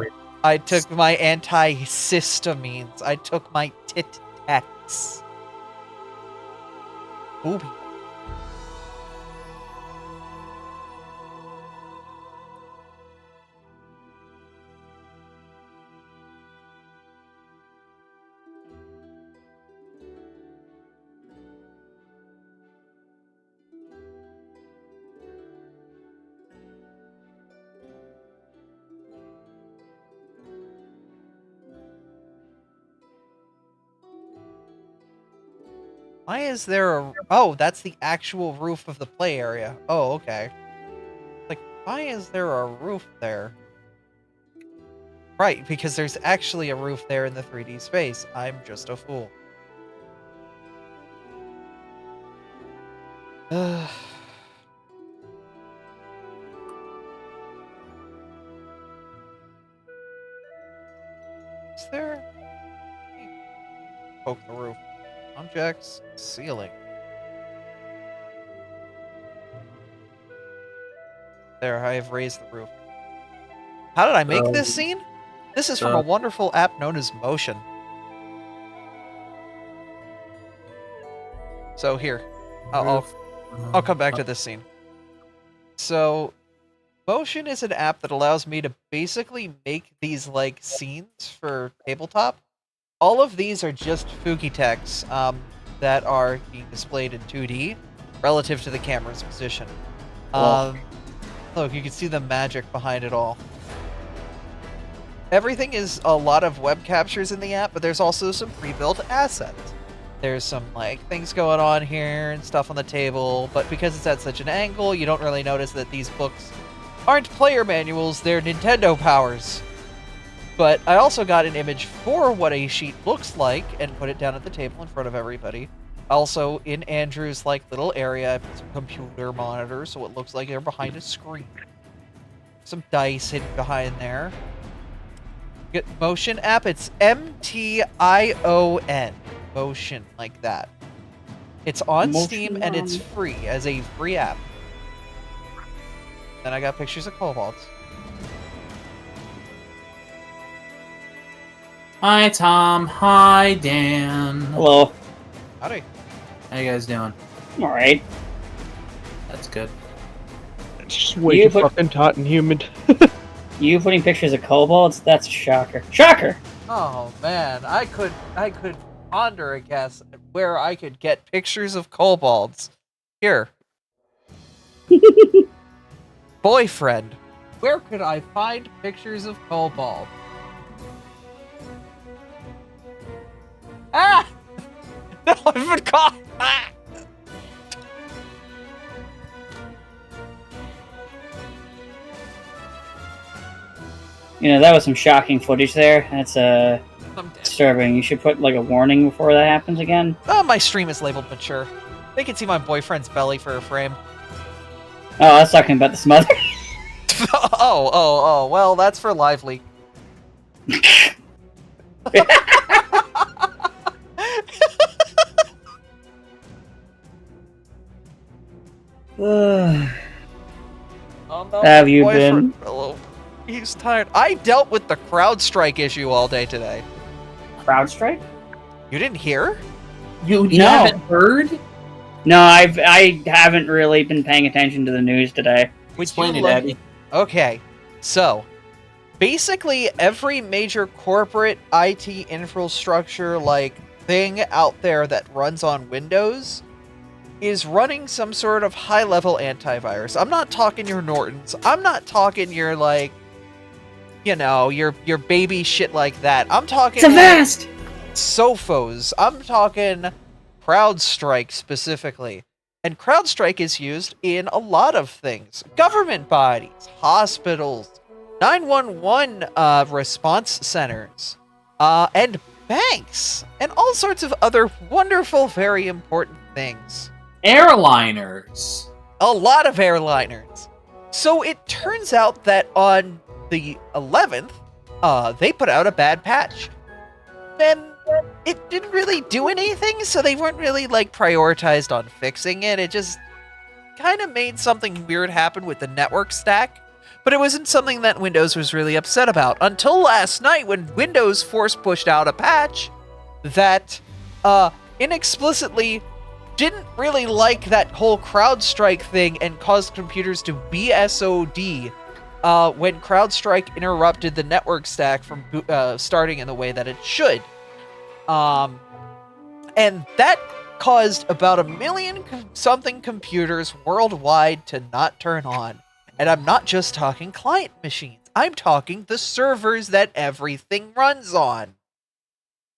I took my antihistamines. I took my Tit-Tex. Booby. Why is there a... Oh, that's the actual roof of the play area. Oh, okay. Like, why is there a roof there? Right, because there's actually a roof there in the 3D space. I'm just a fool. Is there... Poke the roof. Objects, ceiling. There, I have raised the roof. How did I make this scene? This is from a wonderful app known as Motion. So here, I'll come back to this scene. So, Motion is an app that allows me to basically make these like scenes for Tabletop. All of these are just Fuki text that are being displayed in 2D relative to the camera's position. Look, you can see the magic behind it all. everything is a lot of web captures in the app, but there's also some pre-built assets. There's some like things going on here and stuff on the table, but because it's at such an angle, you don't really notice that these books aren't player manuals, they're Nintendo powers. But I also got an image for what a sheet looks like and put it down at the table in front of everybody. Also, in Andrew's like little area, I put some computer monitors so it looks like they're behind a screen. Some dice hidden behind there. Get Motion app, it's MTION. Motion, like that. It's on Steam and it's free as a free app. Then I got pictures of kobolds. Hi, Tom. Hi, Dan. Hello. Howdy. How you guys doing? I'm alright. That's good. It's just way too fucking hot and humid. You putting pictures of kobolds? That's a shocker. Shocker! Oh man, I could ponder a guess at where I could get pictures of kobolds. Here. Boyfriend. Where could I find pictures of kobold? Ah! No, I've been caught! Ah! You know, that was some shocking footage there. That's disturbing. You should put like a warning before that happens again. Oh, my stream is labeled mature. They can see my boyfriend's belly for a frame. Oh, I was talking about the smother. Oh, well, that's for live leak. Oh, no, have you been? Fellow. He's tired. I dealt with the CrowdStrike issue all day today. CrowdStrike? You didn't hear? You haven't heard? No, I haven't really been paying attention to the news today. Explain it, Abby. Okay, so basically every major corporate IT infrastructure like thing out there that runs on Windows is running some sort of high-level antivirus. I'm not talking your Nortons. I'm not talking your like, you know, your baby shit like that. I'm talking Avast! Sophos. I'm talking CrowdStrike specifically. And CrowdStrike is used in a lot of things. Government bodies, hospitals, 911 response centers, and banks, and all sorts of other wonderful, very important things. Airliners. A lot of airliners. So it turns out that on the 11th, they put out a bad patch. And it didn't really do anything, so they weren't really, like, prioritized on fixing it. It just kind of made something weird happen with the network stack. But it wasn't something that Windows was really upset about. Until last night, when Windows pushed out a patch that, inexplicitly didn't really like that whole CrowdStrike thing and caused computers to BSOD when CrowdStrike interrupted the network stack from starting in the way that it should. And that caused about 1 million something computers worldwide to not turn on. And I'm not just talking client machines. I'm talking the servers that everything runs on.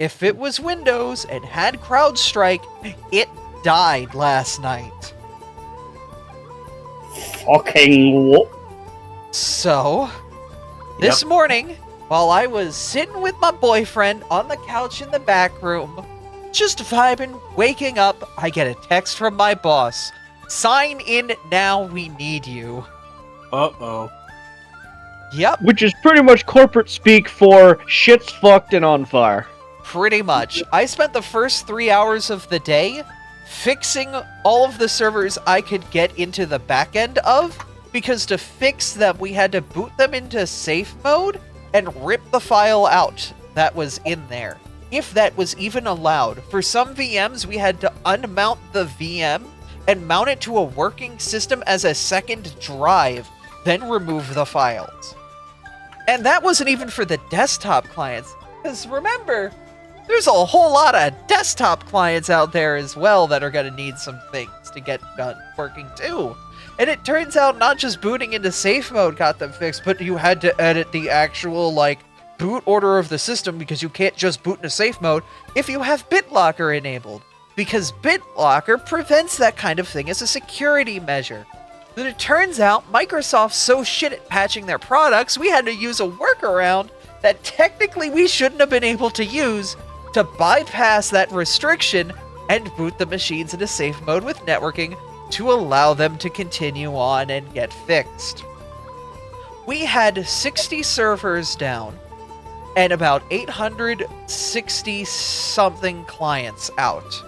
If it was Windows and had CrowdStrike, it died last night. Fucking what? So, this morning, while I was sitting with my boyfriend on the couch in the back room, just vibing, waking up, I get a text from my boss. Sign in now, we need you. Uh-oh. Yep. Which is pretty much corporate speak for shit's fucked and on fire. Pretty much. I spent the first 3 hours of the day fixing all of the servers I could get into the back end of, because to fix them, we had to boot them into safe mode and rip the file out that was in there. If that was even allowed. For some VMs, we had to unmount the VM and mount it to a working system as a second drive, then remove the files. And that wasn't even for the desktop clients, because remember, there's a whole lot of desktop clients out there as well that are going to need some things to get done working too. And it turns out not just booting into safe mode got them fixed, but you had to edit the actual, like, boot order of the system because you can't just boot in a safe mode if you have BitLocker enabled, because BitLocker prevents that kind of thing as a security measure. But it turns out Microsoft's so shit at patching their products, we had to use a workaround that technically we shouldn't have been able to use to bypass that restriction and boot the machines into safe mode with networking to allow them to continue on and get fixed. We had 60 servers down and about 860 something clients out.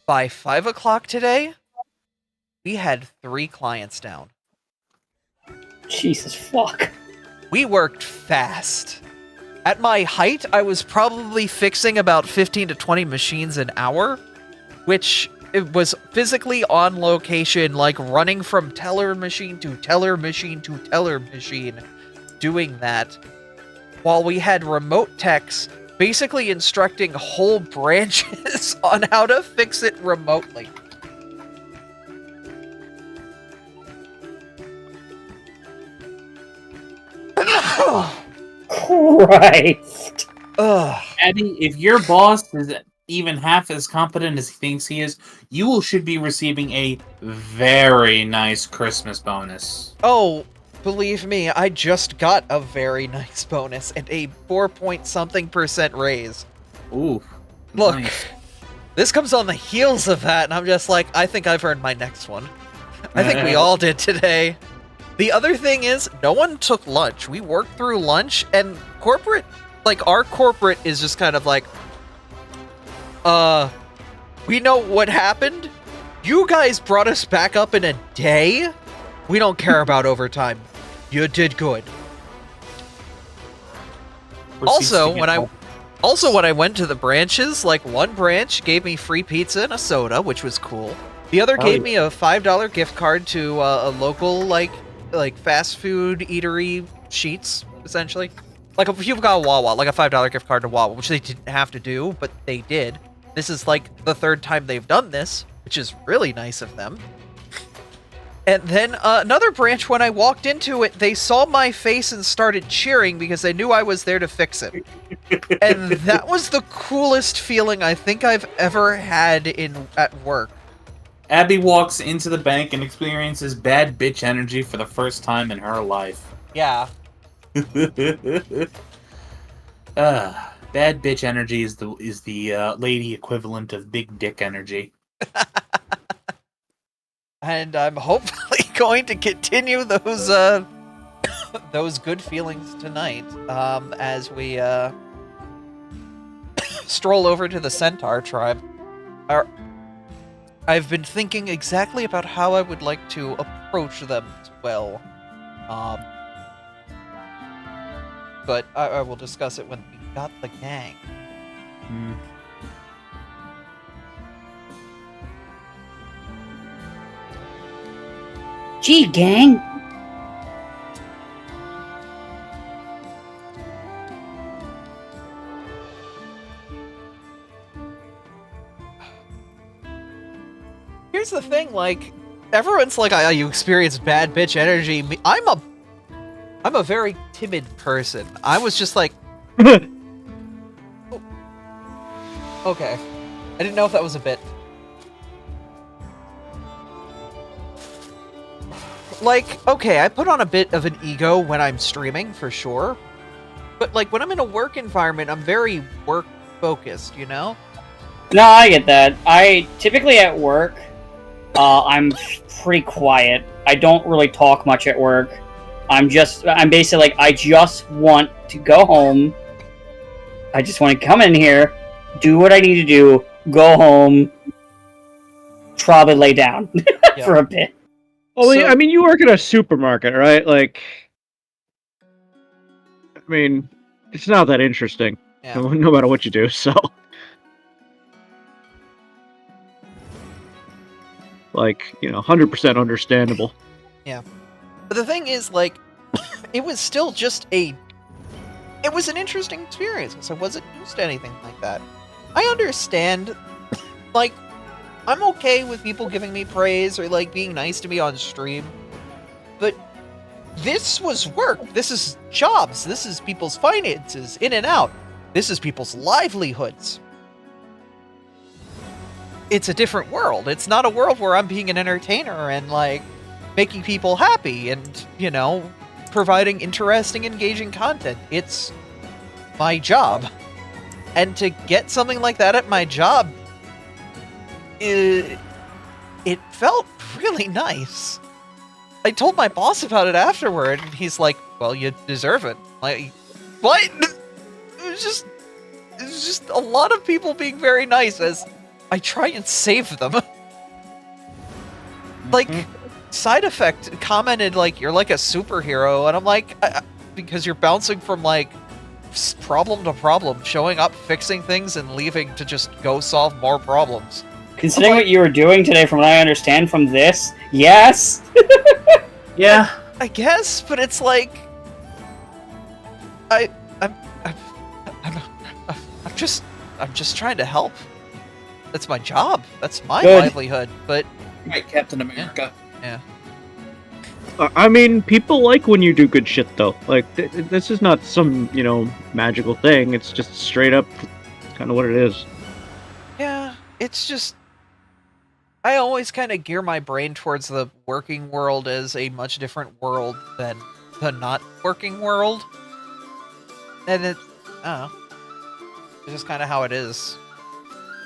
By 5 o'clock today, we had 3 clients down. Jesus fuck. We worked fast. At my height, I was probably fixing about 15 to 20 machines an hour, which it was physically on location, like running from teller machine to teller machine to teller machine, doing that, while we had remote techs basically instructing whole branches on how to fix it remotely. Christ. Abby, if your boss is even half as competent as he thinks he is, you should be receiving a very nice Christmas bonus. Oh, believe me, I just got a very nice bonus and a 4-point-something% raise. Ooh. Look, nice. This comes on the heels of that, and I'm just like, I think I've earned my next one. I think we all did today. The other thing is, no one took lunch. We worked through lunch, and corporate, like, our corporate is just kind of like, we know what happened. You guys brought us back up in a day. We don't care about overtime. You did good. Also, when I went to the branches, like, one branch gave me free pizza and a soda, which was cool. The other gave me a $5 gift card to a local, like fast food eatery, Sheets, essentially. Like, if you've got a Wawa, like a $5 gift card to Wawa, which they didn't have to do, but they did. This is, like, the 3rd time they've done this, which is really nice of them. And then another branch, when I walked into it, they saw my face and started cheering because they knew I was there to fix it. And that was the coolest feeling I think I've ever had at work. Abby walks into the bank and experiences bad bitch energy for the first time in her life. Yeah. Bad bitch energy is the lady equivalent of big dick energy. And I'm hopefully going to continue those those good feelings tonight as we stroll over to the Centaur tribe. I've been thinking exactly about how I would like to approach them as well. But I will discuss it when we got the gang. Gee, gang. Here's the thing, like, everyone's like, you experience bad bitch energy. I'm a very timid person. I was just like... Oh. Okay. I didn't know if that was a bit. Like, okay, I put on a bit of an ego when I'm streaming, for sure. But, like, when I'm in a work environment, I'm very work-focused, you know? No, I get that. I typically at work, I'm pretty quiet. I don't really talk much at work. I'm basically like, I just want to go home. I just want to come in here, do what I need to do, go home, probably lay down for a bit. Well, I mean, you work at a supermarket, right? Like, I mean, it's not that interesting, no matter what you do, so. Like, 100% understandable. Yeah. But the thing is, like, it was still just it was an interesting experience, because I wasn't used to anything like that. I understand, like, I'm okay with people giving me praise or, like, being nice to me on stream, but this was work. This is jobs. This is people's finances, in and out. This is people's livelihoods. It's a different world. It's not a world where I'm being an entertainer and, like, making people happy and, you know, providing interesting, engaging content. It's my job. And to get something like that at my job, it felt really nice. I told my boss about it afterward, and he's like, well, you deserve it. Like, what? It was just a lot of people being very nice as I try and save them. Like, Side Effect commented, like, you're like a superhero, and I'm like, because you're bouncing from, like, problem to problem, showing up, fixing things, and leaving to just go solve more problems. Considering what you were doing today, from what I understand from this, yes! Yeah. I guess, but it's like... I'm just trying to help. That's my job. That's my livelihood, but... Right, Captain America. Yeah. I mean, people like when you do good shit, though. Like, this is not some, you know, magical thing. It's just straight up kind of what it is. Yeah, it's just... I always kind of gear my brain towards the working world as a much different world than the not working world. And I don't know. It's just kind of how it is.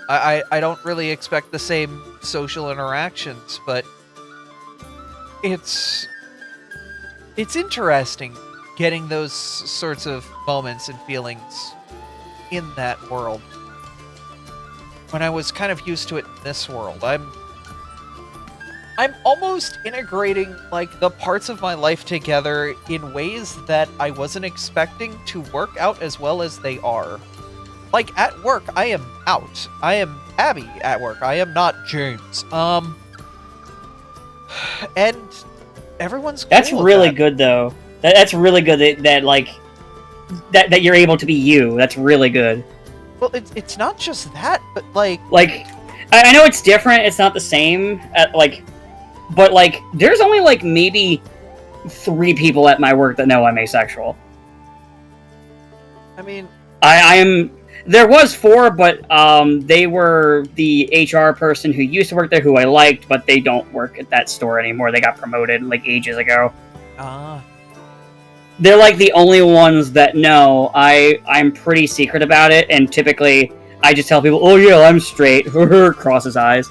I don't really expect the same social interactions, but it's interesting getting those sorts of moments and feelings in that world. When I was kind of used to it in this world, I'm almost integrating, like, the parts of my life together in ways that I wasn't expecting to work out as well as they are. Like, at work, I am out. I am Abby at work. I am not James. And everyone's cool That's with really that. good, though. That's really good that you're able to be you. That's really good. Well, it's not just that, but, like... Like, I know it's different, it's not the same, but, like, there's only, like, maybe 3 people at my work that know I'm asexual. I mean... There was 4, but, they were the HR person who used to work there who I liked, but they don't work at that store anymore. They got promoted, like, ages ago. Ah. They're, like, the only ones that know. I'm pretty secret about it, and typically, I just tell people, oh yeah, I'm straight, cross his eyes.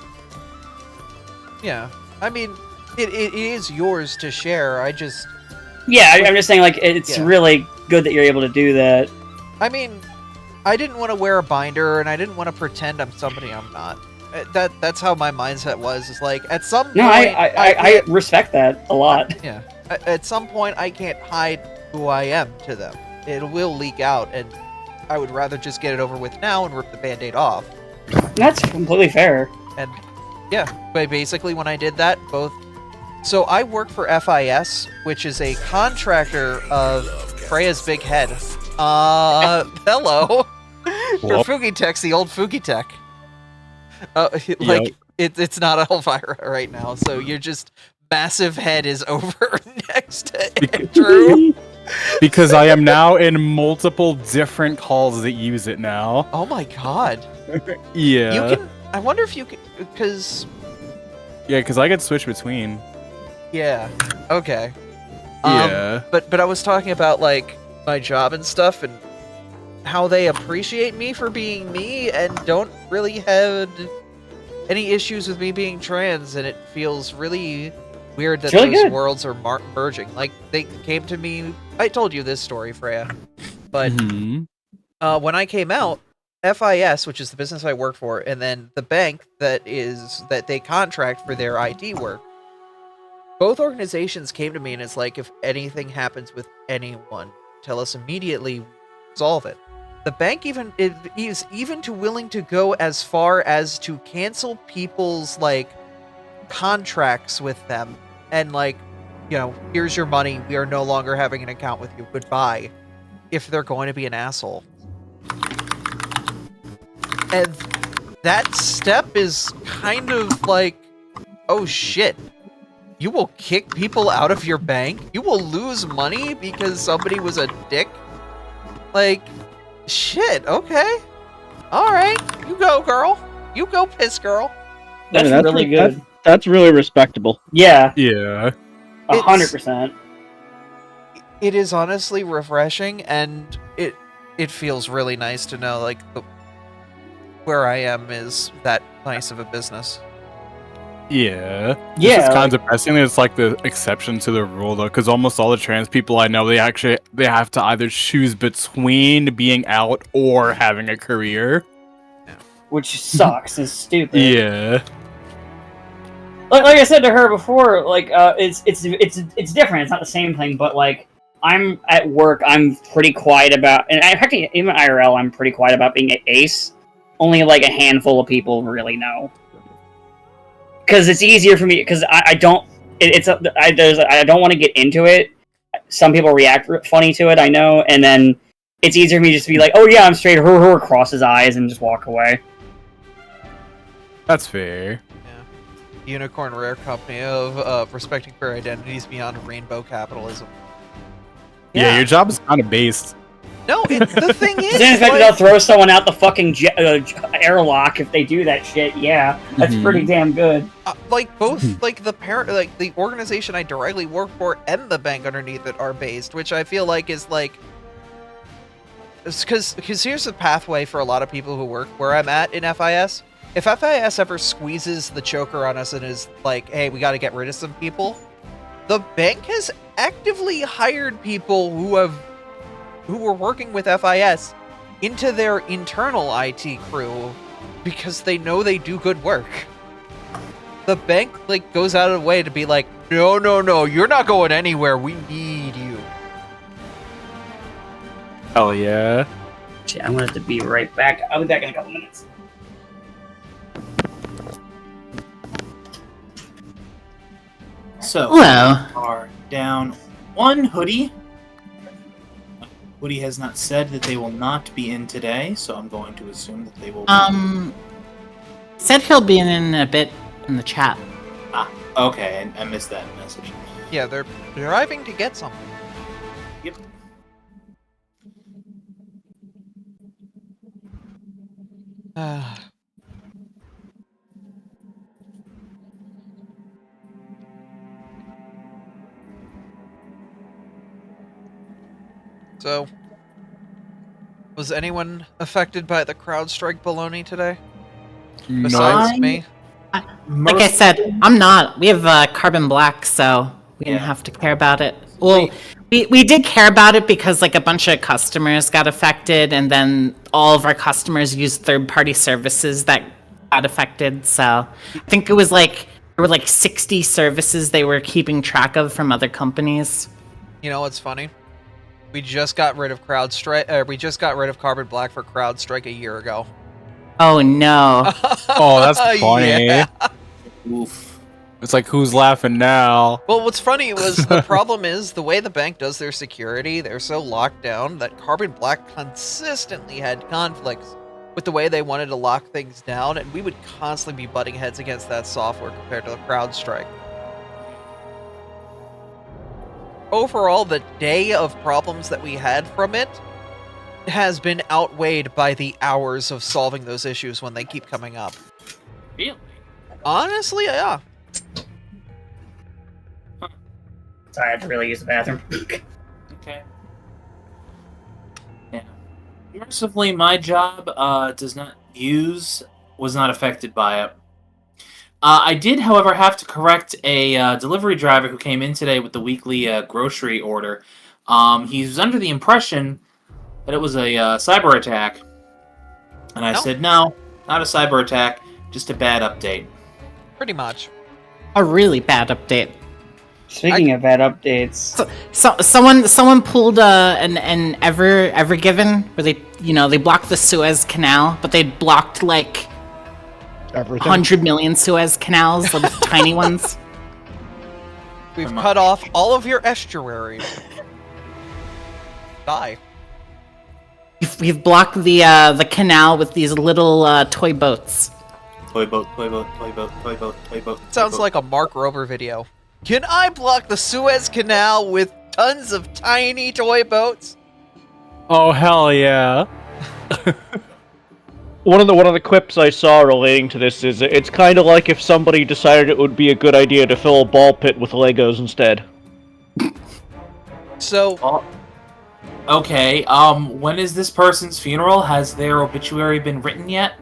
Yeah. I mean, it is yours to share, I just... Yeah, I'm just saying, like, it's really good that you're able to do that. I mean, I didn't want to wear a binder, and I didn't want to pretend I'm somebody I'm not. That's how my mindset was. Is like, at some point... No, I respect that a lot. Yeah. At some point, I can't hide who I am to them. It will leak out, and I would rather just get it over with now and rip the Band-Aid off. That's completely fair. And, yeah, but basically when I did that, So I work for FIS, which is a contractor of Freya's Big Head. Hello. For Fugitech's the old Fugitech. It's not Elvira right now, so you're just massive head is over next to Andrew. Because I am now in multiple different calls that use it now. Oh my god. Yeah. You can. I wonder if you can, because. Yeah, because I could switch between. Yeah. Okay. Yeah. But I was talking about, like, my job and stuff, and how they appreciate me for being me and don't really have any issues with me being trans, and it feels really weird that those worlds are merging. Like, they came to me... I told you this story, Freya. But when I came out, FIS, which is the business I work for, and then the bank that they contract for their ID work, both organizations came to me and it's like, if anything happens with anyone, tell us immediately, solve it. The bank is even willing to go as far as to cancel people's, like, contracts with them and, like, you know, here's your money, we are no longer having an account with you, goodbye, if they're going to be an asshole. And that step is kind of like, oh shit. You will kick people out of your bank? You will lose money because somebody was a dick? Like, shit, okay. Alright, you go, girl. You go, piss girl. That's really good. That's really respectable. Yeah. Yeah. 100%. It is honestly refreshing, and it feels really nice to know, like, where I am is that nice of a business. Yeah. Yeah, It's kind of depressing that it's like the exception to the rule, though, because almost all the trans people I know, they have to either choose between being out or having a career. Which sucks. It's stupid. Yeah. Like I said to her before, like it's different. It's not the same thing, but like I'm at work, I'm pretty quiet about, and actually even IRL, I'm pretty quiet about being an ace. Only like a handful of people really know. Because it's easier for me. Because I don't want to get into it. Some people react funny to it, I know, and then it's easier for me just to be like, "Oh yeah, I'm straight." Cross his eyes and just walk away. That's fair. Unicorn Rare Company of respecting queer identities beyond rainbow capitalism. Yeah, your job is kind of based. No, the thing is, Then expect they'll throw someone out the fucking airlock if they do that shit. Yeah, that's pretty damn good. Like both, like the parent, like the organization I directly work for and the bank underneath it are based, which I feel like is like, because here's the pathway for a lot of people who work where I'm at in FIS. If FIS ever squeezes the choker on us and is like, hey, we got to get rid of some people, the bank has actively hired people who were working with FIS into their internal IT crew because they know they do good work. The bank like goes out of the way to be like, no, you're not going anywhere. We need you. Hell yeah. Shit, I'm gonna have to be right back. I'll be back in a couple minutes. So, hello. We are down one hoodie. Hoodie has not said that they will not be in today, so I'm going to assume that they will be. Said he'll be in a bit in the chat. Ah, okay, I missed that message. Yeah, they're driving to get something. Yep. So, was anyone affected by the CrowdStrike baloney today? Besides me? Like I said, I'm not. We have Carbon Black, so we didn't have to care about it. Well, we did care about it because like a bunch of customers got affected, and then all of our customers used third-party services that got affected. So I think it was like there were like 60 services they were keeping track of from other companies. You know what's funny? We just got rid of CrowdStrike. We just got rid of Carbon Black for CrowdStrike a year ago. Oh no! Oh, that's funny. Yeah. Oof. It's like, who's laughing now? Well, what's funny was the problem is the way the bank does their security, they're so locked down that Carbon Black consistently had conflicts with the way they wanted to lock things down, and we would constantly be butting heads against that software compared to the CrowdStrike. Overall, the day of problems that we had from it has been outweighed by the hours of solving those issues when they keep coming up. Really? Honestly, yeah. Sorry, I had to really use the bathroom. Okay. Yeah. Mercifully, my job was not affected by it. I did, however, have to correct a delivery driver who came in today with the weekly grocery order. He was under the impression that it was a cyber attack. And I said, no, not a cyber attack, just a bad update. Pretty much. A really bad update. Speaking of bad updates, so someone pulled an Evergiven where they blocked the Suez Canal, but they blocked like Everything. 100 million Suez canals, the tiny ones. We've cut off all of your estuaries. Die. We've blocked the canal with these little toy boats. Toy boat. Sounds like a Mark Rober video. Can I block the Suez Canal with tons of tiny toy boats? Oh hell yeah! One of the quips I saw relating to this is it's kind of like if somebody decided it would be a good idea to fill a ball pit with Legos instead. So, okay. When is this person's funeral? Has their obituary been written yet?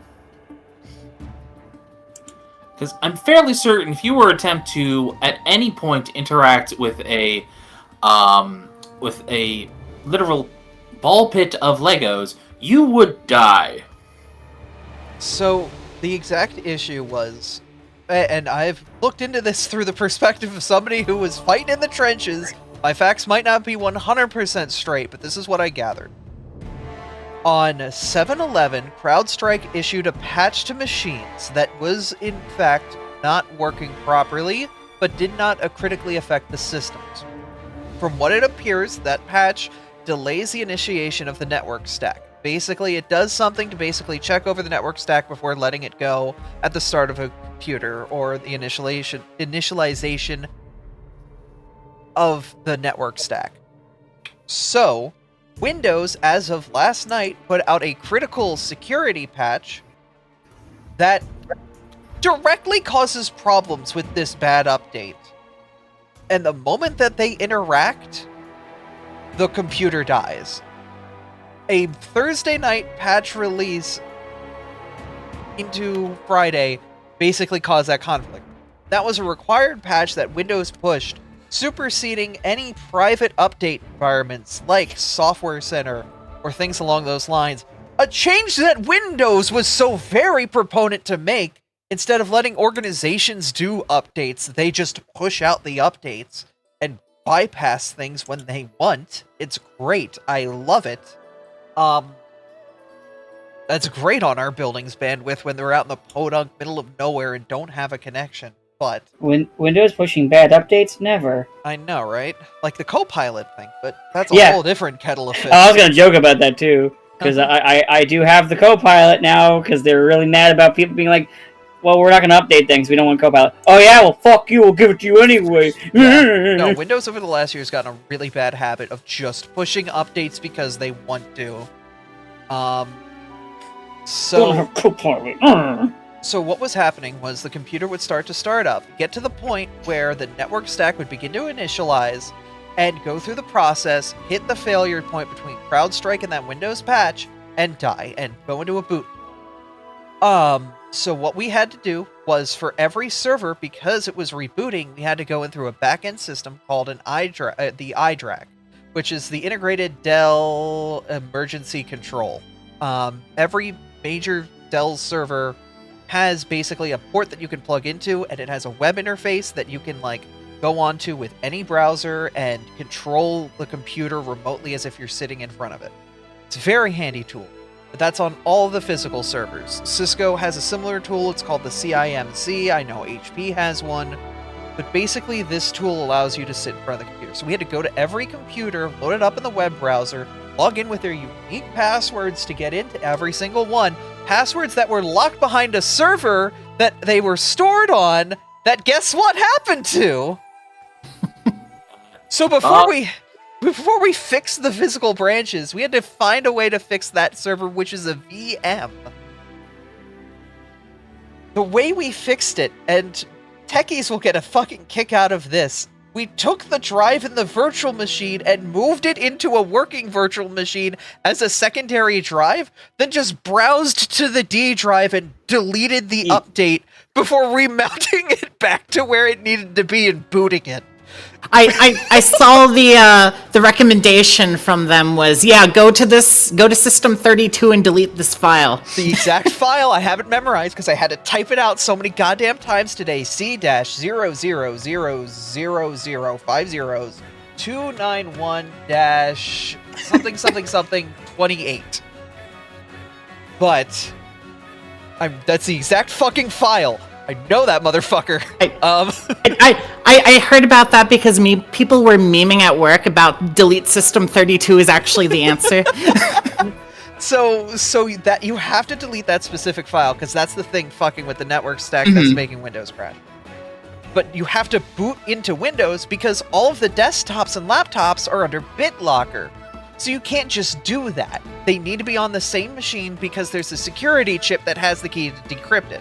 Because I'm fairly certain if you were to attempt to at any point interact with a literal ball pit of Legos, you would die. So, the exact issue was, and I've looked into this through the perspective of somebody who was fighting in the trenches. My facts might not be 100% straight, but this is what I gathered. On 7/11, CrowdStrike issued a patch to machines that was, in fact, not working properly, but did not critically affect the systems. From what it appears, that patch delays the initiation of the network stack. Basically, it does something to basically check over the network stack before letting it go at the start of a computer, or the initialization of the network stack. So, Windows, as of last night, put out a critical security patch that directly causes problems with this bad update. And the moment that they interact, the computer dies. A Thursday night patch release into Friday basically caused that conflict. That was a required patch that Windows pushed, superseding any private update environments like Software Center or things along those lines. A change that Windows was so very proponent to make. Instead of letting organizations do updates, they just push out the updates and bypass things when they want. It's great. I love it. That's great on our building's bandwidth when they're out in the podunk middle of nowhere and don't have a connection. But Windows pushing bad updates? Never. I know, right? Like the Copilot thing, but that's a whole different kettle of fish. I was gonna joke about that too, because I do have the Copilot now, because they're really mad about people being like, well, we're not going to update things. We don't want Copilot. Oh, yeah? Well, fuck you. We'll give it to you anyway. Yeah. No, Windows over the last year has gotten a really bad habit of just pushing updates because they want to. So what was happening was the computer would start to start up, get to the point where the network stack would begin to initialize, and go through the process, hit the failure point between CrowdStrike and that Windows patch, and die, and go into a boot. So what we had to do was, for every server, because it was rebooting, we had to go in through a back-end system called the iDRAC, which is the Integrated Dell Emergency Control. Every major Dell server has basically a port that you can plug into, and it has a web interface that you can go onto with any browser and control the computer remotely as if you're sitting in front of it. It's a very handy tool. But that's on all of the physical servers. Cisco has a similar tool. It's called the CIMC. I know HP has one. But basically, this tool allows you to sit in front of the computer. So we had to go to every computer, load it up in the web browser, log in with their unique passwords to get into every single one. Passwords that were locked behind a server that they were stored on that guess what happened to? So before we fixed the physical branches, we had to find a way to fix that server, which is a VM. The way we fixed it, and techies will get a fucking kick out of this, we took the drive in the virtual machine and moved it into a working virtual machine as a secondary drive, then just browsed to the D drive and deleted the update before remounting it back to where it needed to be and booting it. I saw the recommendation from them was, go to system 32 and delete this file. The exact file I haven't memorized because I had to type it out so many goddamn times today. C-00000500291-something 28. But that's the exact fucking file. I know that motherfucker. I heard about that because people were memeing at work about delete system 32 is actually the answer. So that you have to delete that specific file because that's the thing fucking with the network stack that's making Windows crash. but you have to boot into Windows because all of the desktops and laptops are under BitLocker. So you can't just do that. They need to be on the same machine because there's a security chip that has the key to decrypt it.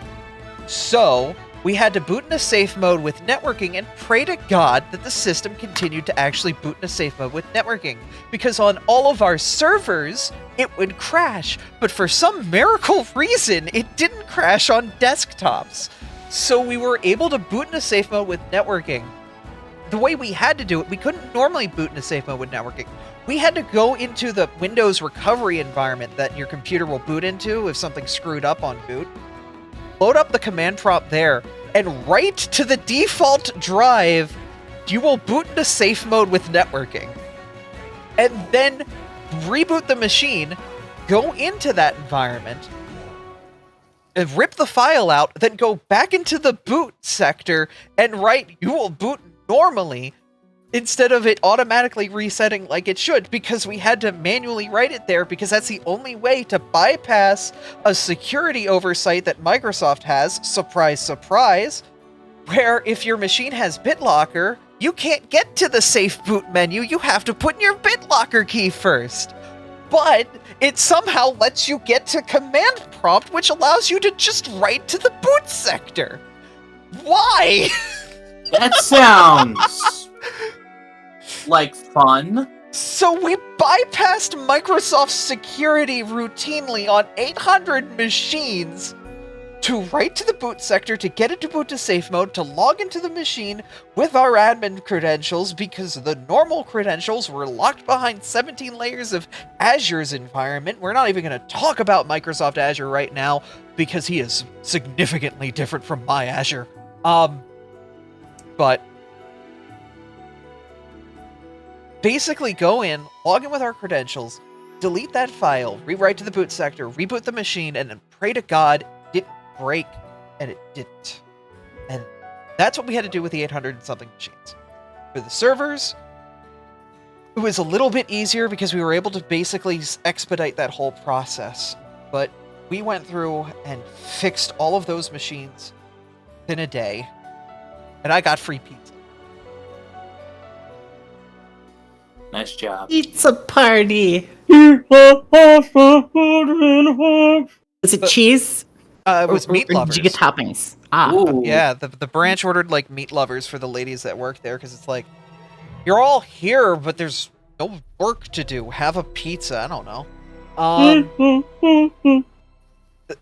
So we had to boot in a safe mode with networking and pray to God that the system continued to actually boot in a safe mode with networking. Because on all of our servers, it would crash. But for some miracle reason, it didn't crash on desktops. So we were able to boot in a safe mode with networking. The way we had to do it, we couldn't normally boot in a safe mode with networking. We had to go into the Windows recovery environment that your computer will boot into if something's screwed up on boot. Load up the command prompt there, and right to the default drive, you will boot into safe mode with networking. And then reboot the machine, go into that environment, and rip the file out, then go back into the boot sector, and you will boot normally, instead of it automatically resetting like it should, because we had to manually write it there, because that's the only way to bypass a security oversight that Microsoft has, surprise, surprise, where if your machine has BitLocker, you can't get to the safe boot menu, you have to put in your BitLocker key first. But it somehow lets you get to command prompt, which allows you to just write to the boot sector. Why? That sounds like fun. So we bypassed Microsoft's security routinely on 800 machines to write to the boot sector, to get it to boot to safe mode, to log into the machine with our admin credentials, because the normal credentials were locked behind 17 layers of Azure's environment. We're not even going to talk about Microsoft Azure right now, because he is significantly different from my Azure. But basically go in, log in with our credentials, delete that file, rewrite to the boot sector, reboot the machine, and then pray to God it didn't break, and it didn't. And that's what we had to do with the 800 and something machines. For the servers, it was a little bit easier because we were able to basically expedite that whole process. But we went through and fixed all of those machines in a day. And I got free pizza. Nice job. Pizza party. Is it cheese? It was meat Or lovers. did you get toppings? Yeah, the branch ordered like meat lovers for the ladies that work there, because it's like, you're all here, but there's no work to do. Have a pizza. I don't know.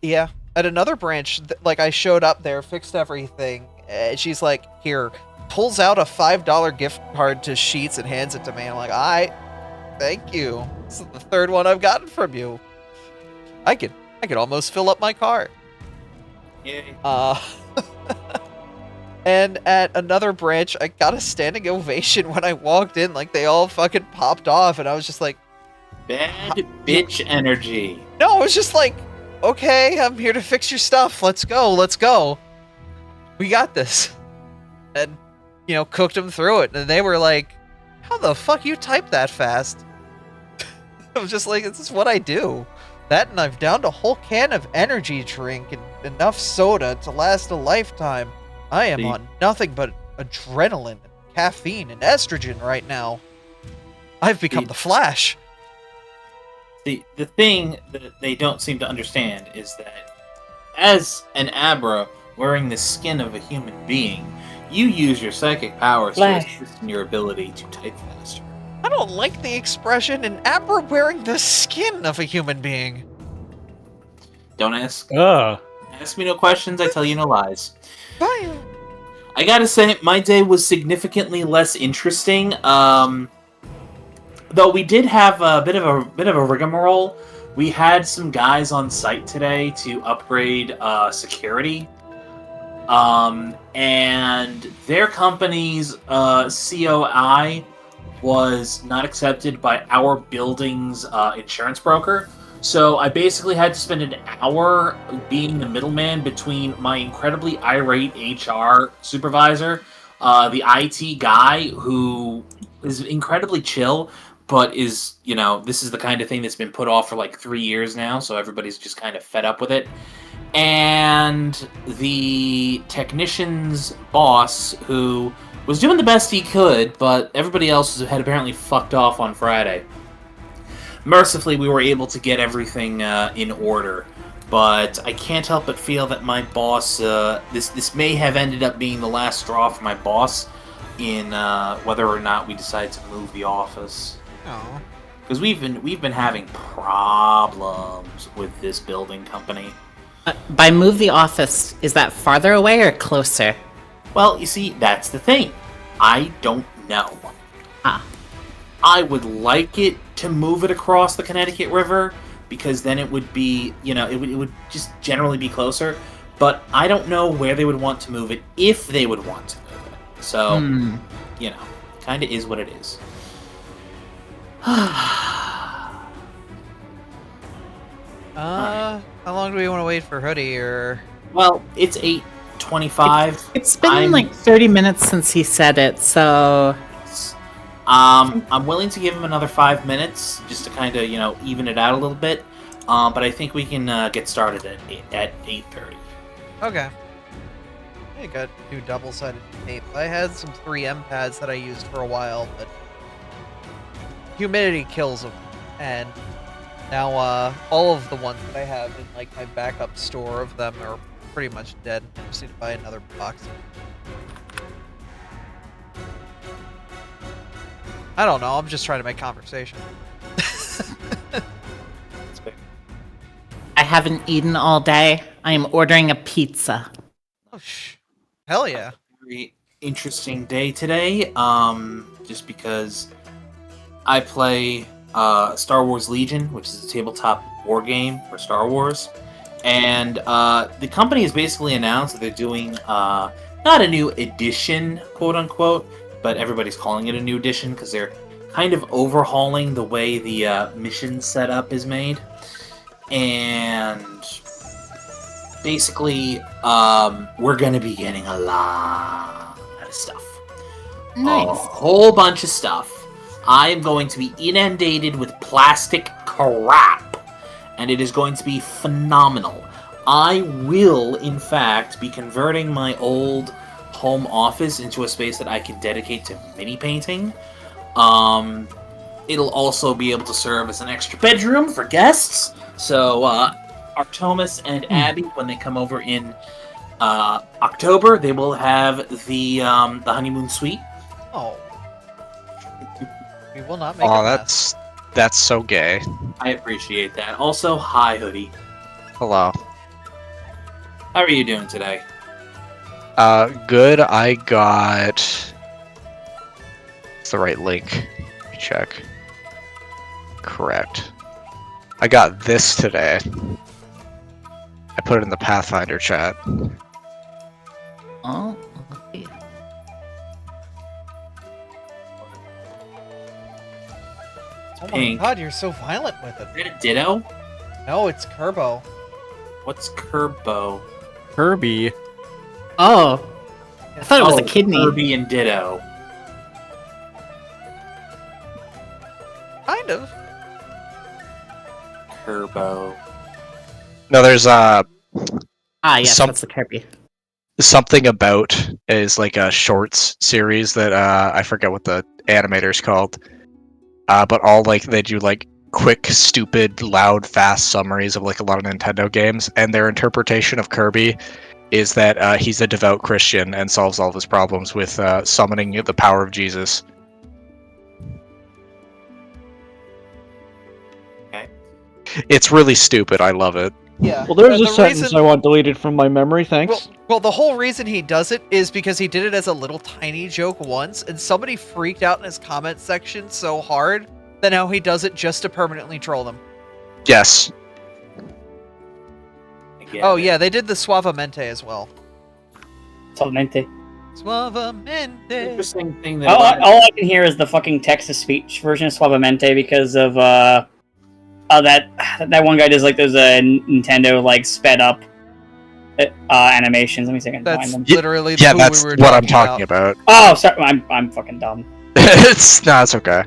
Yeah, at another branch, like I showed up there, fixed everything. And she's like, here, pulls out a $5 gift card to Sheets and hands it to me. I'm like, thank you. This is the third one I've gotten from you. I could almost fill up my cart. Yay. And at another branch, I got a standing ovation when I walked in. Like, they all fucking popped off, and I was just like, bad bitch energy. No, it was just like, okay, I'm here to fix your stuff. Let's go. We got this. And, cooked them through it. And they were like, how the fuck you type that fast? I was just like, this is what I do. That, and I've downed a whole can of energy drink and enough soda to last a lifetime. I am on nothing but adrenaline, and caffeine, and estrogen right now. I've become the Flash. The thing that they don't seem to understand is that as an Abra wearing the skin of a human being, you use your psychic powers to assist in your ability to type faster. I don't like the expression, an Abra wearing the skin of a human being. Don't ask. Ask me no questions, I tell you no lies. Bye. I gotta say, my day was significantly less interesting. Though we did have a bit of a rigmarole. We had some guys on site today to upgrade security. And their company's COI was not accepted by our building's insurance broker. So I basically had to spend an hour being the middleman between my incredibly irate HR supervisor, the IT guy who is incredibly chill, but is, this is the kind of thing that's been put off for like 3 years now, so everybody's just kind of fed up with it. and the technician's boss, who was doing the best he could, but everybody else had apparently fucked off on Friday. Mercifully, we were able to get everything in order, but I can't help but feel that my boss, this may have ended up being the last straw for my boss in whether or not we decide to move the office. Oh. Because we've been having problems with this building company. By move the office, is that farther away or closer? Well, you see, that's the thing. I don't know. I would like it to move it across the Connecticut River, because then it would be, it would just generally be closer. But I don't know where they would want to move it, if they would want to move it. So, kind of is what it is. How long do we want to wait for Hoodie, or? Well, it's 8:25. It's been like 30 minutes since he said it, so... I'm willing to give him another 5 minutes, just to kind of, even it out a little bit. But I think we can get started at 8:30. Okay. I got 2 double-sided tape. I had some 3M pads that I used for a while, but humidity kills them, and now all of the ones that I have in like my backup store of them are pretty much dead. I just need to buy another box. I don't know. I'm just trying to make conversation. I haven't eaten all day. I am ordering a pizza. Oh, hell yeah. Very interesting day today. Just because I play Star Wars Legion, which is a tabletop war game for Star Wars. And the company has basically announced that they're doing not a new edition, quote unquote, but everybody's calling it a new edition because they're kind of overhauling the way the mission setup is made. And basically, we're going to be getting a lot of stuff. Nice. A whole bunch of stuff. I am going to be inundated with plastic crap, and it is going to be phenomenal. I will, in fact, be converting my old home office into a space that I can dedicate to mini painting. It'll also be able to serve as an extra bedroom for guests. So, Artemis and Abby, when they come over in October, they will have the honeymoon suite. Oh. We will not make it. That's so gay. I appreciate that. Also, hi, Hoodie. Hello. How are you doing today? Good. I got... It's the right link. Let me check. Correct. I got this today. I put it in the Pathfinder chat. Oh, Oh my god, you're so violent with it. Is it a Ditto? No, it's Kerbo. What's Kerbo? Kirby. Oh. I thought it was a kidney. Kirby and Ditto. Kind of. Kerbo. No, there's yes, that's the Kirby. Something About is like a shorts series that I forget what the animator's called. But all like they do like quick, stupid, loud, fast summaries of like a lot of Nintendo games, and their interpretation of Kirby is that he's a devout Christian and solves all of his problems with summoning the power of Jesus. Okay. It's really stupid. I love it. Yeah. Well, there's a sentence I want deleted from my memory, thanks. Well, the whole reason he does it is because he did it as a little tiny joke once, and somebody freaked out in his comment section so hard that now he does it just to permanently troll them. Yes. Oh yeah, they did the Suavemente as well. Suavemente. Suavemente. Interesting thing that all I can hear is the fucking text-to-speech version of Suavemente because of that one guy does like those Nintendo like sped up animations. Let me see if I can That's find them. literally that's who we were what I'm talking about. Oh, sorry, I'm fucking dumb. It's okay.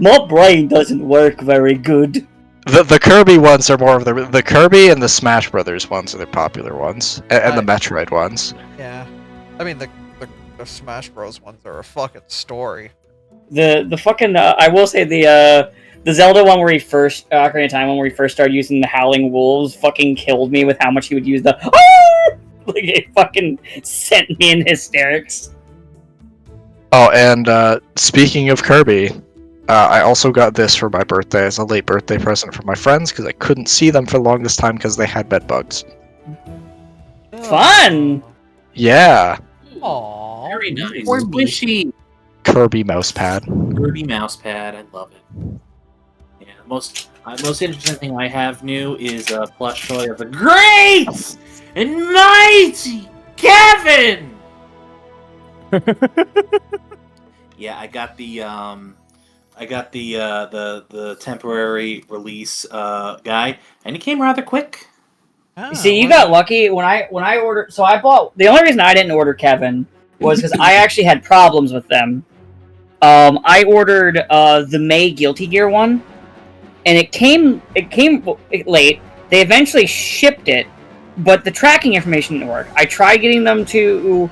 My brain doesn't work very good. The Kirby ones are more of the Kirby and the Smash Brothers ones are the popular ones, and the Metroid ones. Yeah, I mean the Smash Bros ones are a fucking story. The fucking I will say the Zelda one where he first Ocarina of Time one where he first started using the Howling Wolves fucking killed me with how much he would use the like it fucking sent me in hysterics. Oh, and speaking of Kirby, I also got this for my birthday as a late birthday present for my friends because I couldn't see them for the longest time because they had bed bugs. Fun. Yeah. Aww. Very nice. Or Squishy. Kirby mousepad. Kirby mousepad. I love it. Yeah. Most interesting thing I have new is a plush toy of the great and mighty Kevin. Yeah, I got the temporary release guy, and he came rather quick. See, you got lucky when I ordered. So I bought. The only reason I didn't order Kevin was because I actually had problems with them. I ordered the May Guilty Gear one, and it came late. They eventually shipped it, but the tracking information didn't work. I tried getting them to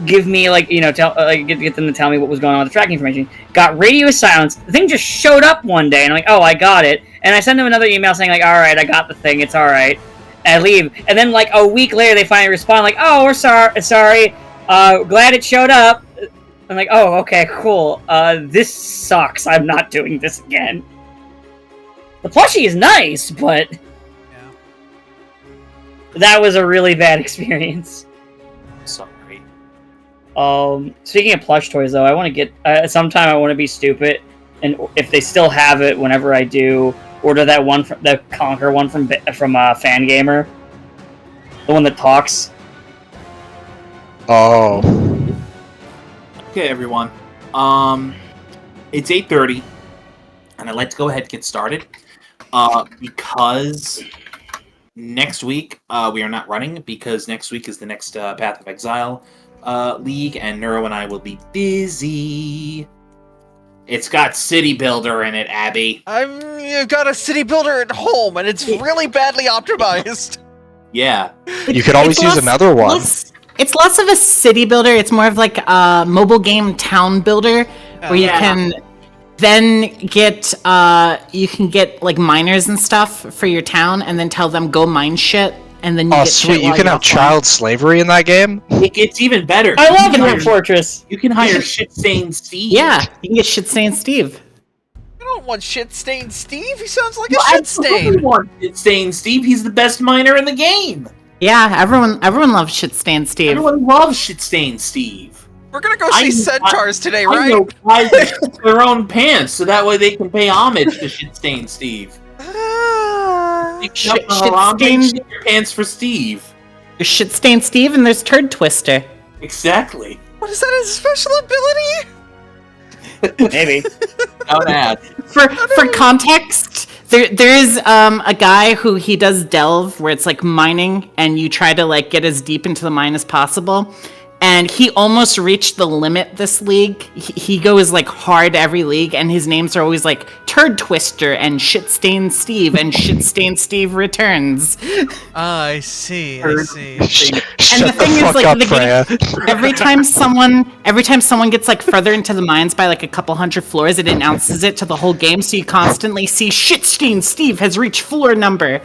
give me get them to tell me what was going on with the tracking information. Got radio silence. The thing just showed up one day, and I'm like, oh, I got it. And I send them another email saying like, all right, I got the thing. It's all right. And I leave. And then like a week later, they finally respond like, oh, we're sorry. Glad it showed up. I'm like, oh, okay, cool. This sucks. I'm not doing this again. The plushie is nice, but that was a really bad experience. Sorry. Speaking of plush toys, though, I want to get sometime. I want to be stupid, and if they still have it, whenever I do, order that one from the Conquer one from Fangamer, the one that talks. Oh. Okay, everyone. It's 8:30, and I'd like to go ahead and get started. Because next week we are not running because next week is the next Path of Exile league, and Neuro and I will be busy. It's got City Builder in it, Abby. I've got a City Builder at home, and it's really badly optimized. Yeah. You could always use another one. It's less of a city builder. It's more of like a mobile game town builder, where you can then get like miners and stuff for your town, and then tell them go mine shit, and then you get sweet! shit You can have child slavery in that game. It gets even better. I love Dwarf Fortress. You can hire Shit-Stained Steve. Yeah, you can get Shit-Stained Steve. I don't want Shit-Stained Steve. He sounds like Well, a shit stain. want Shit-Stained Steve. He's the best miner in the game. Yeah, everyone loves Shit-Stained Steve. Everyone loves Shit-Stained Steve. We're gonna go see Centaurs today, I right? know guys that shit their own pants so that way they can pay homage to Shit-Stained Steve. Shit your pants for Steve. There's Shit-Stained Steve and there's Turd Twister. Exactly. What is that? His special ability? Maybe. Don't add. For context, there is a guy who he does delve where it's like mining and you try to like get as deep into the mine as possible. And he almost reached the limit this league. He goes like hard every league, and his names are always like Turd Twister and Shit-Stained Steve and Shit-Stained Steve Returns. I see. And the thing is, like, the game, every time someone gets like further into the mines by like a couple hundred floors, it announces it to the whole game, so you constantly see Shit-Stained Steve has reached floor number.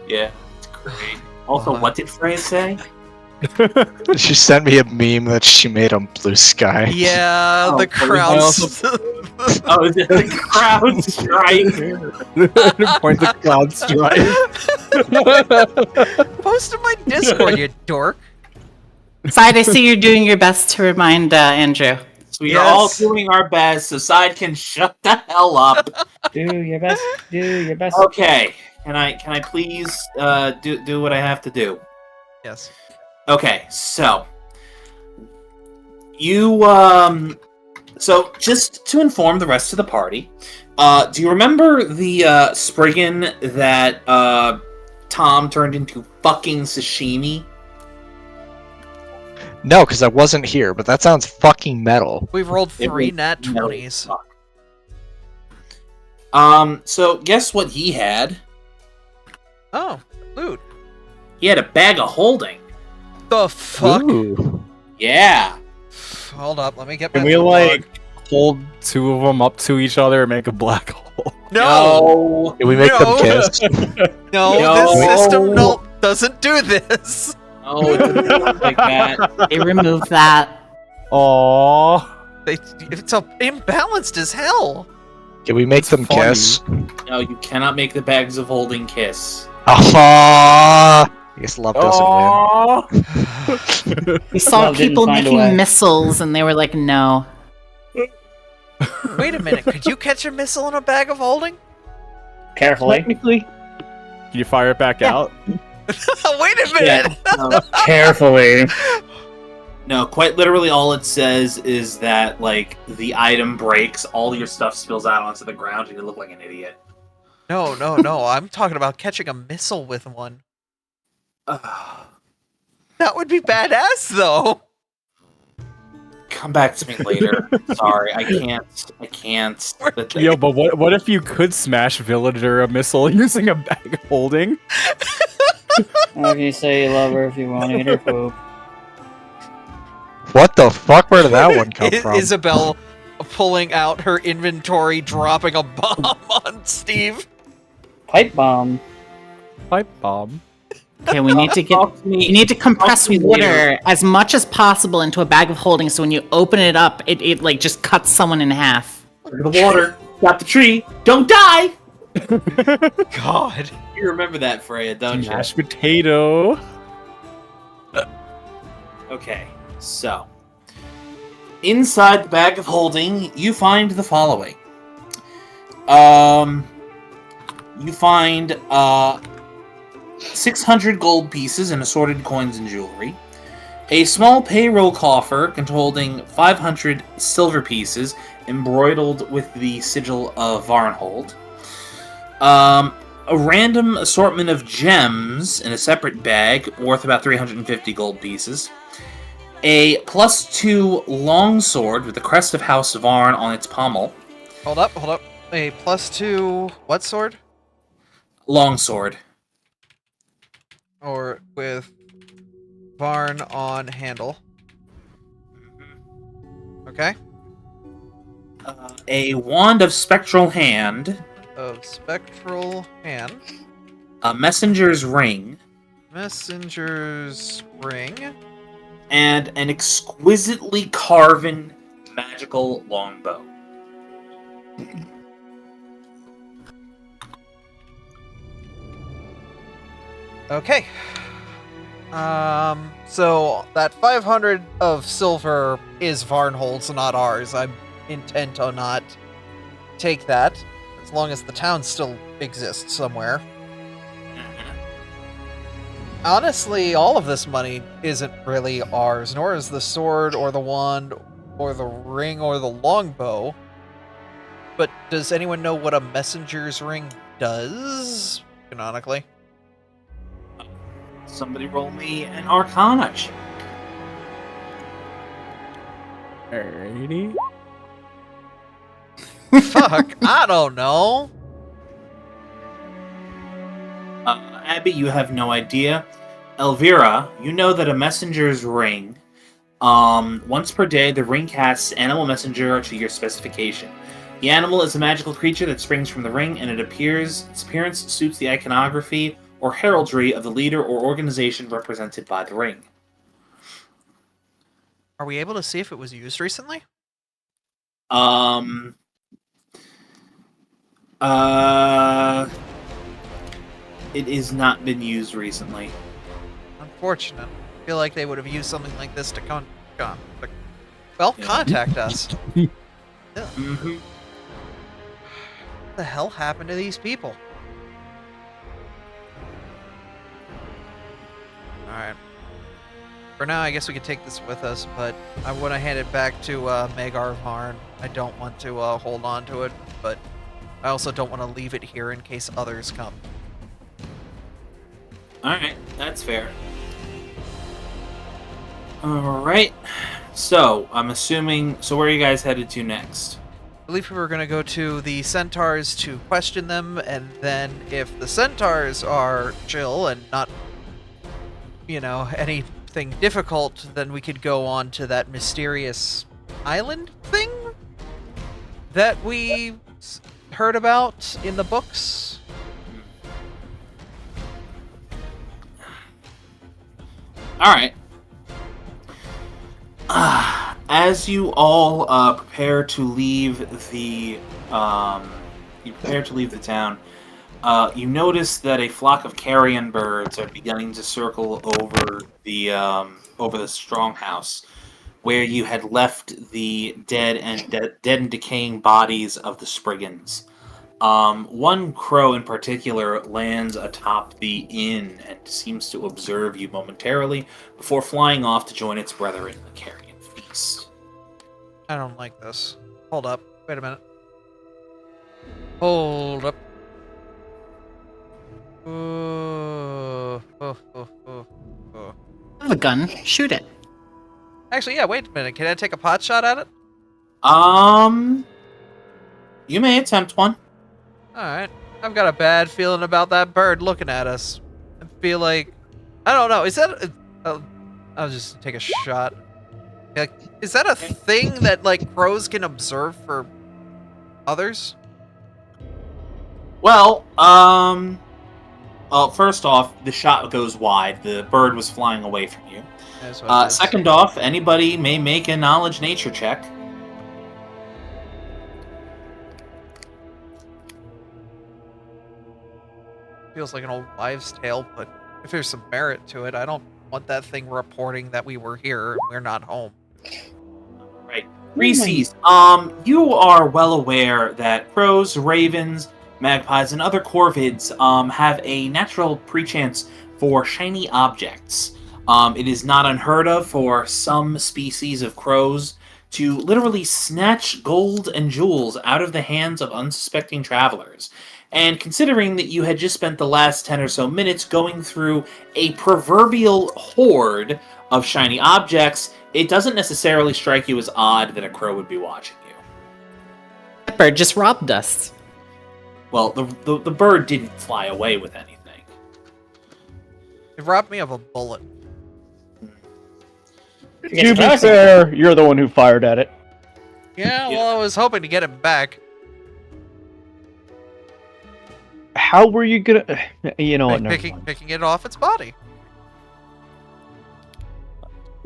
Yeah, it's great. Also, what did Freya say? She sent me a meme that she made on Blue Sky. Yeah, the crowds. Oh, is it the crowd strike? Point the cloud strike. Post in my Discord, you dork. Side, I see you're doing your best to remind Andrew. So we are all doing our best, so Side can shut the hell up. Do your best. Do your best. Okay. Can I please do what I have to do? Yes. Okay, so you so just to inform the rest of the party, do you remember the Spriggan that Tom turned into fucking sashimi? No, because I wasn't here, but that sounds fucking metal. We've rolled 3 nat 20s. So guess what he had? Oh, loot. He had a bag of holding. The fuck? Ooh. Yeah. Hold up, let me get my Can we log. like hold two of them up to each other and make a black hole? No! Can we make them kiss? No, this system doesn't do this. Oh, it doesn't work like that. They removed that. Aww. It's imbalanced as hell. Can we make them funny. kiss? No, you cannot make the bags of holding kiss. Ah! I guess love doesn't win. We saw Love didn't people find a making way. missiles, and they were like, "No." Wait a minute, could you catch a missile in a bag of holding? Carefully. Technically, Can you fire it back out? Wait a minute! No, Carefully. no, quite literally all it says is that, like, the item breaks, all your stuff spills out onto the ground, and you look like an idiot. No, I'm talking about catching a missile with one. That would be badass, though. Come back to me later. Sorry, I can't. Yo, but what if you could smash Villager a missile using a bag of holding? What can you say you love her if you want to eat her poop? What the fuck? Where did that one come from? Isabel pulling out her inventory, dropping a bomb on Steve. Pipe bomb. Pipe bomb. Okay, we need to get. You need to compress water as much as possible into a bag of holding, so when you open it up, it like just cuts someone in half. Look at the water. Got the tree. Don't die. God. You remember that, Freya, don't you? Mashed potato. Okay, so inside the bag of holding, you find the following. You find 600 gold pieces and assorted coins and jewelry, a small payroll coffer containing 500 silver pieces embroidered with the sigil of Varnhold, a random assortment of gems in a separate bag worth about 350 gold pieces, a +2 longsword with the crest of House Varn on its pommel. Hold up. A +2 what sword? Longsword. Or with Varn on handle. Okay. A wand of spectral hand. Of spectral hand. A messenger's ring. Messenger's ring. And an exquisitely carven magical longbow. Okay. So that 500 of silver is Varnhold's, not ours. I'm intent on not take that, as long as the town still exists somewhere. Honestly, all of this money isn't really ours, nor is the sword, or the wand, or the ring, or the longbow. But does anyone know what a messenger's ring does, canonically? Somebody roll me an Arcana check. Alrighty. Fuck, I don't know. Abby, you have no idea. Elvira, you know that a messenger's ring, once per day, the ring casts animal messenger to your specification. The animal is a magical creature that springs from the ring, and its appearance suits the iconography or heraldry of the leader or organization represented by the ring. Are we able to see if it was used recently? It has not been used recently. Unfortunate. I feel like they would have used something like this to contact us. Yeah. Mm-hmm. What the hell happened to these people? Alright. For now, I guess we could take this with us, but I want to hand it back to Magar Varn. I don't want to hold on to it, but I also don't want to leave it here in case others come. Alright, that's fair. Alright. So, I'm assuming... So where are you guys headed to next? believe we were going to go to the centaurs to question them, and then if the centaurs are chill and not, anything difficult, then we could go on to that mysterious island thing that we heard about in the books. All right. As you all prepare to leave the town, you notice that a flock of carrion birds are beginning to circle over the strong house, where you had left the dead and decaying bodies of the Spriggans. One crow in particular lands atop the inn and seems to observe you momentarily before flying off to join its brethren in the carrion feast. I don't like this. Hold up. Wait a minute. Hold up. I have a gun. Shoot it. Actually, yeah, wait a minute. Can I take a pot shot at it? You may attempt one. Alright. I've got a bad feeling about that bird looking at us. I feel like... I don't know. Is that... I'll just take a shot. Like, is that a thing that, like, crows can observe for others? Well, first off, the shot goes wide. The bird was flying away from you. Second off, anybody may make a knowledge nature check. Feels like an old wives' tale, but if there's some merit to it, I don't want that thing reporting that we were here and we're not home. Right. Reese's, you are well aware that crows, ravens, magpies, and other corvids have a natural pre-chance for shiny objects. It is not unheard of for some species of crows to literally snatch gold and jewels out of the hands of unsuspecting travelers. And considering that you had just spent the last 10 or so minutes going through a proverbial horde of shiny objects, it doesn't necessarily strike you as odd that a crow would be watching you. That bird just robbed us. Well, the bird didn't fly away with anything. It robbed me of a bullet. To be fair, you're the one who fired at it. Yeah, well, I was hoping to get it back. How were you gonna... You know what, never mind. Picking it off its body.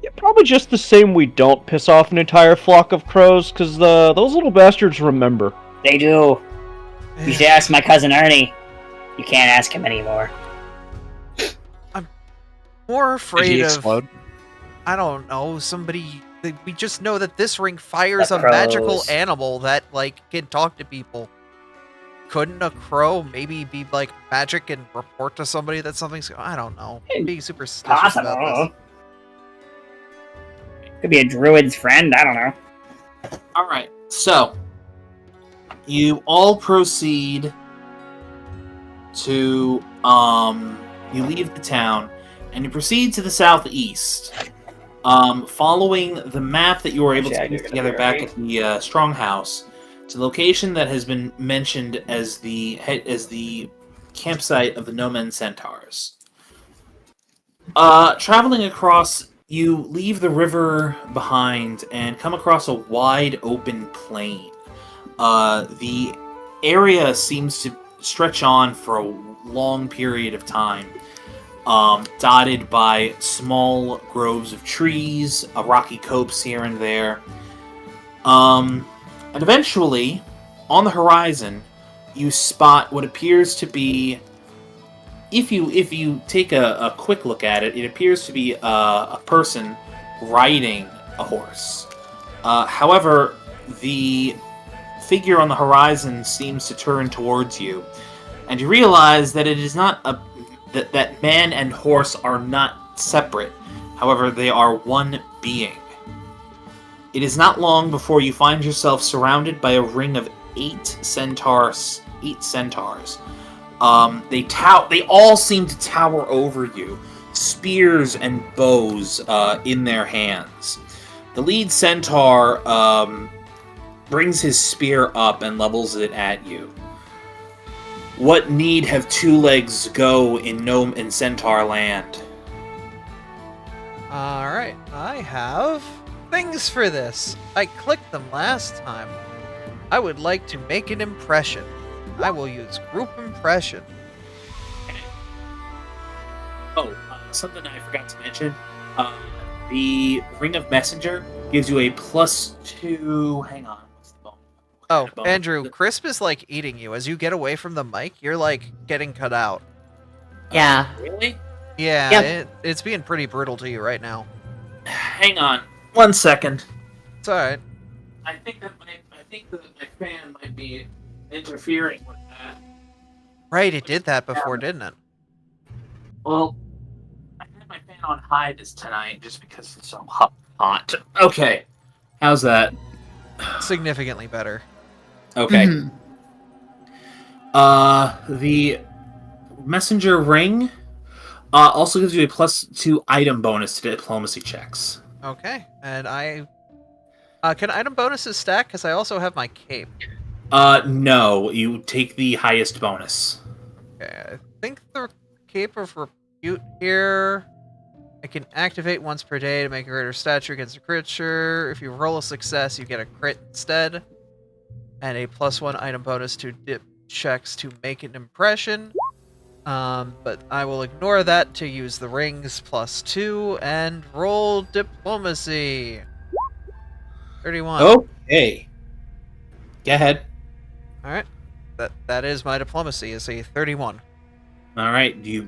Yeah, probably just the same we don't piss off an entire flock of crows, because those little bastards remember. They do. You should ask my cousin Ernie. You can't ask him anymore. I'm more afraid Did he of... explode? I don't know, somebody... We just know that this ring fires a magical animal that, like, can talk to people. Couldn't a crow maybe be, like, magic and report to somebody that something's... I don't know. I'm being superstitious about this. Could be a druid's friend, I don't know. Alright, so... You all proceed to, you leave the town, and you proceed to the southeast. Following the map that you were able to put together back at the Stronghouse, to the location that has been mentioned as the campsite of the No-Men Centaurs. Traveling across, you leave the river behind and come across a wide open plain. The area seems to stretch on for a long period of time, dotted by small groves of trees, rocky copse here and there. And eventually, on the horizon, you spot what appears to be, if you take a quick look at it, it appears to be a person riding a horse. However, the figure on the horizon seems to turn towards you, and you realize that it is not that man and horse are not separate. However, they are one being. It is not long before you find yourself surrounded by a ring of 8 centaurs. They all seem to tower over you, spears and bows in their hands. The lead centaur brings his spear up and levels it at you. What need have two legs go in gnome and centaur land? Alright, I have things for this. I clicked them last time. I would like to make an impression. I will use group impression. Oh, something I forgot to mention. The Ring of Messenger gives you a +2... Hang on. What's the bonus? Oh, Andrew, Crisp is like eating you. As you get away from the mic, you're like getting cut out. Yeah. Really? Yeah, Yep. it's being pretty brutal to you right now. Hang on. 1 second. It's alright. I think that my fan might be interfering with that. Right, it did that before, didn't it? Well, I had my fan on high tonight just because it's so hot. Okay. How's that? Significantly better. Okay. Mhm. The Messenger Ring also gives you a +2 item bonus to diplomacy checks. Okay, and I... can item bonuses stack? Because I also have my cape. No. You take the highest bonus. Okay, I think the Cape of Repute here... I can activate once per day to make a greater stature against a creature. If you roll a success, you get a crit instead. And a +1 item bonus to dip checks to make an impression. But I will ignore that to use the rings +2 and roll diplomacy. 31. Okay. Go ahead. Alright. That is my diplomacy, is a 31. Alright, do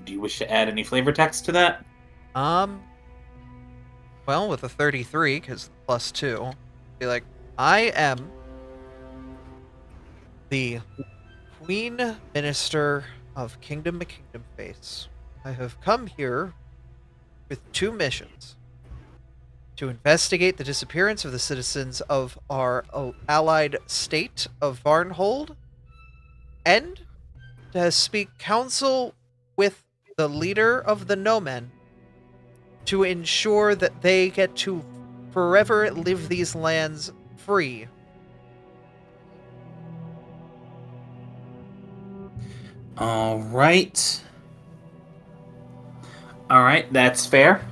you wish to add any flavor text to that? Well, with a 33, because +2, be like, I am the Queen Minister of Kingdom to Kingdom Face. I have come here with 2 missions. To investigate the disappearance of the citizens of our allied state of Varnhold, and to speak counsel with the leader of the Nomen to ensure that they get to forever live these lands free. Alright, that's fair.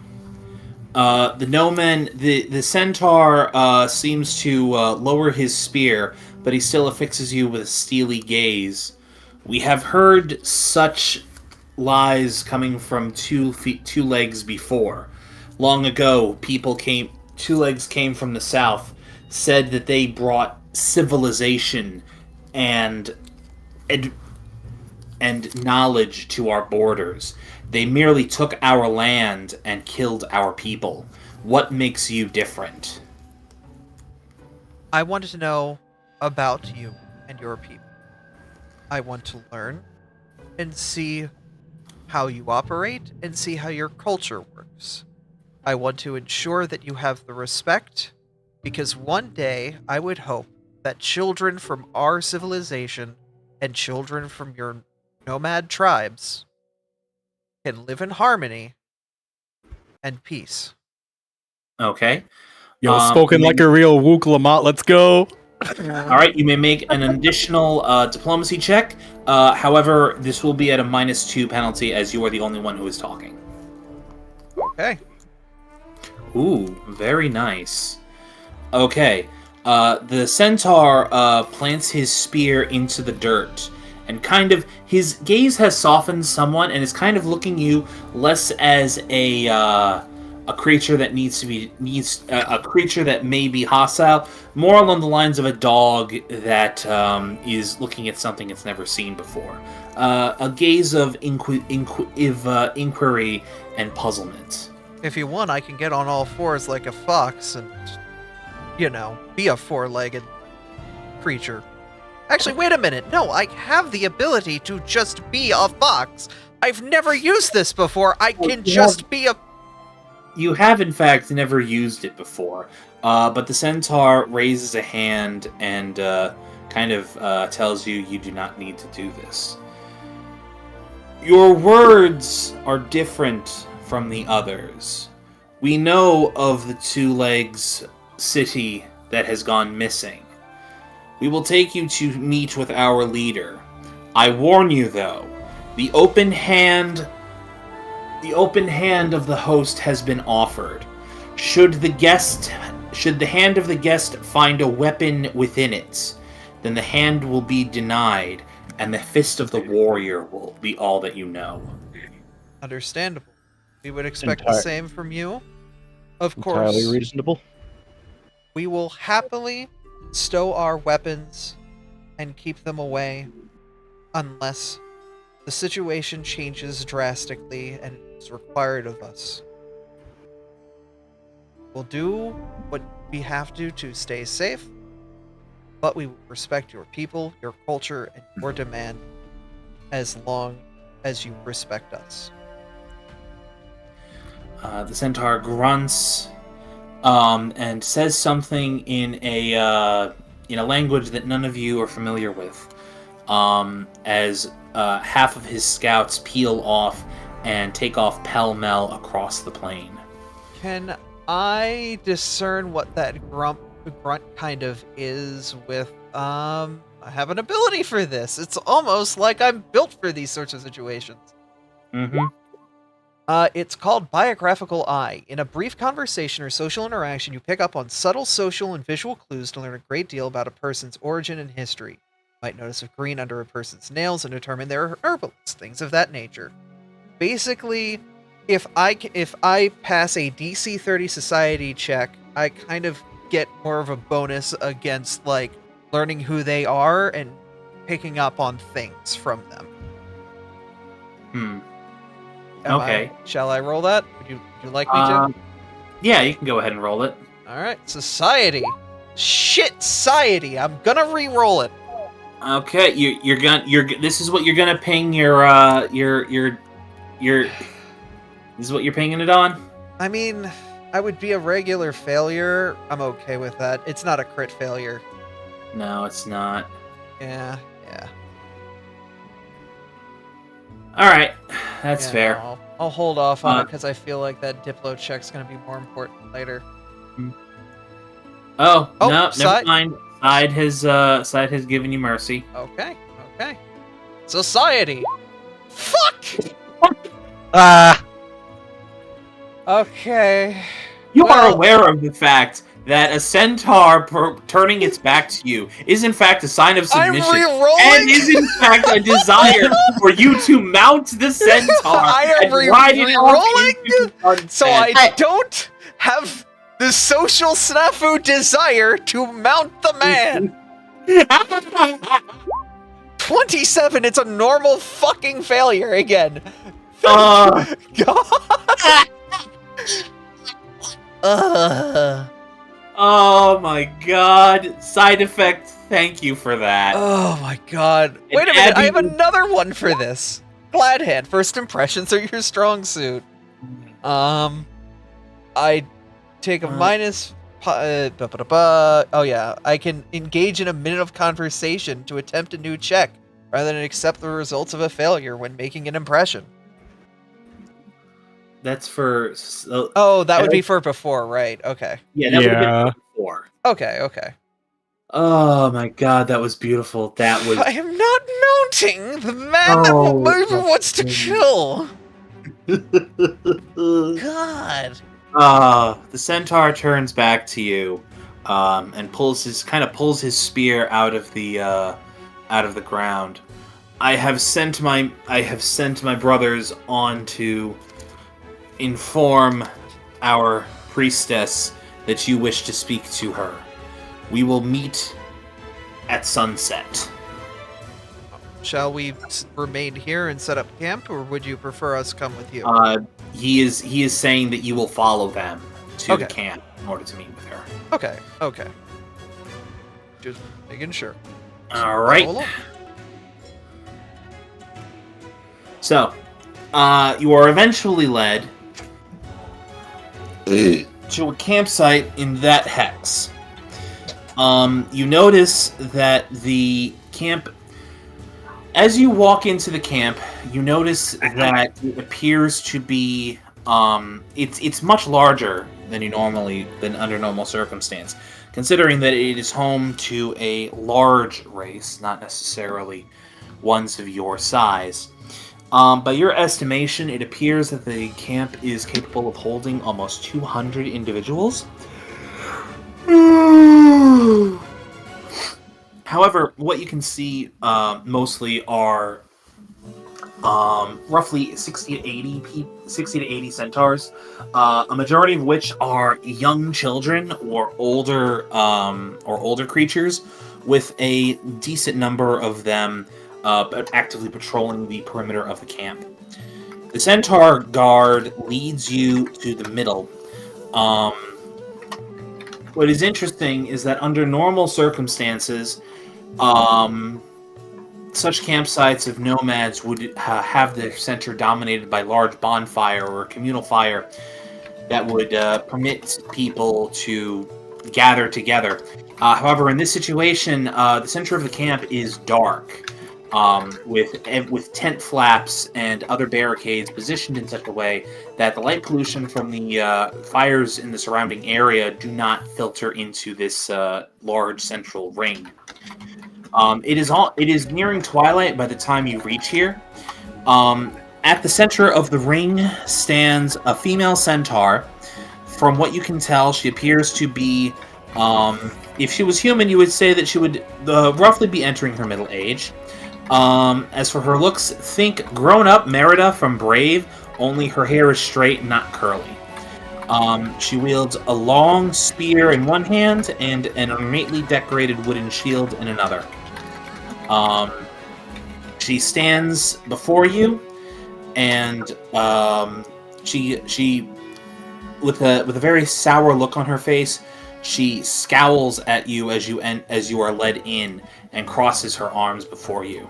The Nomen, the centaur seems to lower his spear, but he still affixes you with a steely gaze. We have heard such lies coming from two legs before. Long ago, two legs came from the south, said that they brought civilization and knowledge to our borders. They merely took our land and killed our people. What makes you different? I wanted to know about you and your people. I want to learn and see how you operate and see how your culture works. I want to ensure that you have the respect, because one day I would hope that children from our civilization and children from your nomad tribes can live in harmony and peace. Okay. Yo, spoken like a real Wook Lamont, let's go. Alright, you may make an additional diplomacy check. However, this will be at a -2 penalty as you are the only one who is talking. Okay. Ooh, very nice. Okay. The centaur plants his spear into the dirt, and kind of his gaze has softened somewhat, and is kind of looking you less as a creature that a creature that may be hostile, more along the lines of a dog that is looking at something it's never seen before. A gaze of inquiry and puzzlement. If you want, I can get on all fours like a fox and, be a 4-legged creature. Actually, wait a minute. No, I have the ability to just be a fox. I've never used this before. I can just be a... You have, in fact, never used it before, but the centaur raises a hand and kind of tells you do not need to do this. Your words are different from the others. We know of the Two Legs city that has gone missing. We will take you to meet with our leader. I warn you, though, the open hand of the host has been offered. Should the hand of the guest find a weapon within it, then the hand will be denied, and the fist of the warrior will be all that you know. Understandable. We would expect the same from you. Of course. Entirely reasonable. We will happily stow our weapons and keep them away unless the situation changes drastically and is required of us. We'll do what we have to stay safe, but we will respect your people, your culture, and your demand as long as you respect us. The centaur grunts and says something in a language that none of you are familiar with. As half of his scouts peel off and take off pell-mell across the plain. Can I discern what that grunt kind of is with, I have an ability for this. It's almost like I'm built for these sorts of situations. Mm-hmm. It's called Biographical Eye. In a brief conversation or social interaction, you pick up on subtle social and visual clues to learn a great deal about a person's origin and history. You might notice a green under a person's nails and determine they're herbalists, things of that nature. Basically, if I pass a DC 30 society check, I kind of get more of a bonus against, like, learning who they are and picking up on things from them. Okay. Shall I roll that? Would you like me to? Yeah, you can go ahead and roll it. Alright, Society. Shit, Society! I'm gonna re-roll it. Okay, you're gonna this is what you're gonna ping your this is what you're pinging it on? I mean, I would be a regular failure. I'm okay with that. It's not a crit failure. No, it's not. Yeah. Alright, that's fair. No, I'll hold off on it because I feel like that Diplo check's gonna be more important later. Oh no, Side? never mind. Side has given you mercy. Okay. Society! Fuck! Okay. You are aware of the fact that a centaur turning its back to you is in fact a sign of submission. I'm re-rolling! And is in fact a desire for you to mount the centaur I am and ride it off into the sunset. So I don't have the social snafu desire to mount the man. 27, it's a normal fucking failure again. God. Oh my god. Side effect, thank you for that. Oh my god. Wait a minute, I have another one for this. Glad hand, first impressions are your strong suit. I take a minus... oh yeah, I can engage in a minute of conversation to attempt a new check, rather than accept the results of a failure when making an impression. That's for... oh, that would be for before, right? Okay. Yeah, that would have been before. Okay. Oh my god, that was beautiful. That was... I am not mounting the man that wants to kill. God. The centaur turns back to you, and pulls his spear out of the ground. I have sent my brothers on to inform our priestess that you wish to speak to her. We will meet at sunset. Shall we remain here and set up camp, or would you prefer us come with you? He is saying that you will follow them to the camp in order to meet with her. Okay. Just making sure. All right. So, you are eventually led to a campsite in that hex. You notice that the camp... As you walk into the camp, you notice that it appears to be... it's much larger than under normal circumstance, considering that it is home to a large race, not necessarily ones of your size. By your estimation, it appears that the camp is capable of holding almost 200 individuals. However, what you can see mostly are roughly 60 to 80 centaurs, a majority of which are young children or older creatures, with a decent number of them actively patrolling the perimeter of the camp. The centaur guard leads you to the middle. What is interesting is that under normal circumstances, such campsites of nomads would have their center dominated by large bonfire or communal fire that would permit people to gather together. However, in this situation, the center of the camp is dark, with tent flaps and other barricades positioned in such a way that the light pollution from the fires in the surrounding area do not filter into this large central ring. It is nearing twilight by the time you reach here. At the center of the ring stands a female centaur. From what you can tell, she appears to be, if she was human, you would say that she would roughly be entering her middle age. As for her looks, think grown-up Merida from Brave, only her hair is straight, not curly. She wields a long spear in one hand and an ornately decorated wooden shield in another. She stands before you, and she with a very sour look on her face, she scowls at you as you are led in and crosses her arms before you.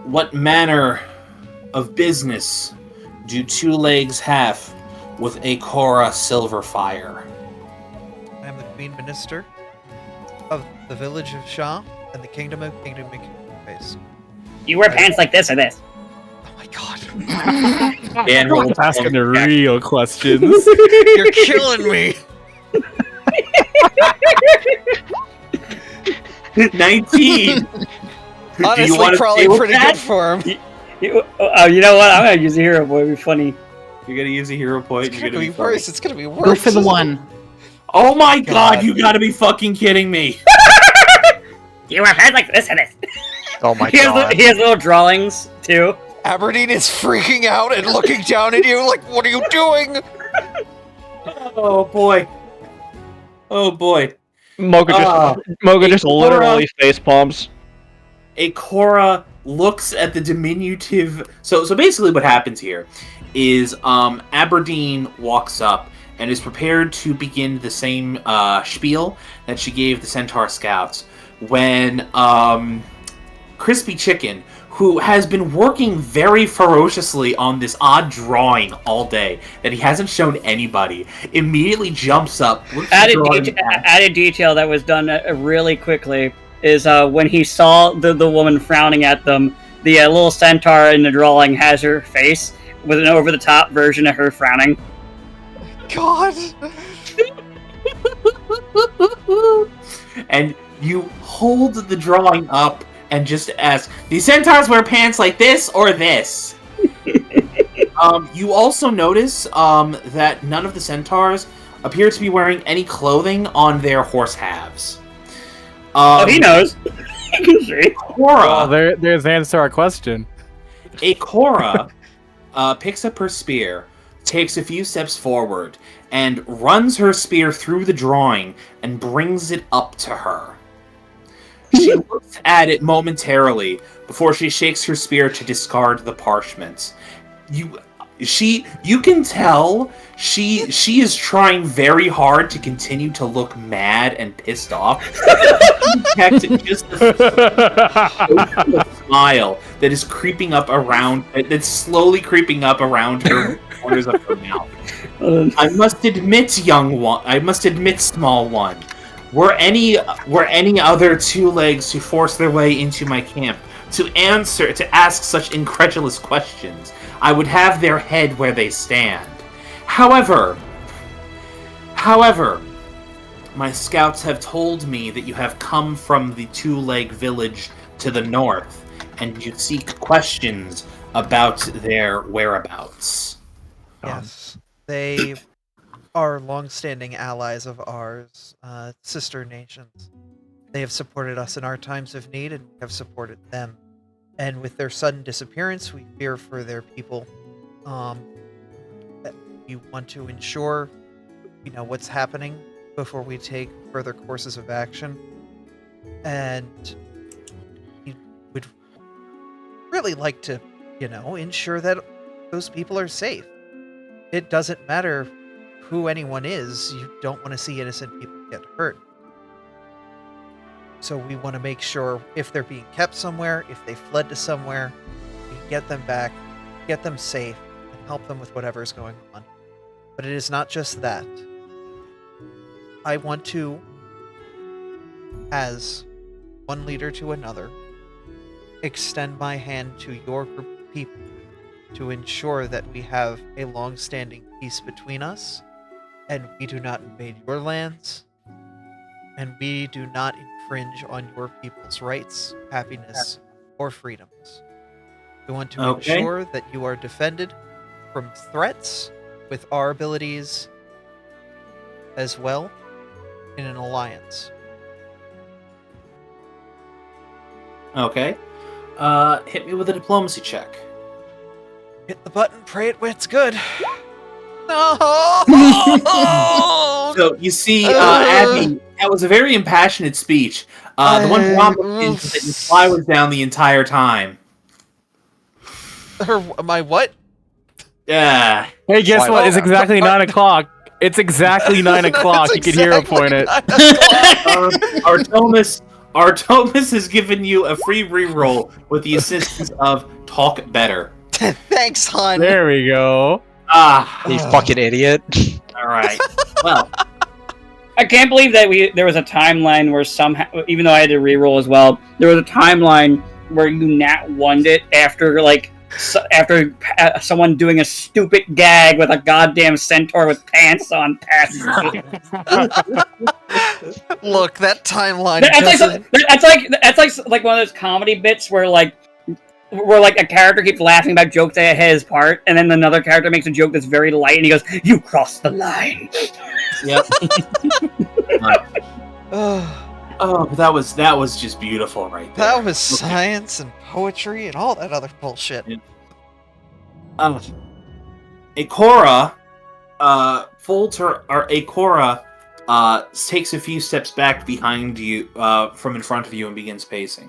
What manner of business do two legs have with a Cora Silverfire? I am the Queen Minister of the village of Shah and the Kingdom of Face. You wear pants like this or this? Oh my god. And we're asking the real questions. You're killing me. 19. Honestly, probably pretty good for him. Oh, you know what? I'm gonna use a hero point. It'd be funny. You're gonna use a hero point. It's gonna be worse. It's gonna be worse. Go for the one. Oh my god, you gotta be fucking kidding me. You wear pants like this and this. Oh my god. He has little drawings, too. Aberdeen is freaking out and looking down at you like, what are you doing? Oh boy. Oh boy. Moga just literally face palms. A Cora looks at the diminutive. So basically, what happens here is Aberdeen walks up and is prepared to begin the same spiel that she gave the Centaur Scouts when Crispy Chicken, who has been working very ferociously on this odd drawing all day that he hasn't shown anybody, immediately jumps up. Added detail that was done really quickly is when he saw the woman frowning at them, the little centaur in the drawing has her face with an over-the-top version of her frowning. God! And you hold the drawing up and just ask, "Do centaurs wear pants like this or this?" You also notice that none of the centaurs appear to be wearing any clothing on their horse halves. He knows. He can see. Cora, well, there's the answer to our question. A Cora picks up her spear, takes a few steps forward, and runs her spear through the drawing and brings it up to her. She looks at it momentarily before she shakes her spear to discard the parchments. You can tell she is trying very hard to continue to look mad and pissed off. Just a smile that is creeping up around, that's slowly creeping up around her corners of her mouth. I must admit, small one. Were any other two legs to force their way into my camp to ask such incredulous questions, I would have their head where they stand. However, my scouts have told me that you have come from the two-leg village to the north, and you seek questions about their whereabouts. Yes. They are long-standing allies of ours, sister nations. They have supported us in our times of need, and we have supported them. And with their sudden disappearance, we fear for their people. We want to ensure, what's happening before we take further courses of action. And we would really like to, ensure that those people are safe. It doesn't matter who anyone is, you don't want to see innocent people get hurt. So we want to make sure if they're being kept somewhere, if they fled to somewhere, we can get them back, get them safe, and help them with whatever is going on. But it is not just that. I want to, as one leader to another, extend my hand to your group of people to ensure that we have a long-standing peace between us, and we do not invade your lands, and we do not infringe on your people's rights, happiness, or freedoms. We want to ensure that you are defended from threats with our abilities as well in an alliance. Okay. Hit me with a diplomacy check. Hit the button, pray it it's good. No! So, you see, Abby, that was a very impassionate speech. The one problem is that your fly was down the entire time. My what? Yeah. Hey, guess what? It's exactly 9 o'clock. It's exactly 9 o'clock. You can hear him point it. Artomus has given you a free reroll with the assistance of Talk Better. Thanks, hon. There we go. You fucking idiot. Alright. Well. I can't believe that there was a timeline where somehow, even though I had to reroll as well, there was a timeline where you nat won it after someone doing a stupid gag with a goddamn centaur with pants on past. Look, that timeline. That's like one of those comedy bits where a character keeps laughing about jokes at his part, and then another character makes a joke that's very light, and he goes, "You crossed the line." Yep. Oh, that was just beautiful, right there. That was science and poetry and all that other bullshit. Akora, takes a few steps back behind you, from in front of you, and begins pacing.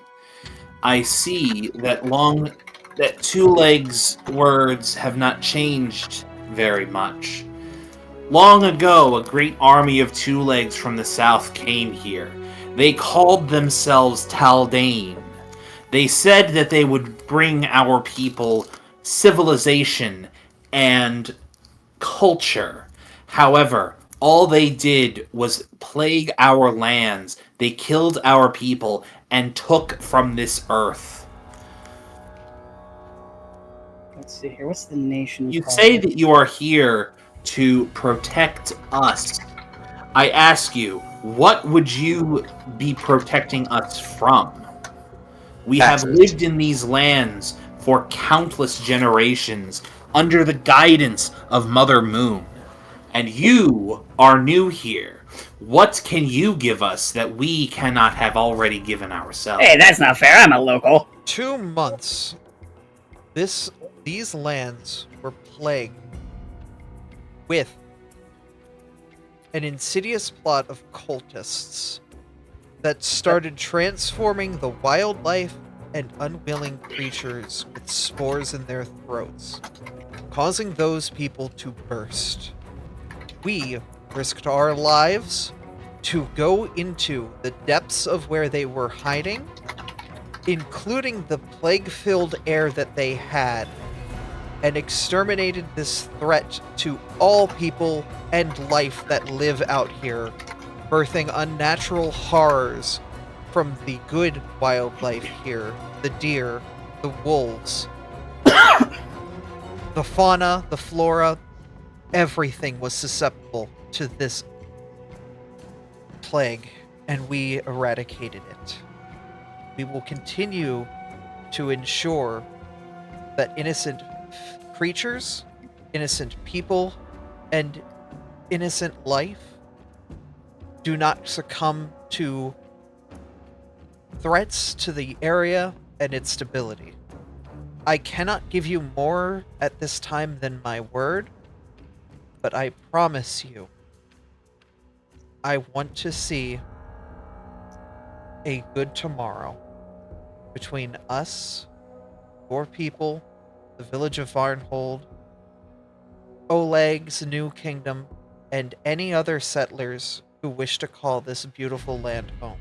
I see that Two Legs' words have not changed very much. Long ago, a great army of Two Legs from the south came here. They called themselves Taldane. They said that they would bring our people civilization and culture. However, all they did was plague our lands. They killed our people and took from this earth. Let's see here. What's the nation? You say that you are here to protect us. I ask you, what would you be protecting us from? We have lived in these lands for countless generations under the guidance of Mother Moon. And you are new here. What can you give us that we cannot have already given ourselves? Hey, that's not fair. I'm a local. 2 months. These lands were plagued with an insidious plot of cultists that started transforming the wildlife and unwilling creatures with spores in their throats, causing those people to burst. We risked our lives to go into the depths of where they were hiding, including the plague-filled air that they had, and exterminated this threat to all people and life that live out here, birthing unnatural horrors from the good wildlife here, the deer, the wolves, the fauna, the flora, everything was susceptible to this plague, and we eradicated it. We will continue to ensure that innocent creatures, innocent people, and innocent life do not succumb to threats to the area and its stability. I cannot give you more at this time than my word, but I promise you, I want to see a good tomorrow between us, your people, the village of Varnhold, Oleg's new kingdom, and any other settlers who wish to call this beautiful land home.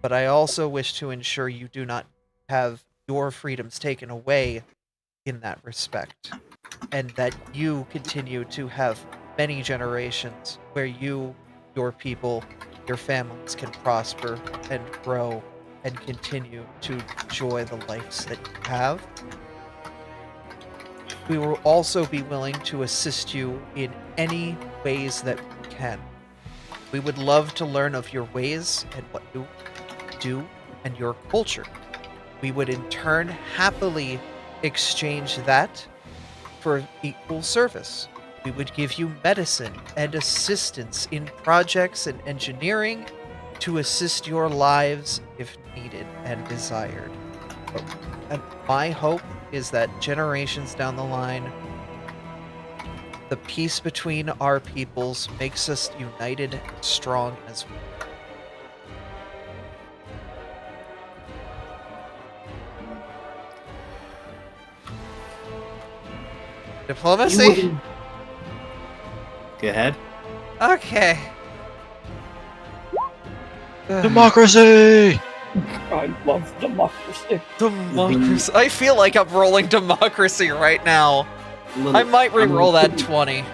But I also wish to ensure you do not have your freedoms taken away in that respect, and that you continue to have many generations where you, your people, your families can prosper and grow and continue to enjoy the lives that you have. We will also be willing to assist you in any ways that we can. We would love to learn of your ways and what you do and your culture. We would in turn happily exchange that for equal service. We would give you medicine and assistance in projects and engineering to assist your lives if needed and desired. And my hope is that generations down the line, the peace between our peoples makes us united and strong as well. Diplomacy? Go ahead. Okay. Democracy! I love democracy. Democracy. I feel like I'm rolling democracy right now. I might re-roll that 20.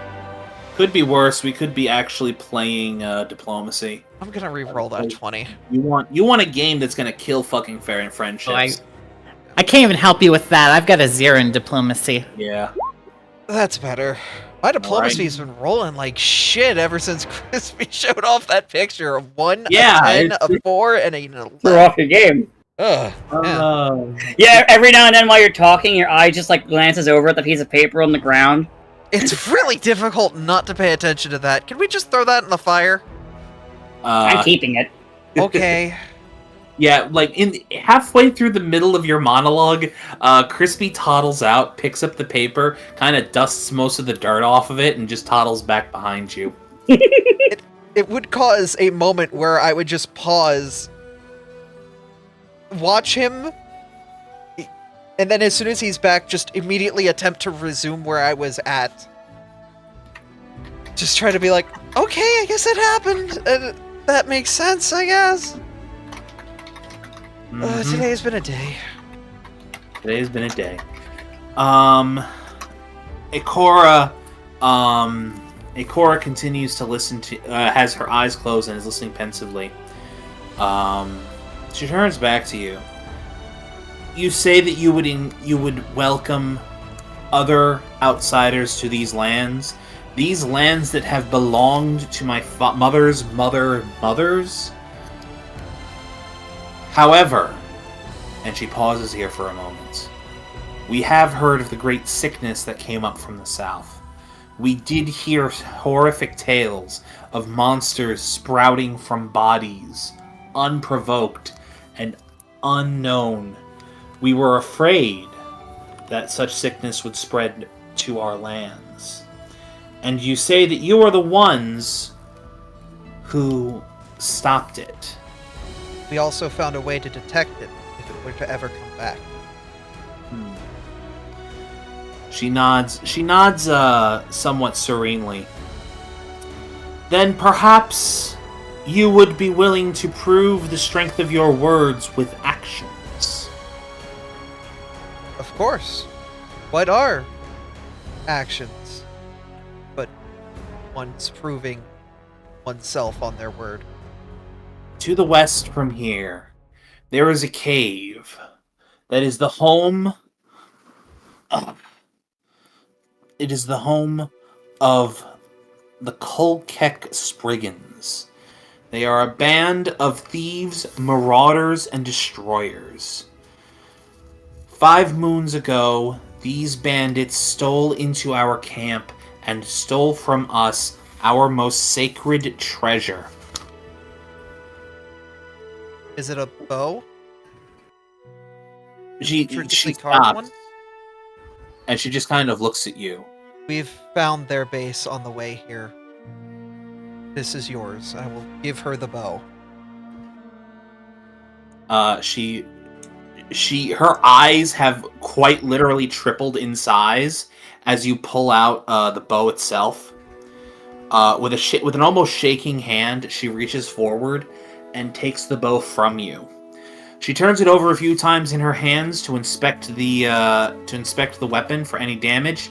Could be worse. We could be actually playing diplomacy. I'm gonna re-roll that 20. You want a game that's gonna kill fucking fair and friendships. I can't even help you with that. I've got a 0 in diplomacy. Yeah. That's better. My diplomacy's been rolling like shit ever since Crispy showed off that picture of 1, a 10, a 4, and a 11. Throw off your game. Ugh. Yeah, every now and then while you're talking, your eye just like glances over at the piece of paper on the ground. It's really difficult not to pay attention to that. Can we just throw that in the fire? I'm keeping it. Okay. Yeah, like in halfway through the middle of your monologue, Crispy toddles out, picks up the paper, kind of dusts most of the dirt off of it, and just toddles back behind you. It would cause a moment where I would just pause, watch him, and then as soon as he's back, just immediately attempt to resume where I was at. Just try to be like, okay, I guess it happened. That makes sense, I guess. Today's been a day. Today's been a day. Ikora continues to listen to, has her eyes closed and is listening pensively. She turns back to you. You say that you would welcome other outsiders to these lands that have belonged to my mother's mothers. However, and she pauses here for a moment, we have heard of the great sickness that came up from the south. We did hear horrific tales of monsters sprouting from bodies, unprovoked and unknown. We were afraid that such sickness would spread to our lands. And you say that you are the ones who stopped it. We also found a way to detect it if it were to ever come back. She nods somewhat serenely. Then perhaps you would be willing to prove the strength of your words with actions. Of course. What are actions? But one's proving oneself on their word. To the west from here, there is a cave that is the home. It is the home of the Kolkek Spriggans. They are a band of thieves, marauders, and destroyers. 5 moons ago, these bandits stole into our camp and stole from us our most sacred treasure. Is it a bow? She carved stops, one? and she just kind of looks at you. We've found their base on the way here. This is yours. I will give her the bow. Her eyes have quite literally tripled in size as you pull out the bow itself. With an almost shaking hand, she reaches forward and takes the bow from you. She turns it over a few times in her hands to inspect the weapon for any damage,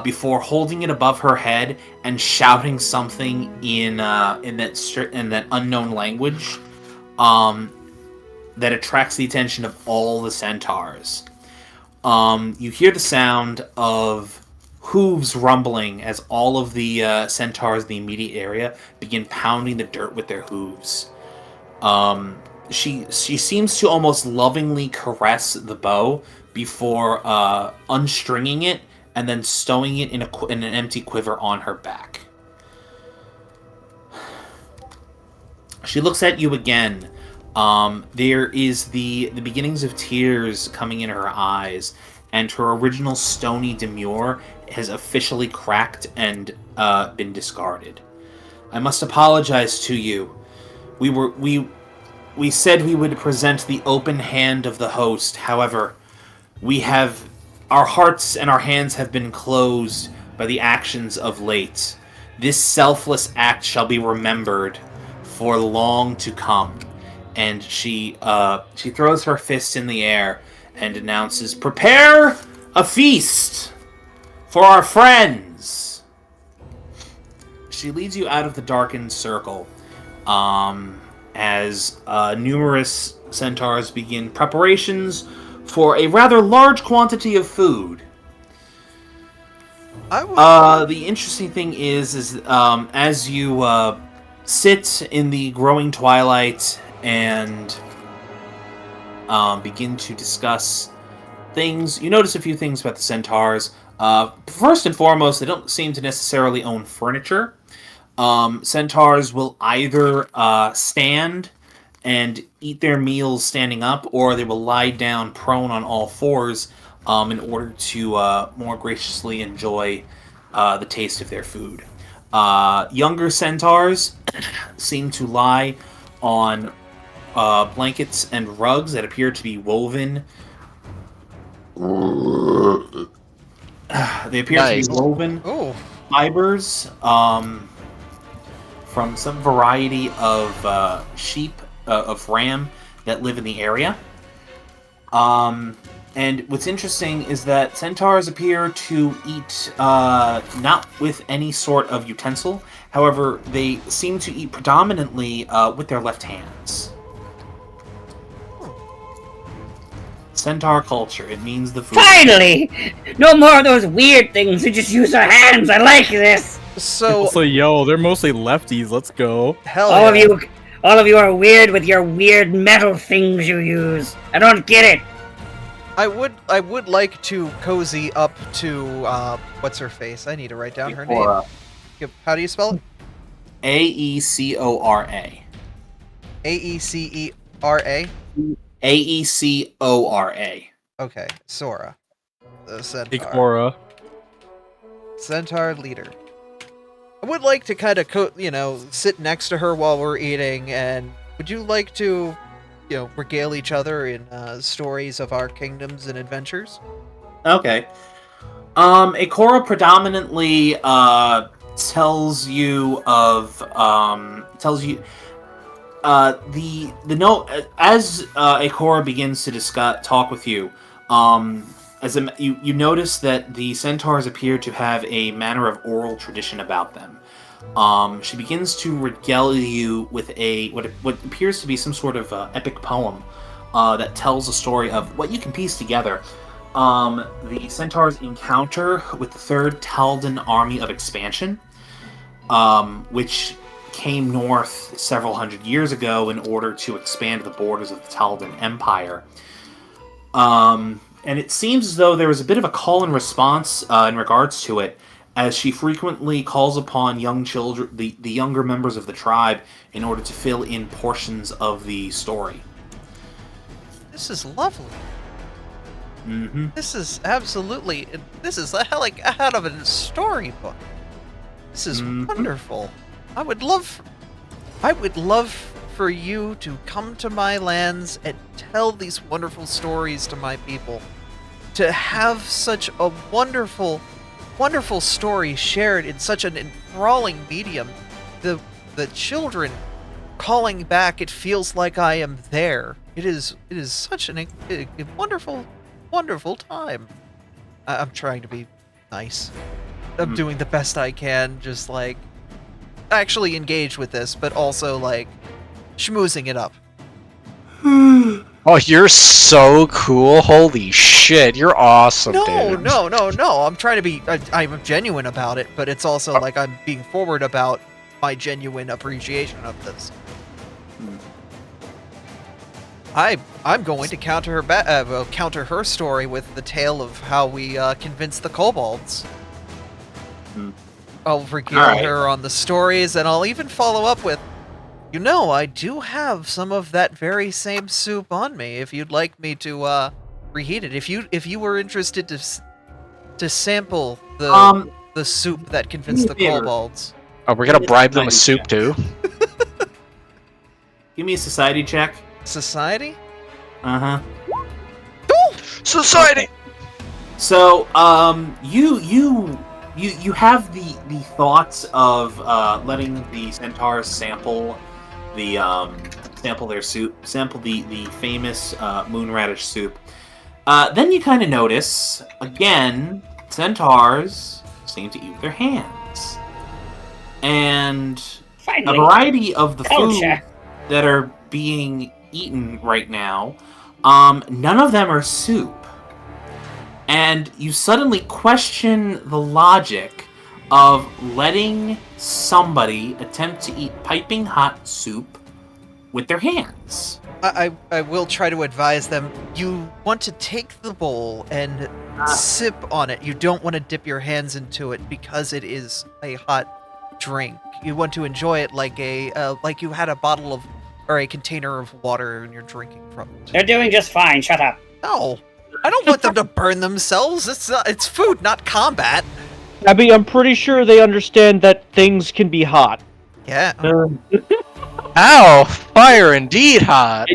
before holding it above her head and shouting something in that unknown language, that attracts the attention of all the centaurs. You hear the sound of hooves rumbling as all of the centaurs in the immediate area begin pounding the dirt with their hooves. She seems to almost lovingly caress the bow before unstringing it and then stowing it in an empty quiver on her back. She looks at you again. There is the beginnings of tears coming in her eyes, and her original stony demure has officially cracked and been discarded. I must apologize to you. We said we would present the open hand of the host. However, our hearts and our hands have been closed by the actions of late. This selfless act shall be remembered for long to come. And she throws her fists in the air and announces, "Prepare a feast for our friends!" She leads you out of the darkened circle, as numerous centaurs begin preparations for a rather large quantity of food. The interesting thing is as you sit in the growing twilight and begin to discuss things, you notice a few things about the centaurs. First and foremost, they don't seem to necessarily own furniture. Centaurs will either stand and eat their meals standing up, or they will lie down prone on all fours in order to more graciously enjoy the taste of their food. Younger centaurs seem to lie on blankets and rugs that appear to be woven. They appear to be woven fibers from some variety of sheep, of ram that live in the area. And what's interesting is that centaurs appear to eat not with any sort of utensil. However, they seem to eat predominantly with their left hands. Centaur culture. It means the food. Finally! No more of those weird things. We just use our hands. I like this. So yo, they're mostly lefties. Let's go. All of you are weird with your weird metal things you use. I don't get it. I would like to cozy up to what's her face? I need to write down her name. How do you spell it? Aecora. Aecera. Aecora. Okay, Sora. The Centaur. Ikora. Centaur leader. I would like to kind of, sit next to her while we're eating, and would you like to, regale each other in stories of our kingdoms and adventures? Okay. Ikora predominantly tells you as Ikora begins to talk with you, you notice that the centaurs appear to have a manner of oral tradition about them. She begins to regale you with what appears to be some sort of epic poem that tells a story of what you can piece together. the Centaurs encounter with the Third Taldan Army of Expansion, which came north several hundred years ago in order to expand the borders of the Taldan Empire. And it seems as though there was a bit of a call and response in regards to it, as she frequently calls upon young children, the younger members of the tribe, in order to fill in portions of the story. This is lovely. Mm-hmm. This is absolutely. This is like out of a storybook. This is wonderful. I would love for you to come to my lands and tell these wonderful stories to my people. To have such a wonderful story shared in such an enthralling medium. The children calling back, it feels like I am there. It is such a wonderful time. I'm trying to be nice. I'm doing the best I can, just like actually engage with this, but also like schmoozing it up. Oh, you're so cool. Holy shit, you're awesome, dude. No. I'm trying to be I'm genuine about it, but it's also like I'm being forward about my genuine appreciation of this. I'm going to counter her counter her story with the tale of how we convinced the kobolds. I'll regale her on the stories, and I'll even follow up with, I do have some of that very same soup on me. If you'd like me to reheat it, if you were interested to sample the soup that convinced the kobolds. Oh, we're gonna bribe them with soup too. Give me a society check. Society? Uh-huh. Society! So, you have the thoughts of letting the centaurs sample their soup, sample the famous moonradish soup. Then you kind of notice, again, centaurs seem to eat with their hands. And Finally. a variety of the Culture. food that are being eaten right now, none of them are soup. And you suddenly question the logic of letting somebody attempt to eat piping hot soup with their hands. I will try to advise them. You want to take the bowl and sip on it. You don't want to dip your hands into it because it is a hot drink. You want to enjoy it like like you had a bottle of or a container of water and you're drinking from it. They're doing just fine. Shut up. No, I don't want them to burn themselves. It's food, not combat. Abby, I'm pretty sure they understand that things can be hot. Yeah. Ow! Fire indeed hot!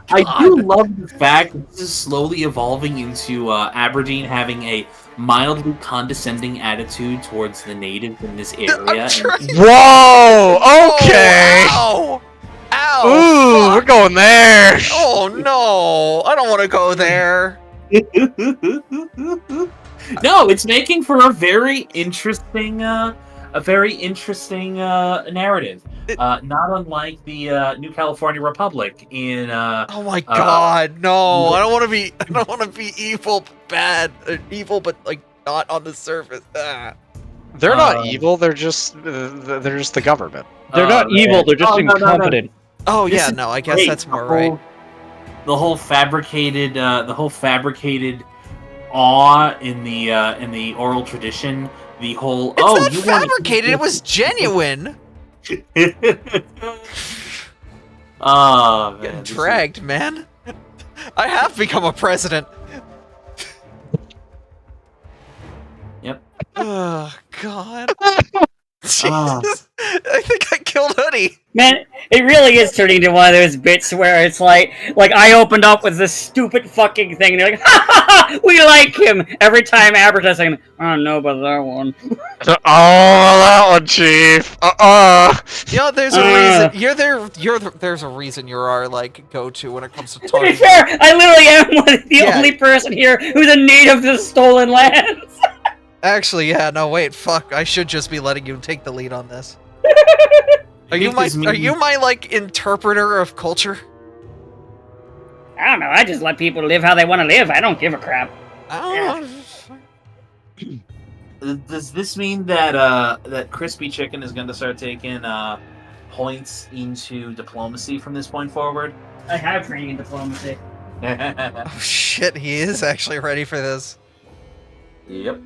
I do love the fact that this is slowly evolving into Aberdeen having a mildly condescending attitude towards the natives in this area. Whoa! Okay! Oh, ow! Ooh, Fuck. we're going there! Oh no! I don't want to go there. No, it's making for a very interesting narrative. Not unlike the New California Republic in. Oh my God! No, I don't want to be evil, but like not on the surface. They're not evil. They're just the government. They're not evil. They're just incompetent. Oh This yeah, is no, I guess great. that's more right. The whole fabricated awe in the oral tradition. The whole It's not fabricated. It was genuine. Oh, man. Getting dragged, man. I have become a president. Yep. Oh God. Jesus. I think I killed Hoodie. Man, it really is turning into one of those bits where it's like I opened up with this stupid fucking thing, and they're like, ha ha ha, we like him! Every time Abra does something, I don't know about that one. Oh, that one, Chief! There's a reason. There's a reason you're our, like, go-to when it comes to To be talking. fair, I literally am the only person here who's a native to the stolen lands. Actually, yeah, no, wait, fuck. I should just be letting you take the lead on this. Are you my like interpreter of culture? I don't know, I just let people live how they want to live. I don't give a crap. Does this mean that that Crispy Chicken is going to start taking points into diplomacy from this point forward? I have training in diplomacy. Oh shit, he is actually ready for this. Yep.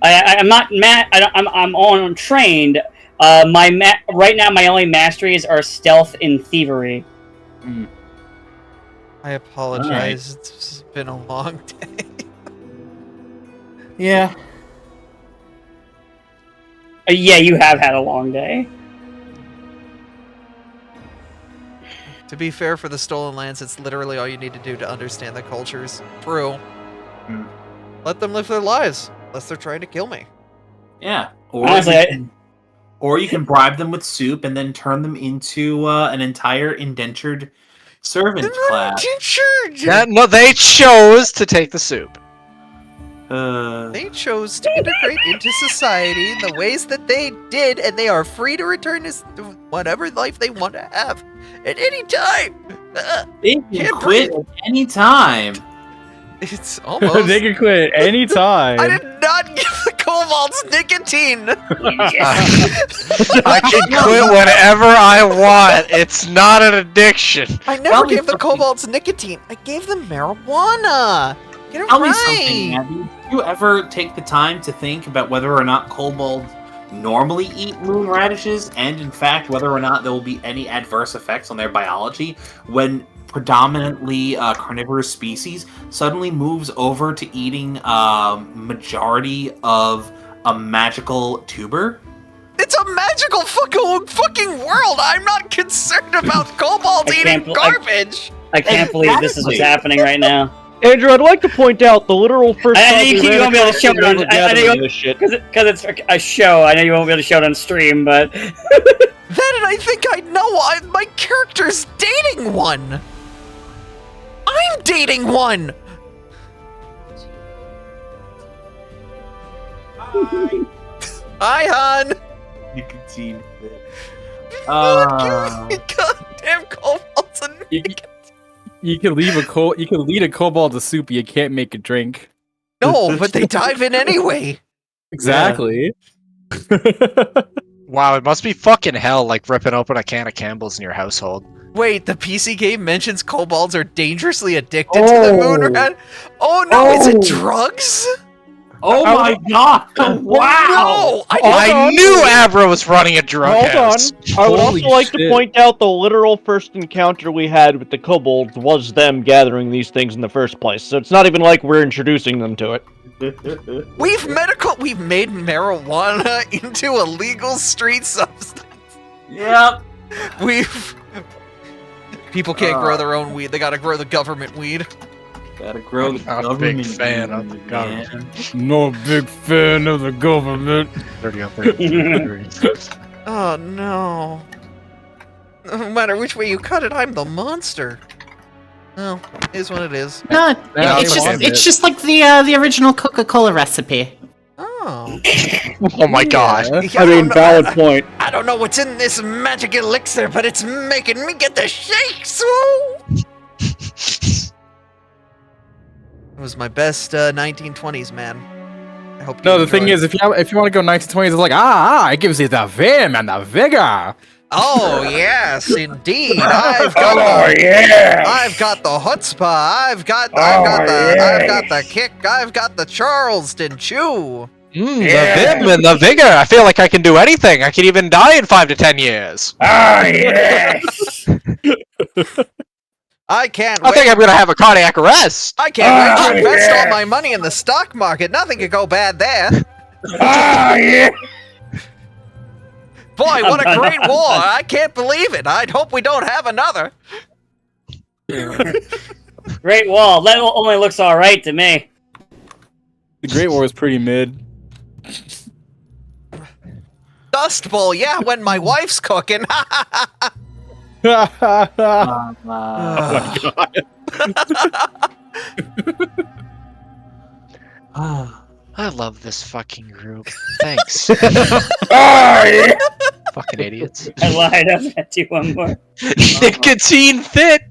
I'm not I'm on trained. Right now my only masteries are stealth and thievery. I apologize. Right. It's been a long day. Yeah. Yeah, you have had a long day. To be fair, for the Stolen Lands, it's literally all you need to do to understand the cultures. True. Let them live their lives, unless they're trying to kill me. Yeah. Honestly, or you can bribe them with soup and then turn them into an entire indentured servant class. No, they chose to take the soup. They chose to integrate into society in the ways that they did, and they are free to return to whatever life they want to have at any time. They can quit at any time. It's almost. They can quit at any time. I did not give the kobolds nicotine. I can quit whenever I want. It's not an addiction. I never gave the kobolds nicotine. I gave them marijuana. Get it Tell me right. something, Abby. Do you ever take the time to think about whether or not kobolds normally eat moon radishes, and in fact whether or not there will be any adverse effects on their biology when predominantly carnivorous species suddenly moves over to eating majority of a magical tuber? It's a magical fucking world. I'm not concerned about kobolds eating garbage. I can't believe this is what's happening right now. Andrew, I'd like to point out the literal first. I know you won't be able to show it on. I know this shit because it's a show. I know you won't be able to show it on stream, but then I think I know. My character's dating one. I'm dating one. Hi, hon. You can see it. Goddamn kobolds and You can lead a kobold to soup. You can't make it drink. No, but they dive in anyway. Exactly. Wow, it must be fucking hell, like ripping open a can of Campbell's in your household. Wait, the PC game mentions kobolds are dangerously addicted to the moon rat. Oh no, is it drugs? Oh my god! Wow! No, I knew Abra was running a drug house. I would also like to point out the literal first encounter we had with the kobolds was them gathering these things in the first place. So it's not even like we're introducing them to it. We've made marijuana into a legal street substance. Yep. People can't grow their own weed. They gotta grow the government weed. Gotta grow the government. I'm a big fan of the government. No big fan of the government. 30 on 30. Oh no. No matter which way you cut it, I'm the monster. No, it is what it is. No, it's just like the original Coca-Cola recipe. Oh. Oh my god. I mean, valid point. I don't know what's in this magic elixir, but it's making me get the shakes. Woo! It was my best 1920s, man. I hope. No, the thing is, if you want to go 1920s, it's like it gives you the vim and the vigor. Oh yes, indeed. I've got the chutzpah. I've got the kick. I've got the Charleston chew. The vim and the vigor. I feel like I can do anything. I can even die in 5 to 10 years. Oh yes. I can't I think I'm gonna have a cardiac arrest. I can't wait to invest all my money in the stock market. Nothing could go bad there. Oh yeah. Boy, what a great war! I can't believe it. I'd hope we don't have another. Great Wall. That only looks all right to me. The Great War was pretty mid. Dust Bowl, yeah, when my wife's cooking. Oh my god. I love this fucking group. Thanks. Yeah. Fucking idiots. I lied. I was gonna do one more. Nicotine fit.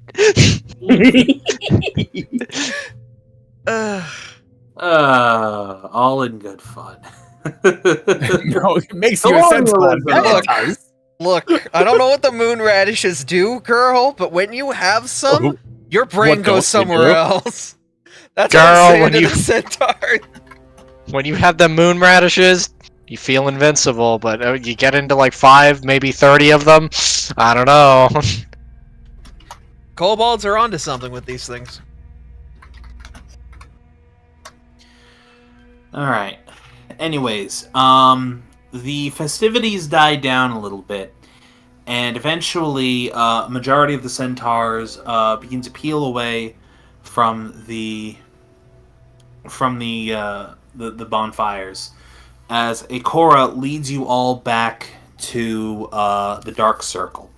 All in good fun. No, it makes you a Colonialism, sensible. it does. Look, I don't know what the moon radishes do, girl, but when you have some, your brain What goes don't they somewhere do? else. That's Girl, what I'm saying when to you- the centaur. When you have the moon radishes, you feel invincible, but you get into like 5, maybe 30 of them. I don't know. Kobolds are onto something with these things. Alright. Anyways, the festivities died down a little bit, and eventually, a majority of the centaurs begin to peel away from the bonfires, as Akora leads you all back to the Dark Circle.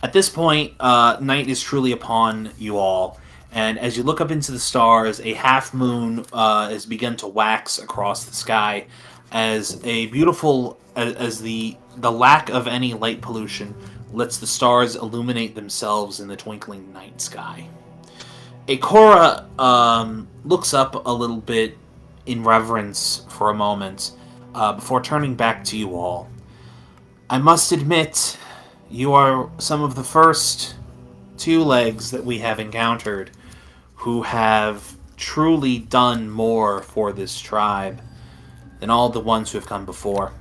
At this point, night is truly upon you all, and as you look up into the stars, a half moon has begun to wax across the sky, as a beautiful, as the lack of any light pollution lets the stars illuminate themselves in the twinkling night sky. Akora looks up a little bit in reverence for a moment before turning back to you all. I must admit, you are some of the first two legs that we have encountered who have truly done more for this tribe than all the ones who have come before.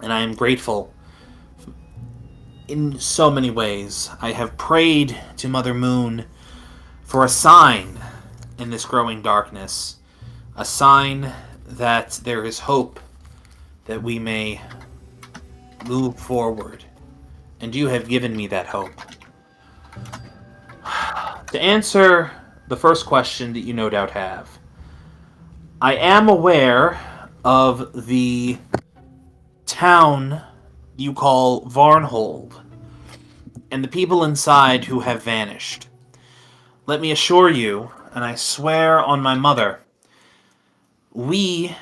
And I am grateful in so many ways. I have prayed to Mother Moon for a sign in this growing darkness, a sign that there is hope that we may move forward, and you have given me that hope. To answer the first question that you no doubt have, I am aware of the town you call Varnhold, and the people inside who have vanished. Let me assure you, and I swear on my mother, we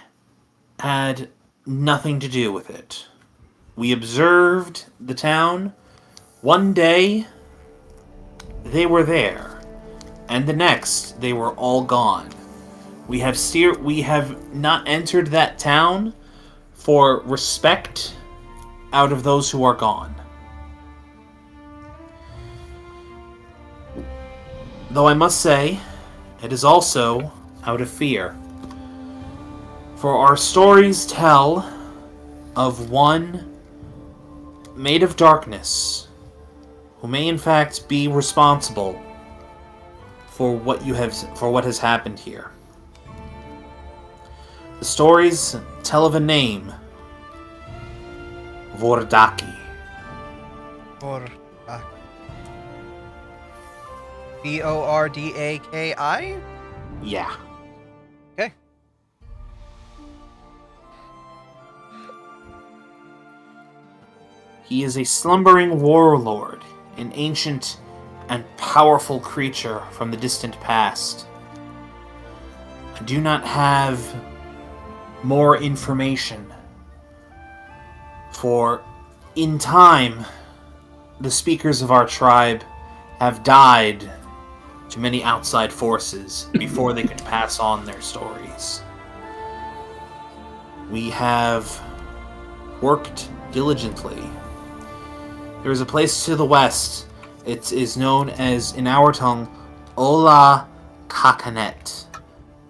had nothing to do with it. We observed the town. One day, they were there, and the next, they were all gone. We have not entered that town for respect out of those who are gone. Though I must say, it is also out of fear. For our stories tell of one made of darkness who may in fact be responsible for what has happened here. The stories tell of a name, Vordaki. Vordaki. Bordaki? Yeah. Okay. He is a slumbering warlord, an ancient and powerful creature from the distant past. I do not have more information, for in time, the speakers of our tribe have died to many outside forces before they could pass on their stories. We have worked diligently. There is a place to the west. It is known as, in our tongue, Ola Kakanet,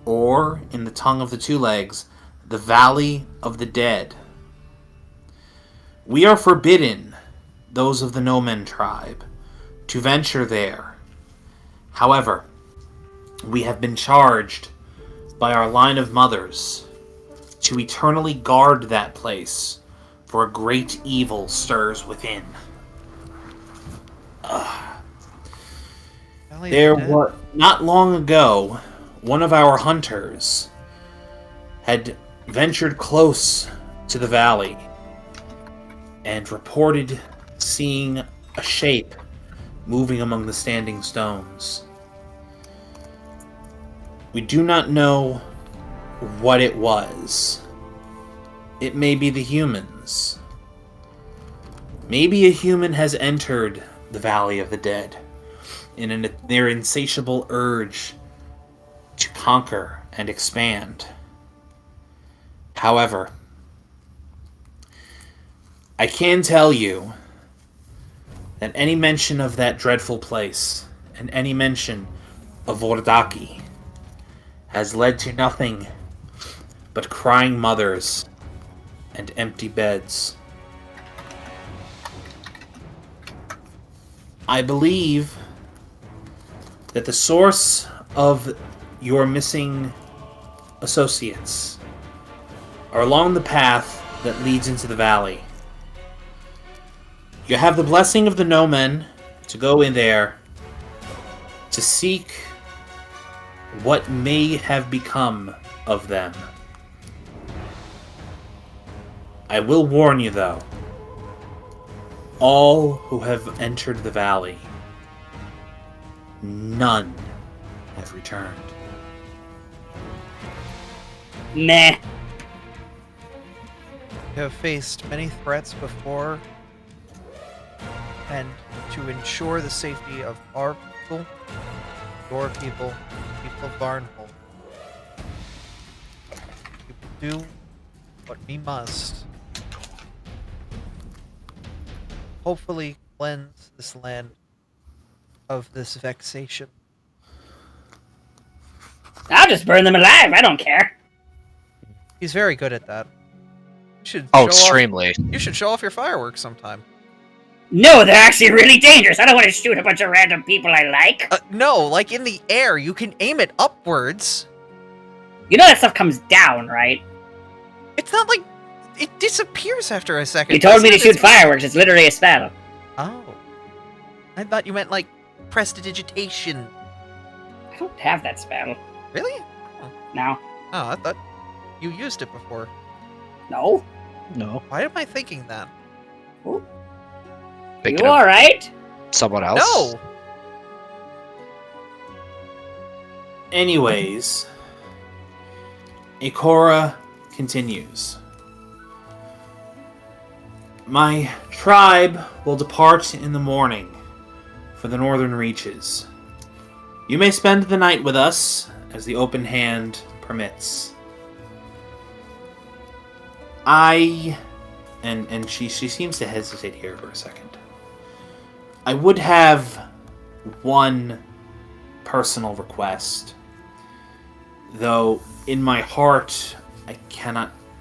or, in the tongue of the two legs, the Valley of the Dead. We are forbidden, those of the Nomen tribe, to venture there. However, we have been charged by our line of mothers to eternally guard that place, for a great evil stirs within. There were, not long ago, one of our hunters had ventured close to the valley and reported seeing a shape moving among the standing stones. We do not know what it was. It may be the humans. Maybe a human has entered the Valley of the Dead in their insatiable urge to conquer and expand. However, I can tell you that any mention of that dreadful place and any mention of Vordaki has led to nothing but crying mothers and empty beds. I believe that the source of your missing associates are along the path that leads into the valley. You have the blessing of the Nomen to go in there to seek what may have become of them. I will warn you, though. All who have entered the valley, none have returned. Meh. You have faced many threats before, and to ensure the safety of our people, your people, people of Varnhold, we will do what we must. Hopefully cleanse this land of this vexation. I'll just burn them alive. I don't care. He's very good at that. You should extremely. You should show off your fireworks sometime. No, they're actually really dangerous. I don't want to shoot a bunch of random people I like. No, like in the air. You can aim it upwards. You know that stuff comes down, right? It's not like it disappears after a second. You told me to shoot fireworks. It's literally a spell. Oh. I thought you meant like prestidigitation. I don't have that spell. Really? Oh. No. Oh, I thought you used it before. No. No. Why am I thinking that? Ooh. Thinking you of alright? Someone else? No! Anyways, Ikora continues. My tribe will depart in the morning for the northern reaches. You may spend the night with us as the open hand permits. And she seems to hesitate here for a second. I would have one personal request. Though in my heart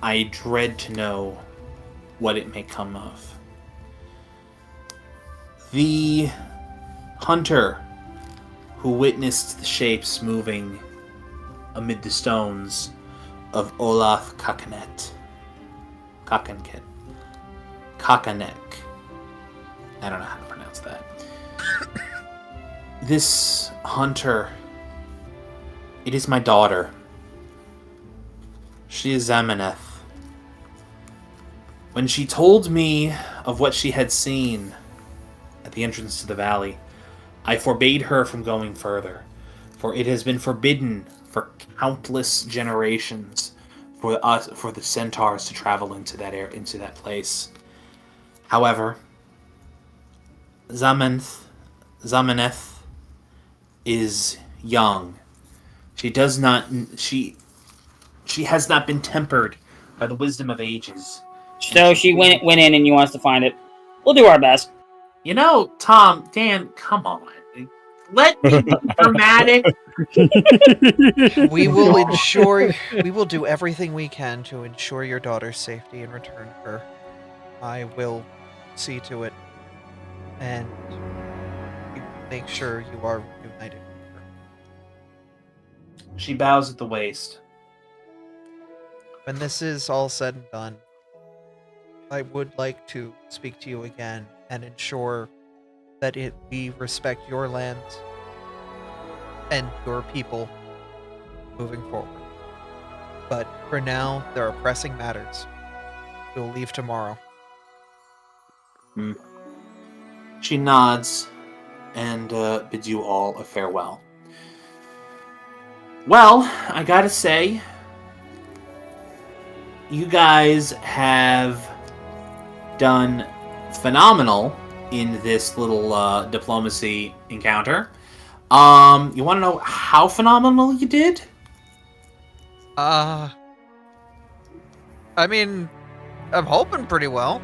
I dread to know what it may come of. The hunter who witnessed the shapes moving amid the stones of Olaf Kakanek. I don't know how to pronounce that. This hunter, it is my daughter. She is Zamaneth. When she told me of what she had seen at the entrance to the valley, I forbade her from going further, for it has been forbidden for countless generations for the centaurs to travel into that place. However, Zamaneth is young. She has not been tempered by the wisdom of ages. So she went in and you want us to find it. We'll do our best. You know, Tom, Dan, come on. Let me be dramatic. We will do everything we can to ensure your daughter's safety and return her. I will see to it and make sure you are reunited with her. She bows at the waist. When this is all said and done, I would like to speak to you again and ensure that we respect your land and your people moving forward. But for now, there are pressing matters. We'll leave tomorrow. She nods and bids you all a farewell. Well, I gotta say, you guys have done phenomenal in this little diplomacy encounter. You want to know how phenomenal you did? I mean, I'm hoping pretty well.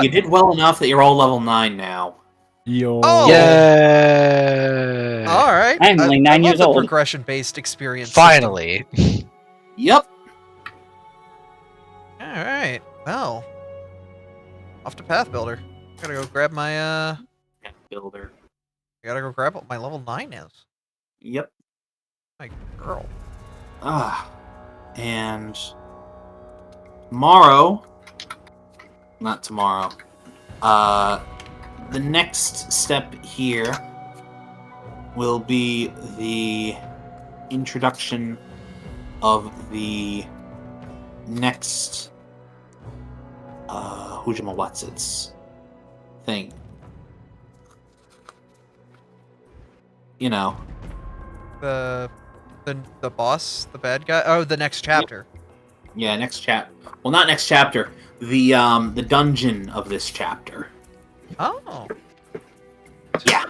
You did well enough that you're all level 9 now. Yo. Oh! Yeah. Alright. I'm only 9 years the old. progression-based experience. Finally. Yep. Alright. Well. Off to Path Builder. Gotta go grab my, Builder. I gotta go grab what my level 9 is. Yep. My girl. And tomorrow, not tomorrow, the next step here will be the introduction of the next What's-its thing. You know. The boss, the bad guy. Oh, the next chapter. Yeah, next chapter. Well, not next chapter. The dungeon of this chapter. Oh. Yeah.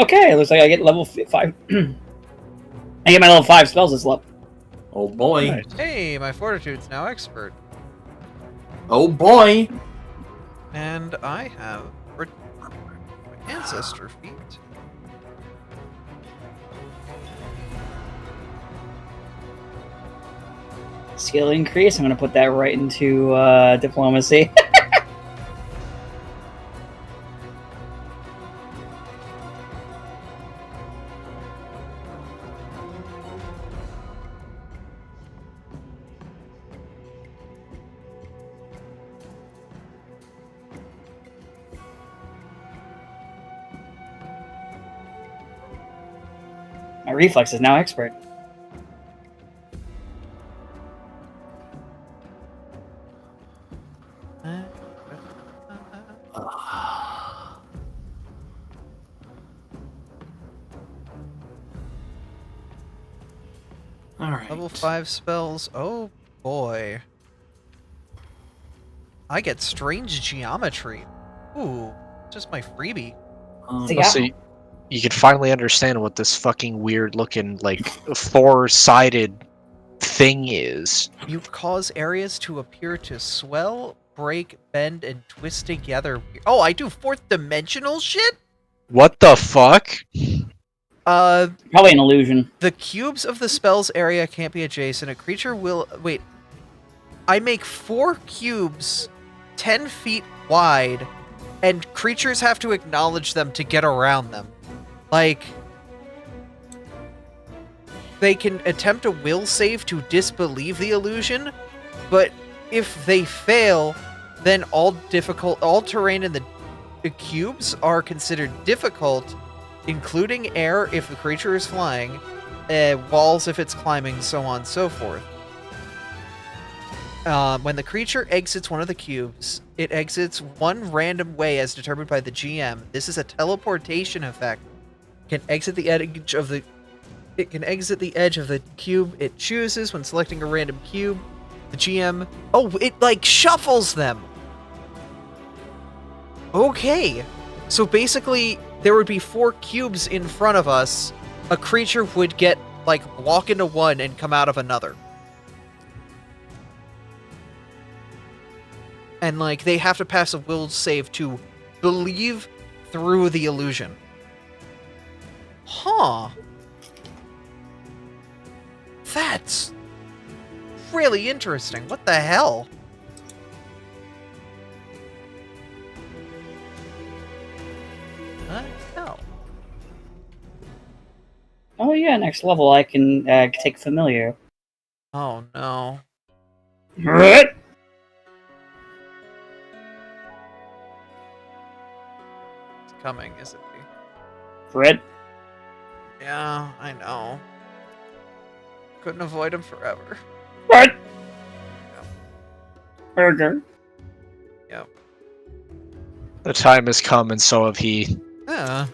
Okay, looks like I get level 5. I get my level 5 spells this level. Oh boy. Nice. Hey, my fortitude's now expert. Oh boy. And I have my ancestor feat. Skill increase. I'm gonna put that right into diplomacy. My reflex is now expert. Alright. Level 5 spells. Oh boy. I get strange geometry. Ooh, just my freebie. So you can finally understand what this fucking weird looking, like, four-sided thing is. You cause areas to appear to swell, break, bend, and twist together. Oh, I do fourth dimensional shit? What the fuck? Probably an illusion. The cubes of the spell's area can't be adjacent. A creature will... Wait. I make 4 cubes 10 feet wide, and creatures have to acknowledge them to get around them. Like, they can attempt a will save to disbelieve the illusion, but if they fail, then all terrain in the cubes are considered difficult, including air if the creature is flying, walls if it's climbing, so on and so forth. When the creature exits one of the cubes, it exits one random way as determined by the GM. This is a teleportation effect. It can exit the edge of the cube it chooses when selecting a random cube. The GM... Oh, it, like, shuffles them! Okay. So basically, there would be 4 cubes in front of us. A creature would get, like, walk into one and come out of another. And, like, they have to pass a will save to believe through the illusion. Huh. That's really interesting. What the hell? What the hell? Oh yeah, next level I can take familiar. Oh no. What? It's coming, isn't he? Fred? Yeah, I know. Couldn't avoid him forever. What? Yep. Burger. Yep. The time has come, and so have he. Yeah.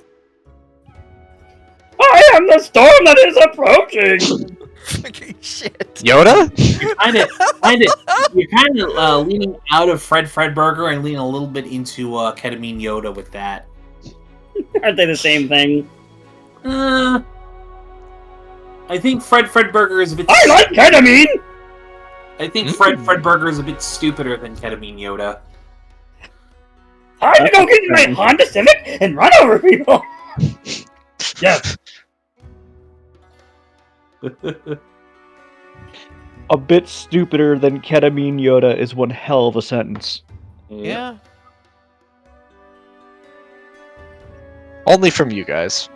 I am the storm that is approaching! Fucking shit. Yoda? You're kind of leaning out of Fredburger and leaning a little bit into Ketamine Yoda with that. Aren't they the same thing? I think Fred Burger is a bit. I like ketamine. I think Fred Burger is a bit stupider than Ketamine Yoda. Time to go get in my Honda Civic and run over people. Yes. A bit stupider than ketamine Yoda is one hell of a sentence. Yeah. Only from you guys.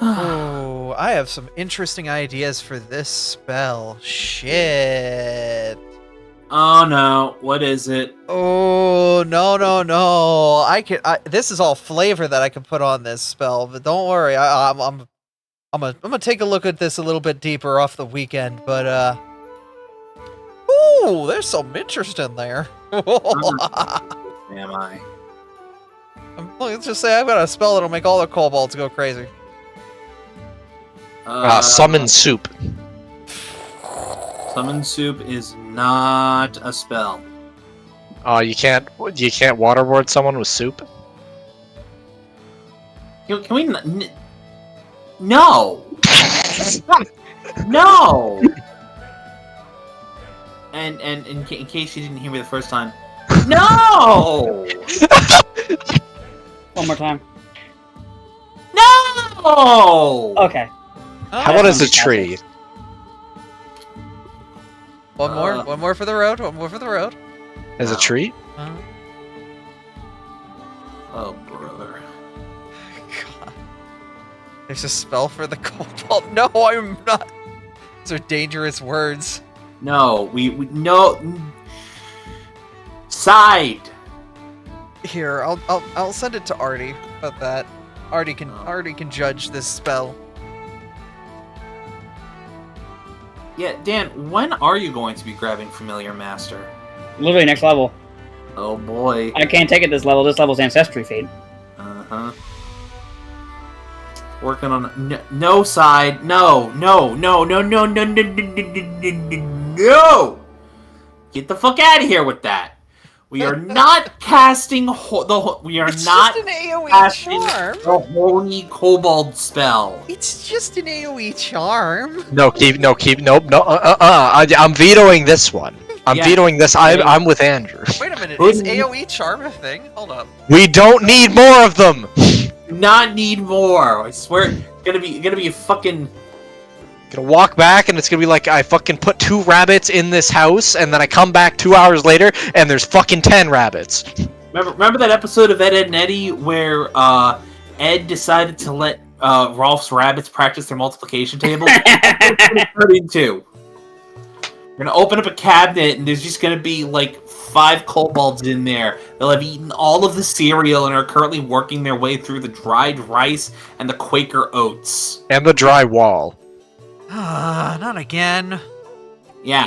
Oh, I have some interesting ideas for this spell. Shit. Oh no, what is it? Oh, no. This is all flavor that I can put on this spell, but don't worry. I'm gonna take a look at this a little bit deeper off the weekend, but ooh, there's some interest in there. Am I? Let's just say I've got a spell that'll make all the kobolds go crazy. Summon soup. Summon soup is not a spell. You can't waterboard someone with soup? Can we? No. No. And in case you didn't hear me the first time, no. One more time. No. Okay. How about as a tree? One more for the road. One more for the road. As a tree? Oh, brother. God. There's a spell for the kobold. No, I'm not. Those are dangerous words. No, we no. Side. Here, I'll send it to Artie about that. Artie can judge this spell. Yeah, Dan, when are you going to be grabbing Familiar Master? Literally next level. Oh boy. I can't take it this level. This level's Ancestry Fade. Uh-huh. Working on no side. No. Get the fuck out of here with that. We are not casting we are not just an AoE casting charm. the Holy Kobold spell. It's just an AoE charm. I'm vetoing this one. I'm vetoing this. I'm with Andrew. Wait a minute, is AoE charm a thing? Hold up. We don't need more of them. Do not need more. I swear, gonna be a fucking. Gonna walk back and it's gonna be like I fucking put 2 rabbits in this house and then I come back 2 hours later and there's fucking 10 rabbits. Remember that episode of Ed, Edd and Eddy where Ed decided to let Rolf's rabbits practice their multiplication table? We're gonna open up a cabinet and there's just gonna be like 5 kobolds in there. They'll have eaten all of the cereal and are currently working their way through the dried rice and the Quaker oats. And the dry wall. Not again. Yeah.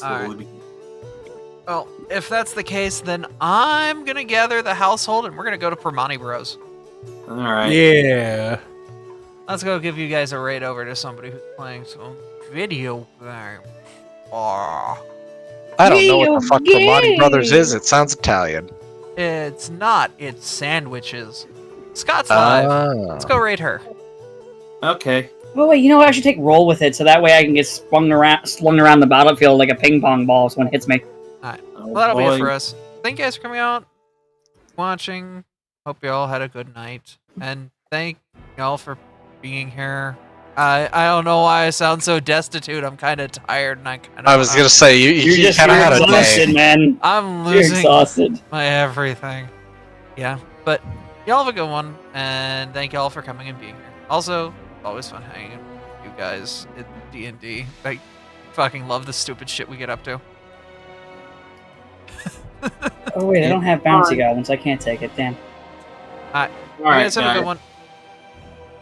Alright. Well, if that's the case, then I'm gonna gather the household and we're gonna go to Permani Bros. Alright. Yeah. Let's go give you guys a raid over to somebody who's playing some video game. Aww. I don't know what the fuck Permani Brothers is. It sounds Italian. It's not. It's sandwiches. Scott's live. Let's go raid her. Okay. Oh wait, you know what? I should take roll with it so that way I can get slung around the battlefield like a ping pong ball so when it hits me. Alright. Well, that'll be it for us. Thank you guys for coming out, watching. Hope you all had a good night. And thank y'all for being here. I don't know why I sound so destitute. I'm kind of tired and I was gonna say you kind of had a day. Man. I'm You're losing exhausted. my everything. Yeah, but y'all have a good one, and thank y'all for coming and being here. Also, always fun hanging with you guys in D&D. I fucking love the stupid shit we get up to. Oh wait, I don't have bouncy goblins. I can't take it. Damn. Alright, you Alright, guys have a good one.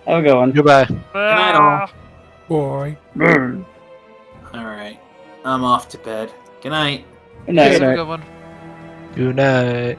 Have a good one. Goodbye. Good night, all. Boy. Alright. I'm off to bed. Good night. Good night. You guys have a good one. Good night.